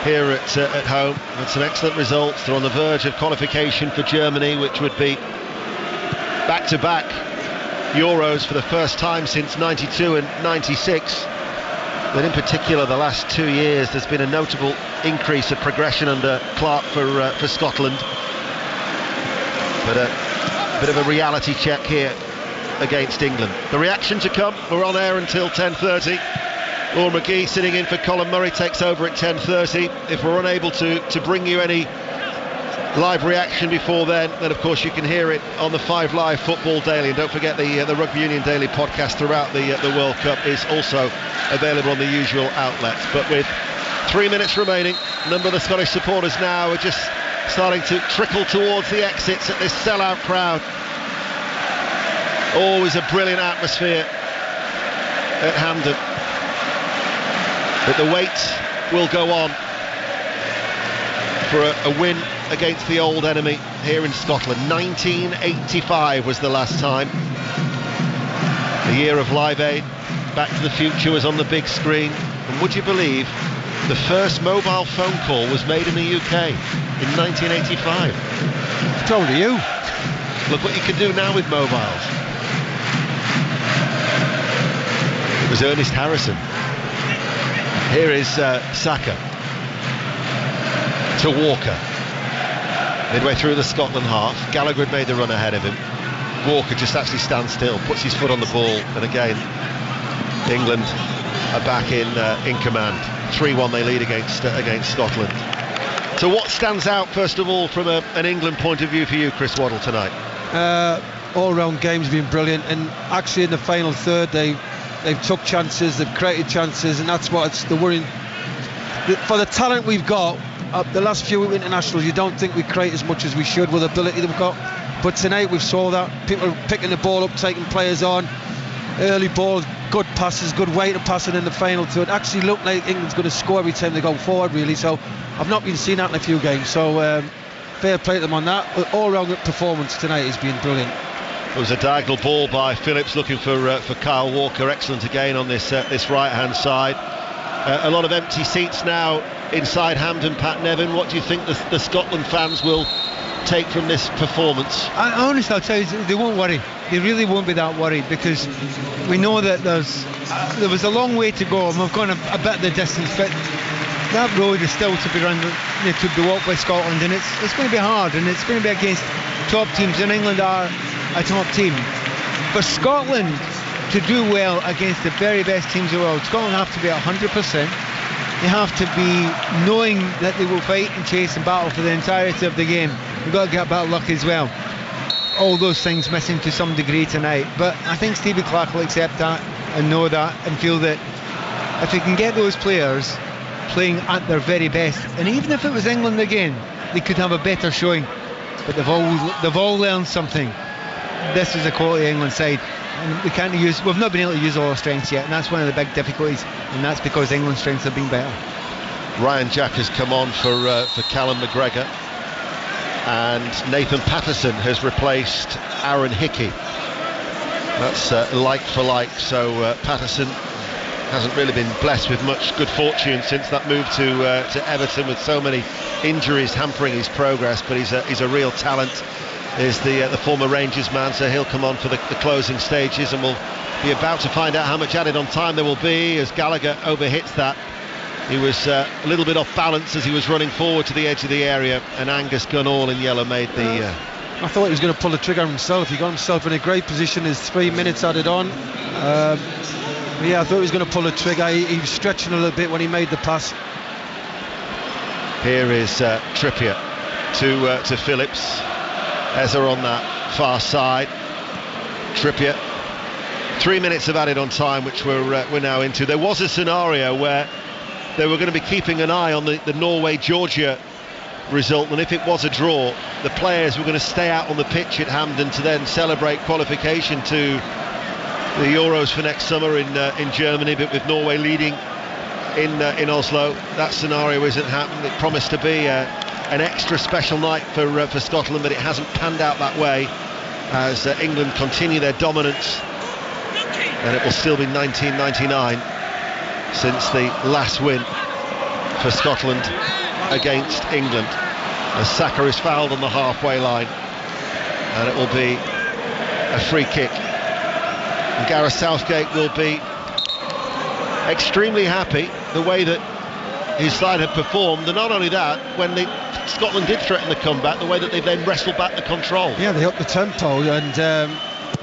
here at home. Had some excellent results. They're on the verge of qualification for Germany, which would be back-to-back Euros for the first time since 92 and 96. But in particular, the last 2 years, there's been a notable increase of progression under Clark for Scotland. But a bit of a reality check here against England. The reaction to come. We're on air until 10:30. Laura McGee sitting in for Colin Murray takes over at 10:30. If we're unable to bring you any live reaction before then of course you can hear it on the 5 Live Football Daily, and don't forget the Rugby Union Daily podcast throughout the World Cup is also available on the usual outlets. But with 3 minutes remaining, a number of the Scottish supporters now are just starting to trickle towards the exits at this sellout crowd. Always a brilliant atmosphere at Hampden, but the wait will go on for a win against the old enemy here in Scotland. 1985 was the last time. The year of Live Aid. Back to the Future was on the big screen, and would you believe the first mobile phone call was made in the UK in 1985. Told you. Look what you can do now with mobiles. It was Ernest Harrison. Here is Saka to Walker. Midway through the Scotland half, Gallagher had made the run ahead of him. Walker just actually stands still, puts his foot on the ball, and again England are back in command. 3-1 they lead against Scotland. So what stands out first of all from an England point of view for you, Chris Waddle, tonight? All-round game's been brilliant, and actually in the final third they've took chances, they've created chances, and that's what's the worrying. For the talent we've got, the last few internationals, you don't think we create as much as we should with the ability that we've got, but tonight we've saw that. People are picking the ball up, taking players on, early balls, good passes, good weight of passing in the final third. Actually looked like England's going to score every time they go forward, really. So I've not been seeing that in a few games, so fair play to them on that. All-round performance tonight has been brilliant. It was a diagonal ball by Phillips looking for Kyle Walker. Excellent again on this right-hand side. A lot of empty seats now inside Hampden. Pat Nevin, what do you think the Scotland fans will take from this performance? Honestly, I'll tell you, they won't worry. They really won't be that worried, because we know that there was a long way to go, and we've gone a bit of the distance, but that road is still to be run, to be walked by Scotland, and it's going to be hard, and it's going to be against top teams, and England are a top team. For Scotland to do well against the very best teams in the world, Scotland have to be 100%. They have to be knowing that they will fight and chase and battle for the entirety of the game. We've got to get a bit of luck as well. All those things missing to some degree tonight, but I think Stevie Clark will accept that and know that and feel that if he can get those players playing at their very best, and even if it was England again, they could have a better showing. But they've all learned something. This is a quality England side, and we've not been able to use all our strengths yet, and that's one of the big difficulties, and that's because England's strengths have been better. Ryan Jack has come on for Callum McGregor, and Nathan Patterson has replaced Aaron Hickey. That's like for like, so Patterson hasn't really been blessed with much good fortune since that move to Everton, with so many injuries hampering his progress, but he's a real talent. Is the former Rangers man, so he'll come on for the closing stages, and we'll be about to find out how much added on time there will be as Gallagher overhits that. He was a little bit off balance as he was running forward to the edge of the area, and Angus Gunn, all in yellow, made the... I thought he was going to pull the trigger himself. He got himself in a great position. There's 3 minutes added on. Yeah, I thought he was going to pull the trigger. He was stretching a little bit when he made the pass. Here is Trippier to Phillips. Eza on that far side. Trippier. 3 minutes of added on time, which we're now into. There was a scenario where they were going to be keeping an eye on the Norway-Georgia result, and if it was a draw, the players were going to stay out on the pitch at Hampden to then celebrate qualification to the Euros for next summer in Germany. But with Norway leading in Oslo, that scenario isn't happening. It promised to be an extra special night for Scotland, but it hasn't panned out that way as England continue their dominance, and it will still be 1999 since the last win for Scotland against England. As Saka is fouled on the halfway line, and it will be a free kick. And Gareth Southgate will be extremely happy the way that his side had performed, and not only that, when Scotland did threaten the comeback, the way that they then wrestled back the control. Yeah, they upped the tempo, and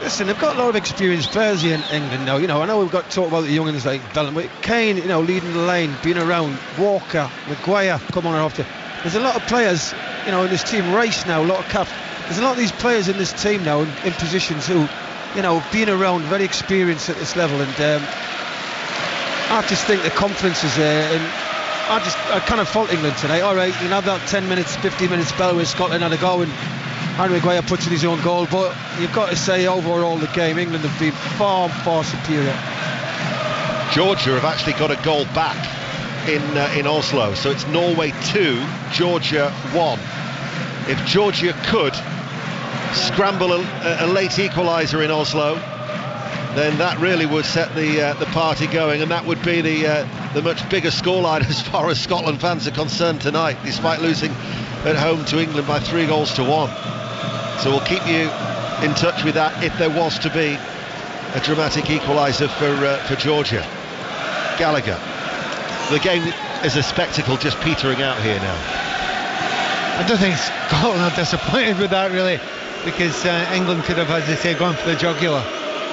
listen, they've got a lot of experienced players here in England now. I know we've got to talk about the youngins like Bellingham, but Kane, leading the line, being around, Walker, Maguire, come on after. There's a lot of players, in this team. Rice now, a lot of cap. There's a lot of these players in this team now in positions who, being around, very experienced at this level, and I just think the confidence is there, and I kind of fault England tonight. All right, you can have that 10 minutes, 15 minutes spell where Scotland had a go and Harry Maguire puts in his own goal, but you've got to say overall the game, England have been far, far superior. Georgia have actually got a goal back in Oslo, so it's Norway 2, Georgia 1. If Georgia could scramble a late equaliser in Oslo, then that really would set the party going, and that would be the much bigger scoreline as far as Scotland fans are concerned tonight, despite losing at home to England by 3-1. So we'll keep you in touch with that if there was to be a dramatic equaliser for Georgia. Gallagher, the game is a spectacle just petering out here now. I don't think Scotland are disappointed with that really, because England could have, as they say, gone for the jugular.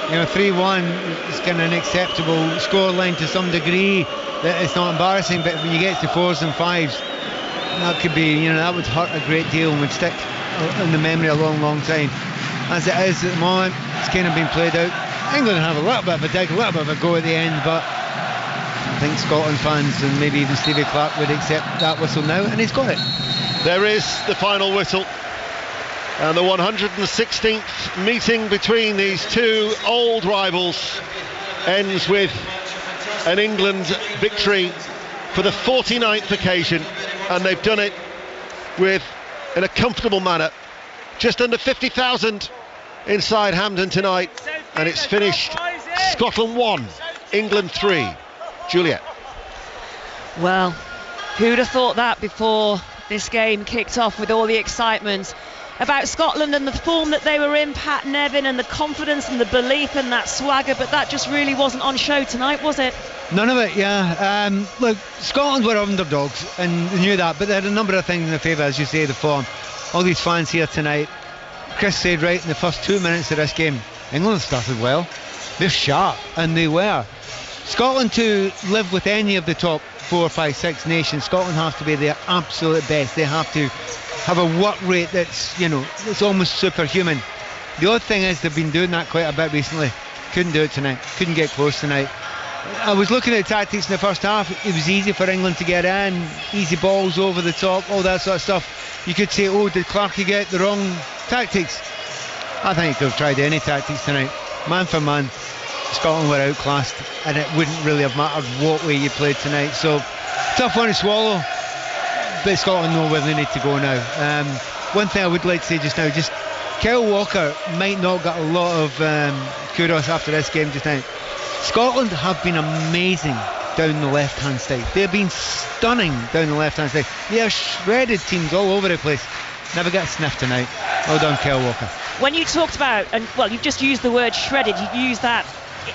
3-1 is kind of an acceptable scoreline to some degree. That it's not embarrassing, but when you get to 4s and 5s, that could be, that would hurt a great deal and would stick in the memory a long, long time. As it is at the moment, it's kind of been played out. England have a little bit of a dig, a little bit of a go at the end, but I think Scotland fans and maybe even Stevie Clarke would accept that whistle now, and he's got it. There is the final whistle, and the 116th meeting between these two old rivals ends with an England victory for the 49th occasion, and they've done it in a comfortable manner. Just under 50,000 inside Hampden tonight, and it's finished Scotland 1, England 3. Juliet. Well, who'd have thought that before this game kicked off, with all the excitement about Scotland and the form that they were in, Pat Nevin, and the confidence and the belief and that swagger, but that just really wasn't on show tonight, was it? None of it, yeah. Look, Scotland were underdogs and they knew that, but they had a number of things in their favour, as you say, the form. All these fans here tonight. Chris said right in the first 2 minutes of this game, England started well. They're sharp, and they were. Scotland to live with any of the top 4, 5, 6 nations, Scotland have to be their absolute best. They have to have a work rate that's, it's almost superhuman. The odd thing is they've been doing that quite a bit recently. Couldn't do it tonight. Couldn't get close tonight. I was looking at the tactics in the first half. It was easy for England to get in, easy balls over the top, all that sort of stuff. You could say, did Clarkey get the wrong tactics? I think he could have tried any tactics tonight. Man for man, Scotland were outclassed, and it wouldn't really have mattered what way you played tonight. So tough one to swallow, but Scotland know where they need to go now. One thing I would like to say just now, just Kyle Walker might not get a lot of kudos after this game just now. Scotland have been amazing down the left hand side. They've been stunning down the left hand side. They are shredded teams all over the place. Never get sniffed tonight. Well done, Kyle Walker. When you talked about, and well, you've just used the word shredded, you used that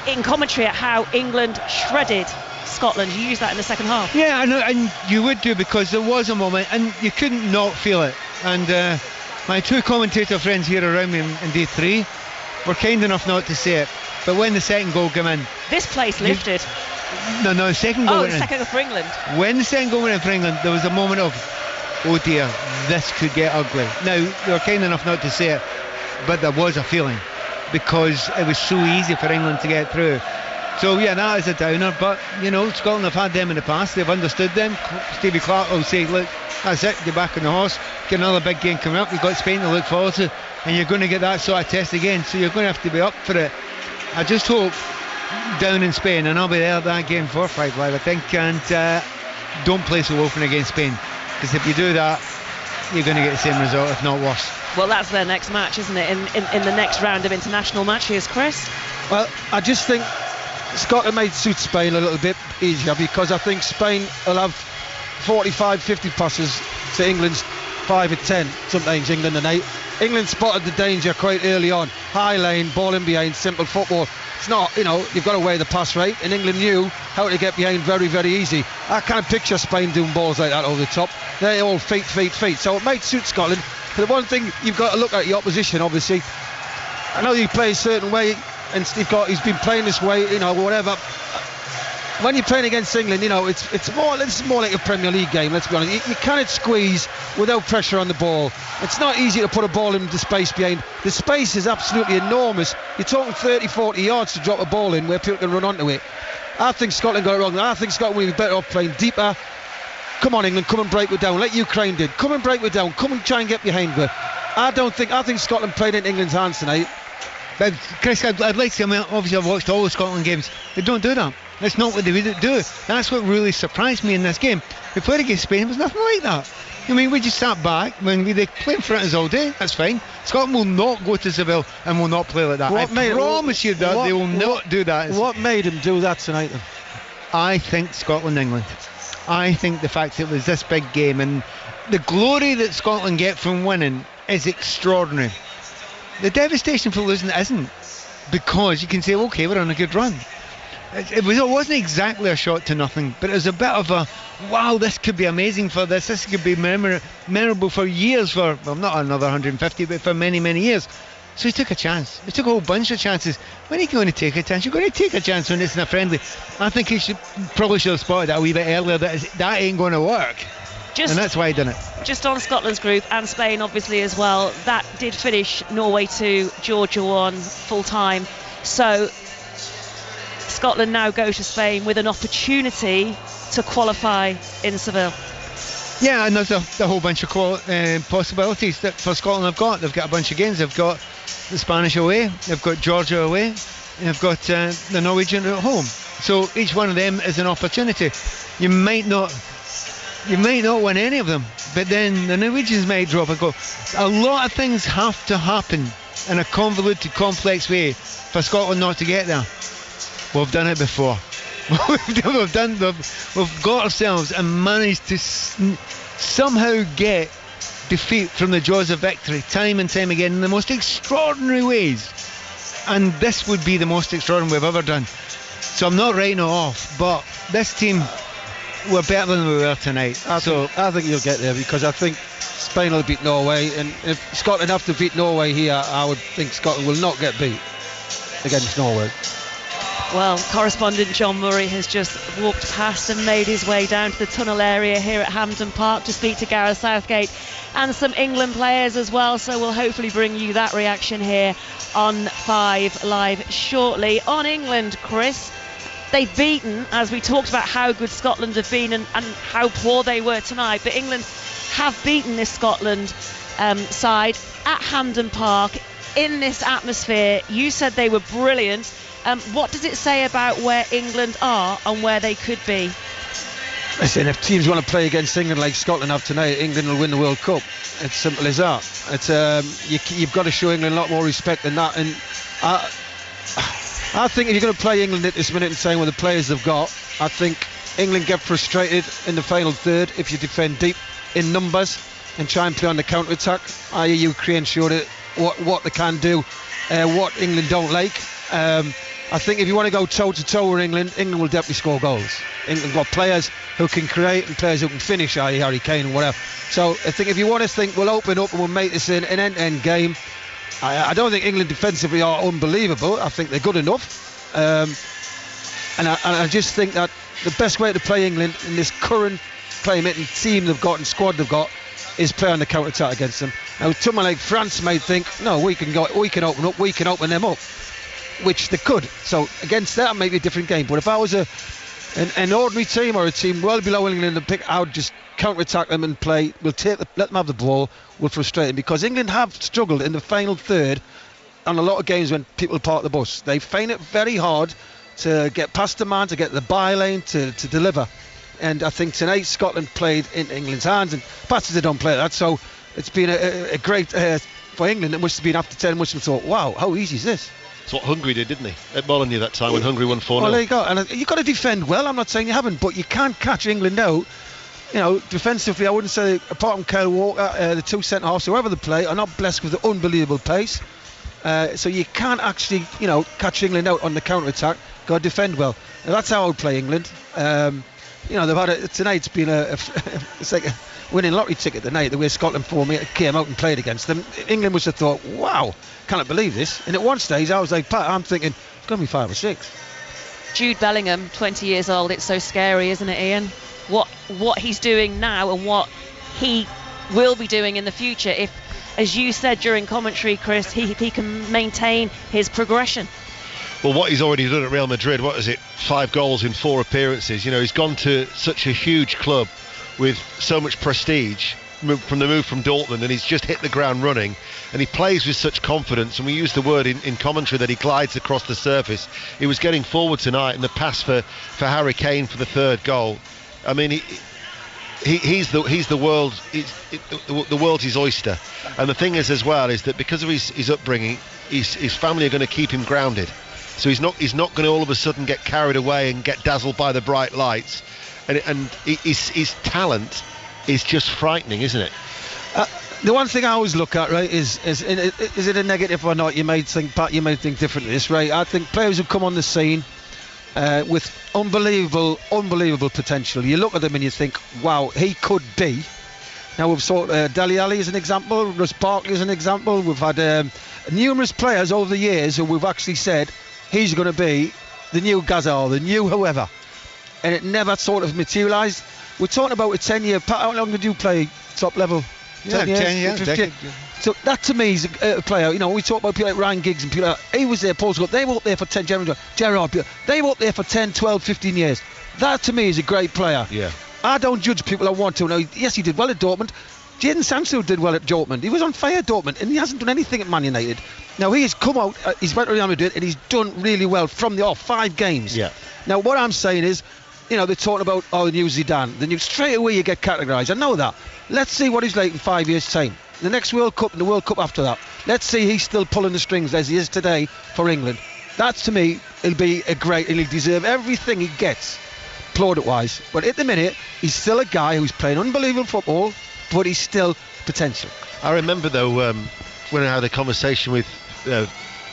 in commentary at how England shredded Scotland. You used that in the second half. Yeah, I know, and you would do, because there was a moment and you couldn't not feel it. And my two commentator friends here around me in day 3 were kind enough not to say it, but when the second goal came in, this place lifted. No, second goal went in. Second for England. When the second goal went in for England, there was a moment of, oh dear, this could get ugly. Now, they were kind enough not to say it, but there was a feeling, because it was so easy for England to get through. So yeah, that is a downer, but Scotland have had them in the past, they've understood them. Stevie Clarke will say, look, that's it, get back on the horse, get another big game coming up, you've got Spain to look forward to, and you're going to get that sort of test again, so you're going to have to be up for it. I just hope down in Spain, and I'll be there at that game for 5 Live, I think, and don't play so often against Spain, because if you do that, you're going to get the same result, if not worse. Well, that's their next match, isn't it, in the next round of international matches, Chris? Well, I just think Scotland might suit Spain a little bit easier, because I think Spain will have 45, 50 passes to England's 5 or 10, sometimes England and 8. England spotted the danger quite early on. High lane, ball in behind, simple football. It's not, you've got to weigh the pass rate, and England knew how to get behind very, very easy. I can't picture Spain doing balls like that over the top. They're all feet. So it might suit Scotland. But the one thing you've got to look at your opposition, obviously. I know you play a certain way, and he's been playing this way, whatever. When you're playing against England, it's more like a Premier League game, let's be honest. You cannot squeeze without pressure on the ball. It's not easy to put a ball into space behind. The space is absolutely enormous. You're talking 30, 40 yards to drop a ball in where people can run onto it. I think Scotland got it wrong. I think Scotland would be better off playing deeper. Come on, England, come and break it down. Like Ukraine did. Come and break it down. Come and try and get behind it. I think Scotland played in England's hands tonight. But Chris, I'd like to. Obviously, I've watched all the Scotland games. They don't do that. That's not what they would do. That's what really surprised me in this game. We played against Spain. It was nothing like that. We just sat back when they play in front of us all day. That's fine. Scotland will not go to Seville and will not play like that. I promise you that they will not do that. What made them do that tonight then? I think Scotland-England. I think the fact it was this big game and the glory that Scotland get from winning is extraordinary. The devastation for losing isn't, because you can say, okay, we're on a good run. It wasn't exactly a shot to nothing, but it was a bit of a, wow, this could be amazing for this. This could be memorable for years, not another 150, but for many, many years. So he took a chance. He took a whole bunch of chances. When are you going to take a chance? You're going to take a chance when it's in a friendly. I think he probably should have spotted that a wee bit earlier, that ain't going to work. And that's why he done it. Just on Scotland's group, and Spain obviously as well, that did finish Norway 2, Georgia 1 full time. So Scotland now go to Spain with an opportunity to qualify in Seville. Yeah, and there's a whole bunch of possibilities that for Scotland have got. They've got a bunch of games. They've got the Spanish away, they've got Georgia away, and they've got the Norwegian at home. So each one of them is an opportunity. You might not win any of them, but then the Norwegians might drop a goal. A lot of things have to happen in a convoluted, complex way for Scotland not to get there. We've done it before. We've got ourselves and managed to somehow get defeat from the jaws of victory time and time again in the most extraordinary ways. And this would be the most extraordinary we've ever done. So I'm not writing it off, but this team were better than we were tonight. I think you'll get there, because I think Spain will beat Norway, and if Scotland have to beat Norway here, I would think Scotland will not get beat against Norway. Well, correspondent John Murray has just walked past and made his way down to the tunnel area here at Hampden Park to speak to Gareth Southgate and some England players as well. So we'll hopefully bring you that reaction here on 5 Live shortly. On England, Chris, they've beaten, as we talked about how good Scotland have been and how poor they were tonight, but England have beaten this Scotland side at Hampden Park in this atmosphere. You said they were brilliant. What does it say about where England are and where they could be? Listen, if teams want to play against England like Scotland have tonight, England will win the World Cup. It's simple as that. It's you've got to show England a lot more respect than that. And I think if you're going to play England at this minute in time with the players they've got, I think England get frustrated in the final third if you defend deep in numbers and try and play on the counter-attack. I.e. Ukraine showed it what they can do, what England don't like. I think if you want to go toe-to-toe with England will definitely score goals. England got players who can create and players who can finish, i.e. Harry Kane and whatever. So I think if you want to think we'll open up and we'll make this an end-to-end game, I don't think England defensively are unbelievable. I think they're good enough. And I just think that the best way to play England in this current climate and team they've got and squad they've got is play on the counter-attack against them. Now, someone like France might think, no, we can open up, we can open them up, which they could. So against that, it might be a different game. But if I was an ordinary team or a team well below England, I would just counter-attack them and play. Let them have the ball. We'll frustrate them, because England have struggled in the final third on a lot of games when people park the bus. They find it very hard to get past the man, to get the byline, to deliver. And I think tonight Scotland played in England's hands, and perhaps they don't play that. So it's been a great for England. It must have been after 10, must have thought, wow, how easy is this? That's what Hungary did, didn't they? At Molineux that time when Hungary won 4-0. Well, there you go. And you've got to defend well. I'm not saying you haven't, but you can't catch England out defensively, I wouldn't say, apart from Kyle Walker, the two centre-halves, whoever they play, are not blessed with the unbelievable pace. So you can't actually, catch England out on the counter-attack. Got to defend well. Now, that's how I would play England. They've had tonight. It's been it's like a winning lottery ticket tonight. The way Scotland came out and played against them, England must have thought, "Wow, cannot believe this." And at one stage, I was like, "Pat, I'm thinking it's going to be 5 or 6." Jude Bellingham, 20 years old. It's so scary, isn't it, Ian? What he's doing now and what he will be doing in the future. If, as you said during commentary, Chris, he can maintain his progression. Well, what he's already done at Real Madrid, 5 goals in 4 appearances. He's gone to such a huge club with so much prestige from the move from Dortmund, and he's just hit the ground running, and he plays with such confidence, and we use the word in commentary that he glides across the surface. He was getting forward tonight, and the pass for Harry Kane for the 3rd goal. I mean, he's the world. The world's his oyster, and the thing is as well is that because of his upbringing, his family are going to keep him grounded. So he's not going to all of a sudden get carried away and get dazzled by the bright lights, and his talent is just frightening, isn't it? The one thing I always look at, right, is it a negative or not? You may think, Pat, you may think differently. This, right? I think players who come on the scene with unbelievable potential. You look at them and you think, wow, he could be. Now we've saw Dele Alli as an example, Ross Barkley as an example. We've had numerous players over the years who we've actually said he's going to be the new Gazza, the new whoever, and it never sort of materialised. We're talking about a 10-year. How long did you play top level? 10 years. 15. So that to me is a player. We talk about people like Ryan Giggs and people like he was there, Paul Scott. They were up there for 10. Gerrard. They were up there for 10, 12, 15 years. That to me is a great player. Yeah. I don't judge people I want to. Now, yes, he did well at Dortmund. Jadon Sancho did well at Dortmund. He was on fire at Dortmund, and he hasn't done anything at Man United. Now he has come out. He's went to Real Madrid, and he's done really well from the off. 5 games. Yeah. Now what I'm saying is, they're talking about the new Zidane. Straight away you get categorised. I know that. Let's see what he's like in 5 years' time. The next World Cup and the World Cup after that. Let's see he's still pulling the strings as he is today for England. That to me, he'll deserve everything he gets, plaudit-wise. But at the minute, he's still a guy who's playing unbelievable football, but he's still potential. I remember though when I had a conversation with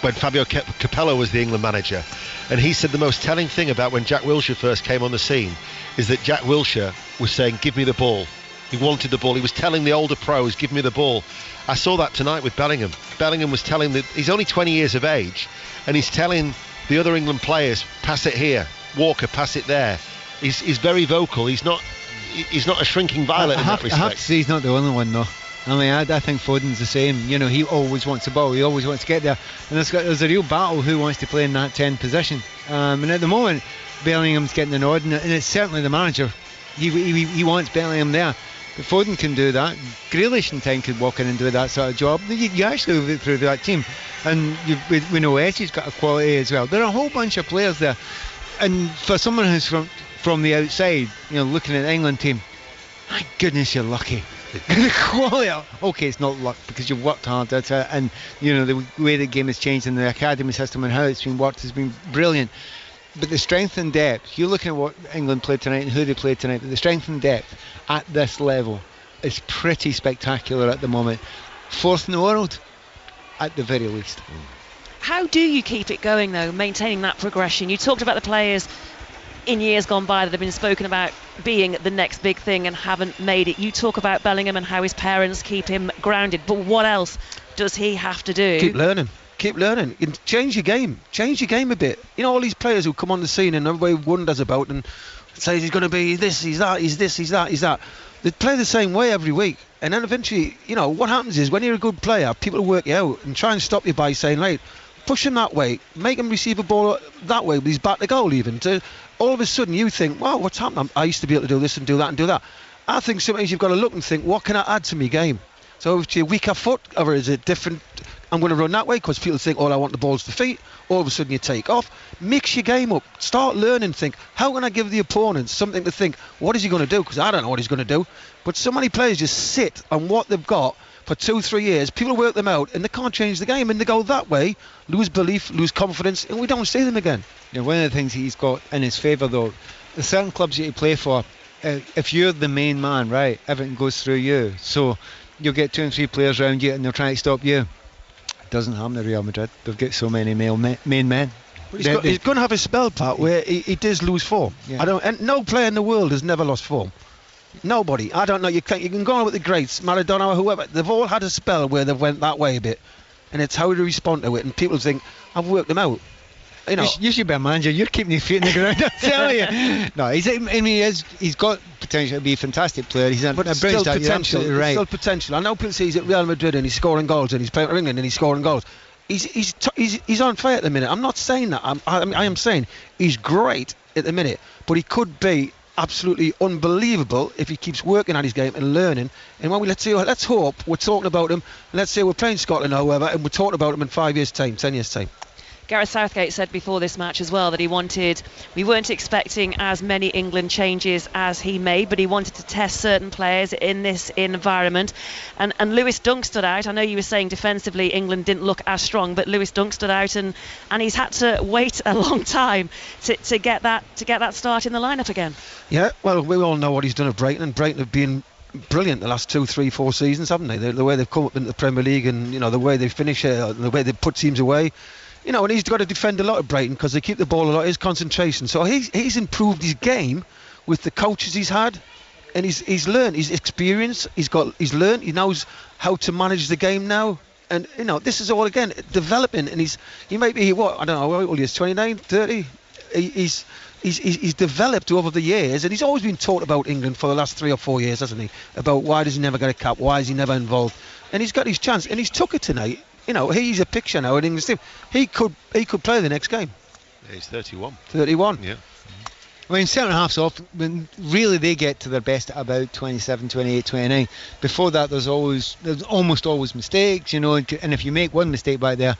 when Fabio Capello was the England manager, and he said the most telling thing about when Jack Wilshere first came on the scene is that Jack Wilshere was saying, give me the ball. He wanted the ball. He was telling the older pros, give me the ball. I saw that tonight with Bellingham. Bellingham was telling he's only 20 years of age, and he's telling the other England players, pass it here. Walker, pass it there. He's very vocal. He's not a shrinking violet in that respect. I have to say he's not the only one though. I mean, I think Foden's the same. He always wants the ball. He always wants to get there. And there's a real battle who wants to play in that 10 position. And at the moment, Bellingham's getting the nod, and it's certainly the manager. He wants Bellingham there. But Foden can do that. Grealish in time could walk in and do that sort of job. You actually look through that team. And we know Essie's got a quality as well. There are a whole bunch of players there. And for someone who's from the outside, looking at the England team, my goodness, you're lucky. The quality. Okay, it's not luck because you've worked hard at it, and the way the game has changed in the academy system and how it's been worked has been brilliant. But the strength and depth, you're looking at what England played tonight and who they played tonight, but the strength and depth at this level is pretty spectacular at the moment. 4th in the world, at the very least. How do you keep it going though, maintaining that progression? You talked about the players in years gone by that have been spoken about being the next big thing and haven't made it. You talk about Bellingham and how his parents keep him grounded, but what else does he have to do? Keep learning. And change your game a bit. All these players who come on the scene and everybody wonders about and says he's going to be this, he's that, he's this, he's that, he's that. They play the same way every week, and then eventually, what happens is when you're a good player, people work you out and try and stop you by saying, right, push him that way, make him receive a ball that way with his back to goal even. All of a sudden you think, wow, what's happening? I used to be able to do this and do that and do that. I think sometimes you've got to look and think, what can I add to my game? So if you're weaker foot, or is it different, I'm going to run that way because people think, I want the balls to feet. All of a sudden you take off. Mix your game up. Start learning. Think, how can I give the opponent something to think, what is he going to do? Because I don't know what he's going to do. But so many players just sit on what they've got for 2-3 years. People work them out and they can't change the game, and they go that way, lose belief, lose confidence, and we don't see them again. One of the things he's got in his favour though, the certain clubs that you play for, if you're the main man, right, everything goes through you. So you'll get 2 and 3 players around you and they'll try to stop you. It doesn't happen at Real Madrid. They've got so many main men. He's going to have a spell, Pat, where he does lose form. Yeah. And no player in the world has never lost form. Nobody. I don't know. You can go on with the greats, Maradona or whoever. They've all had a spell where they've went that way a bit, and it's how to respond to it. And people think, I've worked them out. You know, you should be a manager. You're keeping your feet in the ground. I'm telling you. No, he's got potential to be a fantastic player. He's a brilliant star. You're absolutely right. Still potential. I know people say he's at Real Madrid and he's scoring goals and he's playing for England and he's scoring goals. He's on fire at the minute. I'm not saying that. I am saying he's great at the minute, but he could be absolutely unbelievable if he keeps working at his game and learning. And when let's hope we're talking about him. Let's say we're playing Scotland or whoever, and we're talking about him in 5 years' time, 10 years' time. Gareth Southgate said before this match as well that we weren't expecting as many England changes as he made, but he wanted to test certain players in this environment. And Lewis Dunk stood out. I know you were saying defensively England didn't look as strong, but Lewis Dunk stood out, and he's had to wait a long time to get that start in the lineup again. Yeah, well, we all know what he's done at Brighton, and Brighton have been brilliant the last 2, 3, 4 seasons, haven't they? The way they've come up into the Premier League, and the way they finish, the way they put teams away. And he's got to defend a lot at Brighton because they keep the ball a lot. His concentration. So he's improved his game with the coaches he's had, and he's learned. He's experienced. He's learned. He knows how to manage the game now. And this is all again developing. And he might be I don't know how old he is, 29, 30. He's developed over the years, and he's always been taught about England for the last 3 or 4 years, hasn't he? About why does he never get a cap? Why is he never involved? And he's got his chance, and he's took it tonight. He's a picture now in England's team. He could play the next game. Yeah, he's 31. 31. Yeah. When centre halves off, when really they get to their best at about 27, 28, 29. Before that, there's almost always mistakes, and if you make one mistake back there,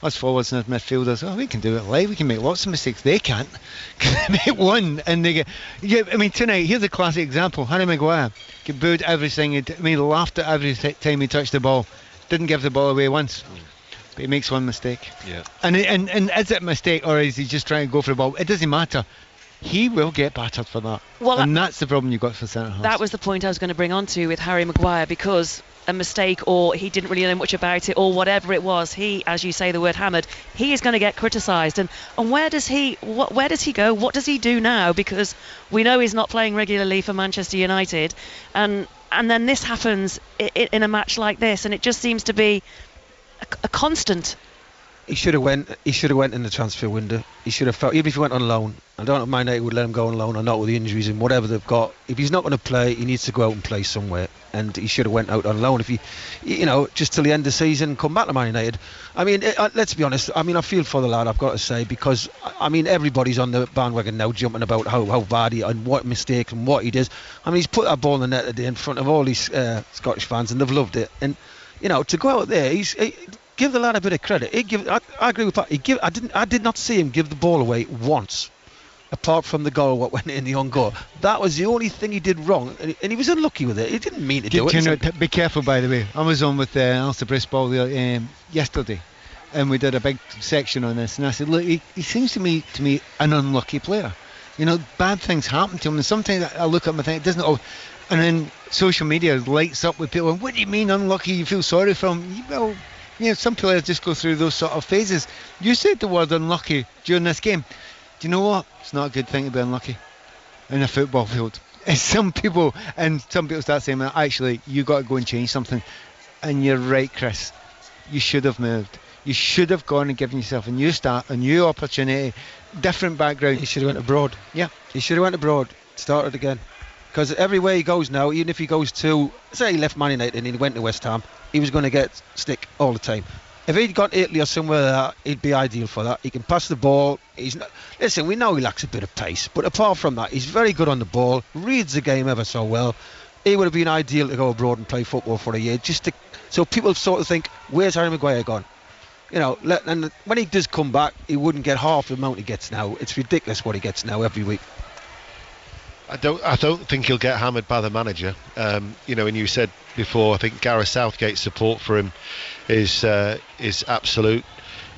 us forwards and midfielders, we can do it live. We can make lots of mistakes. They can't. Make one, and they get. Yeah, tonight, here's a classic example. Harry Maguire get booed everything. Laughed at every time he touched the ball. Didn't give the ball away once, but he makes one mistake. Yeah. And is it a mistake, or is he just trying to go for the ball? It doesn't matter. He will get battered for that. And that's the problem you've got for centre halves. That was the point I was going to bring on to with Harry Maguire, because a mistake, or he didn't really know much about it, or whatever it was, he, as you say the word hammered, he is going to get criticised. And where does he go? What does he do now? Because we know he's not playing regularly for Manchester United, and then this happens in a match like this, and it just seems to be a constant. He should have went in the transfer window. He should have felt, even if he went on loan. I don't know if Man United would let him go on loan or not with the injuries and whatever they've got. If he's not going to play, he needs to go out and play somewhere. And he should have went out on loan if he, just till the end of the season and come back to Man United. Let's be honest. I feel for the lad, I've got to say, because everybody's on the bandwagon now, jumping about how bad he and what mistake and what he does. He's put that ball in the net today in front of all these Scottish fans, and they've loved it. And to go out there, give the lad a bit of credit. I agree with Pat. I did not see him give the ball away once, apart from the goal what went in the own goal. That was the only thing he did wrong, and he was unlucky with it. He didn't mean to do it. Be careful, by the way. I was on with Alistair Bristball yesterday, and we did a big section on this, and I said, look, he seems to me an unlucky player. Bad things happen to him, and sometimes I look at him and think it doesn't always. And then social media lights up with people. What do you mean unlucky? You feel sorry for him? Well, some players just go through those sort of phases. You said the word unlucky during this game. Do you know what? It's not a good thing to be unlucky in a football field. And some people start saying, actually, you got to go and change something. And you're right, Chris. You should have moved. You should have gone and given yourself a new start, a new opportunity, different background. He should have went abroad. Yeah. He should have went abroad, started again. Because everywhere he goes now, even if he goes to, say he left Man United and he went to West Ham, he was going to get stick all the time. If he'd gone to Italy or somewhere like that, he'd be ideal for that. He can pass the ball. Listen, we know he lacks a bit of pace, but apart from that, he's very good on the ball, reads the game ever so well. He would have been ideal to go abroad and play football for a year, so people sort of think, where's Harry Maguire gone? And when he does come back, he wouldn't get half the amount he gets now. It's ridiculous what he gets now every week. I don't think he'll get hammered by the manager. And you said before, I think Gareth Southgate's support for him is absolute.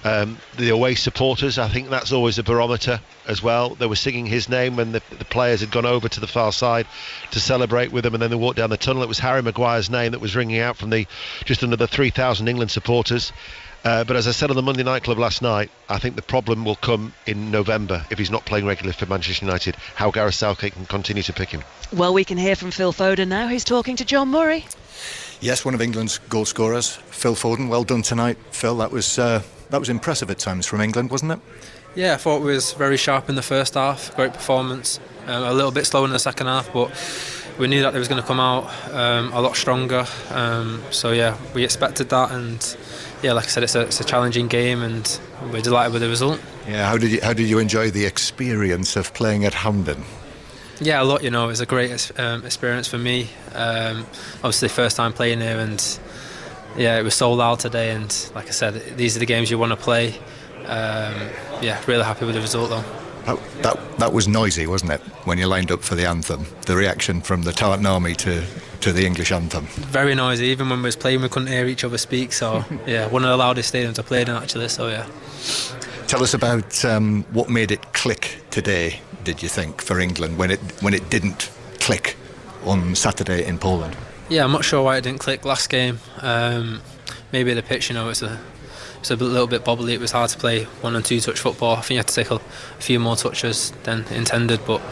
The away supporters, I think that's always a barometer as well. They were singing his name when the players had gone over to the far side to celebrate with him, and then they walked down the tunnel. It was Harry Maguire's name that was ringing out from just under the 3,000 England supporters. But as I said on the Monday Night Club last night, I think the problem will come in November if he's not playing regularly for Manchester United, how Gareth Southgate can continue to pick him. Well, we can hear from Phil Foden now, who's talking to John Murray. Yes, one of England's goal scorers, Phil Foden. Well done tonight, Phil. That was impressive at times from England, wasn't it? Yeah, I thought we was very sharp in the first half. Great performance. A little bit slow in the second half, but we knew that they was going to come out a lot stronger. So yeah, we expected that, and yeah, like I said, it's a challenging game, and we're delighted with the result. Yeah, how did you enjoy the experience of playing at Hampden? Yeah, a lot. You know, it was a great experience for me. Obviously, first time playing here, and yeah, it was sold out today. And like I said, these are the games you want to play. Yeah, really happy with the result though. That was noisy, wasn't it, when you lined up for the anthem? The reaction from the Tartan Army to the English anthem. Very noisy. Even when we was playing, we couldn't hear each other speak. So yeah, one of the loudest stadiums I played in actually. So yeah. Tell us about what made it click today. Did you think for England when it didn't click on Saturday in Poland? Yeah, I'm not sure why it didn't click last game. Maybe the pitch, you know, it's a little bit bobbly. It was hard to play 1 and 2 touch football. I think you had to take a few more touches than intended. But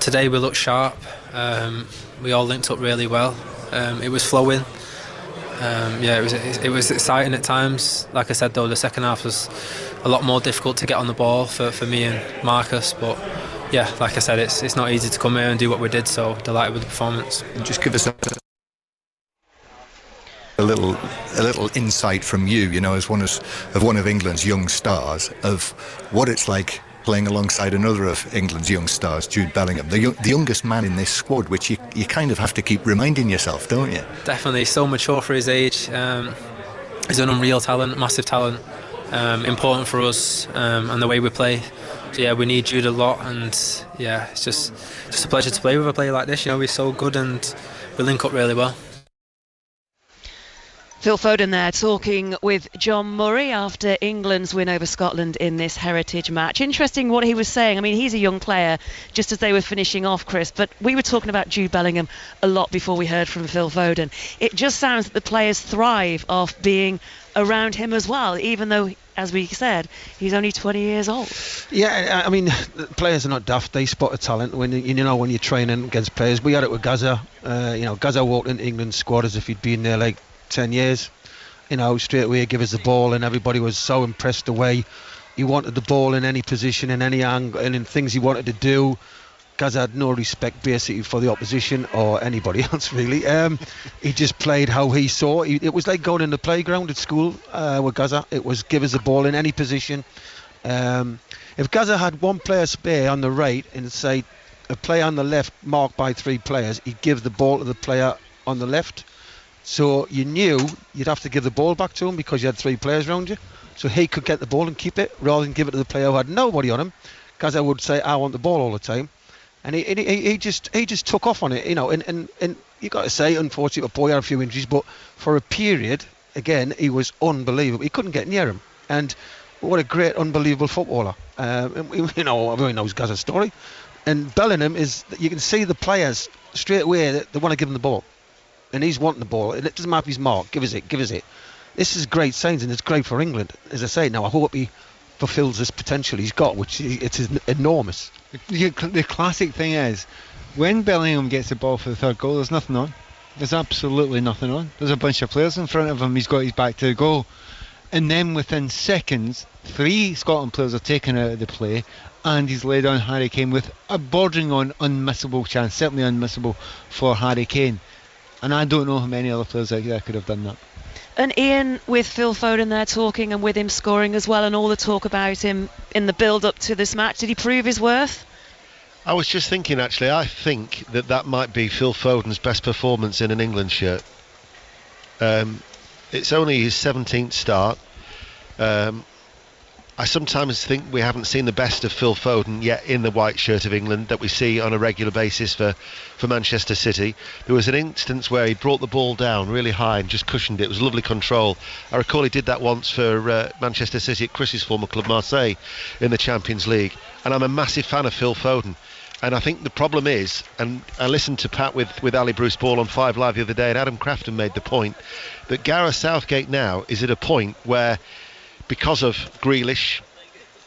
today we looked sharp. We all linked up really well. It was flowing. Yeah, it was exciting at times. Like I said though, the second half was a lot more difficult to get on the ball for me and Marcus. But yeah, like I said, it's not easy to come here and do what we did. So delighted with the performance. And just give us a little insight from you know, as one of England's young stars, of what it's like playing alongside another of England's young stars, Jude Bellingham, the youngest man in this squad, which you kind of have to keep reminding yourself, don't you? Definitely, so mature for his age. He's an unreal talent, massive talent, important for us and the way we play. So yeah, we need Jude a lot, and yeah, it's just a pleasure to play with a player like this. You know, he's so good and we link up really well. Phil Foden there talking with John Murray after England's win over Scotland in this heritage match. Interesting what he was saying. I mean, he's a young player, just as they were finishing off, Chris, but we were talking about Jude Bellingham a lot before we heard from Phil Foden. It just sounds that the players thrive off being around him as well, even though, as we said, he's only 20 years old. Yeah, I mean, players are not daft. They spot a talent when you're training against players. We had it with Gaza. Gaza walked into England's squad as if he'd been there like 10 years, straight away give us the ball, and everybody was so impressed the way he wanted the ball in any position, in any angle, and in things he wanted to do. Gaza had no respect basically for the opposition or anybody else really. He just played how he saw. It was like going in the playground at school with Gaza. It was give us the ball in any position. If Gaza had one player spare on the right and say a player on the left marked by 3 players, he'd give the ball to the player on the left. So you knew you'd have to give the ball back to him because you had 3 players around you. So he could get the ball and keep it rather than give it to the player who had nobody on him. Gaza would say, I want the ball all the time. And he just took off on it, and you got to say, unfortunately, the boy had a few injuries, but for a period, again, he was unbelievable. He couldn't get near him. And what a great, unbelievable footballer. Everyone knows Gaza's story. And Bellingham you can see the players straight away that they want to give him the ball. And he's wanting the ball. And it doesn't matter if he's marked. Give us it. This is great signs, and it's great for England. As I say, now I hope he fulfills this potential he's got, which it is enormous. The classic thing is, when Bellingham gets the ball for the third goal, there's nothing on. There's absolutely nothing on. There's a bunch of players in front of him. He's got his back to the goal. And then within seconds, 3 Scotland players are taken out of the play, and he's laid on Harry Kane with a bordering on unmissable chance, certainly unmissable for Harry Kane. And I don't know how many other players out there could have done that. And Ian, with Phil Foden there talking and with him scoring as well, and all the talk about him in the build-up to this match, did he prove his worth? I was just thinking, actually, I think that might be Phil Foden's best performance in an England shirt. It's only his 17th start. I sometimes think we haven't seen the best of Phil Foden yet in the white shirt of England that we see on a regular basis for Manchester City. There was an instance where he brought the ball down really high and just cushioned it. It was lovely control. I recall he did that once for Manchester City at Chris's former club Marseille in the Champions League. And I'm a massive fan of Phil Foden. And I think the problem is, and I listened to Pat with Ali Bruce Ball on 5 Live the other day, and Adam Crafton made the point that Gareth Southgate now is at a point where, because of Grealish,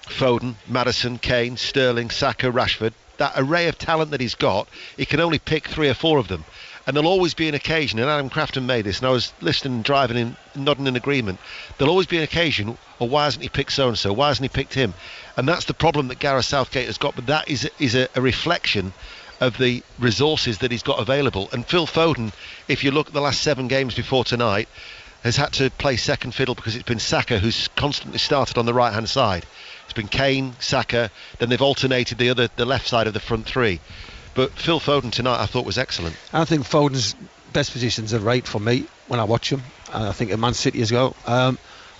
Foden, Maddison, Kane, Sterling, Saka, Rashford, that array of talent that he's got, he can only pick 3 or 4 of them. And there'll always be an occasion, and Adam Crafton made this, and I was listening, driving in, nodding in agreement, there'll always be an occasion, or why hasn't he picked so-and-so, why hasn't he picked him? And that's the problem that Gareth Southgate has got, but that is a reflection of the resources that he's got available. And Phil Foden, if you look at the last 7 games before tonight, has had to play second fiddle because it's been Saka who's constantly started on the right-hand side. It's been Kane, Saka, then they've alternated the left side of the front 3. But Phil Foden tonight I thought was excellent. I think Foden's best positions are right for me when I watch him. I think at Man City as well.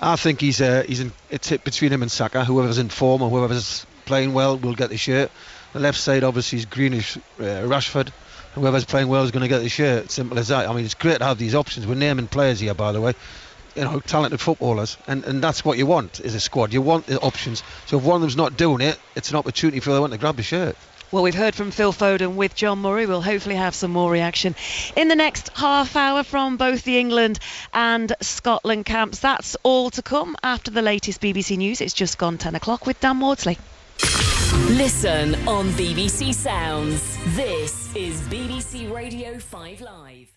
I think he's in a tip between him and Saka. Whoever's in form or whoever's playing well will get the shirt. The left side obviously is Greenish, Rashford. Whoever's playing well is going to get the shirt. Simple as that. I mean, it's great to have these options. We're naming players here, by the way. You know, talented footballers, and that's what you want is a squad. You want the options. So if one of them's not doing it, it's an opportunity for the other one to grab the shirt. Well, we've heard from Phil Foden with John Murray. We'll hopefully have some more reaction in the next half hour from both the England and Scotland camps. That's all to come after the latest BBC News. It's just gone 10 o'clock with Dan Maudsley. Listen on BBC Sounds. This is BBC Radio 5 Live.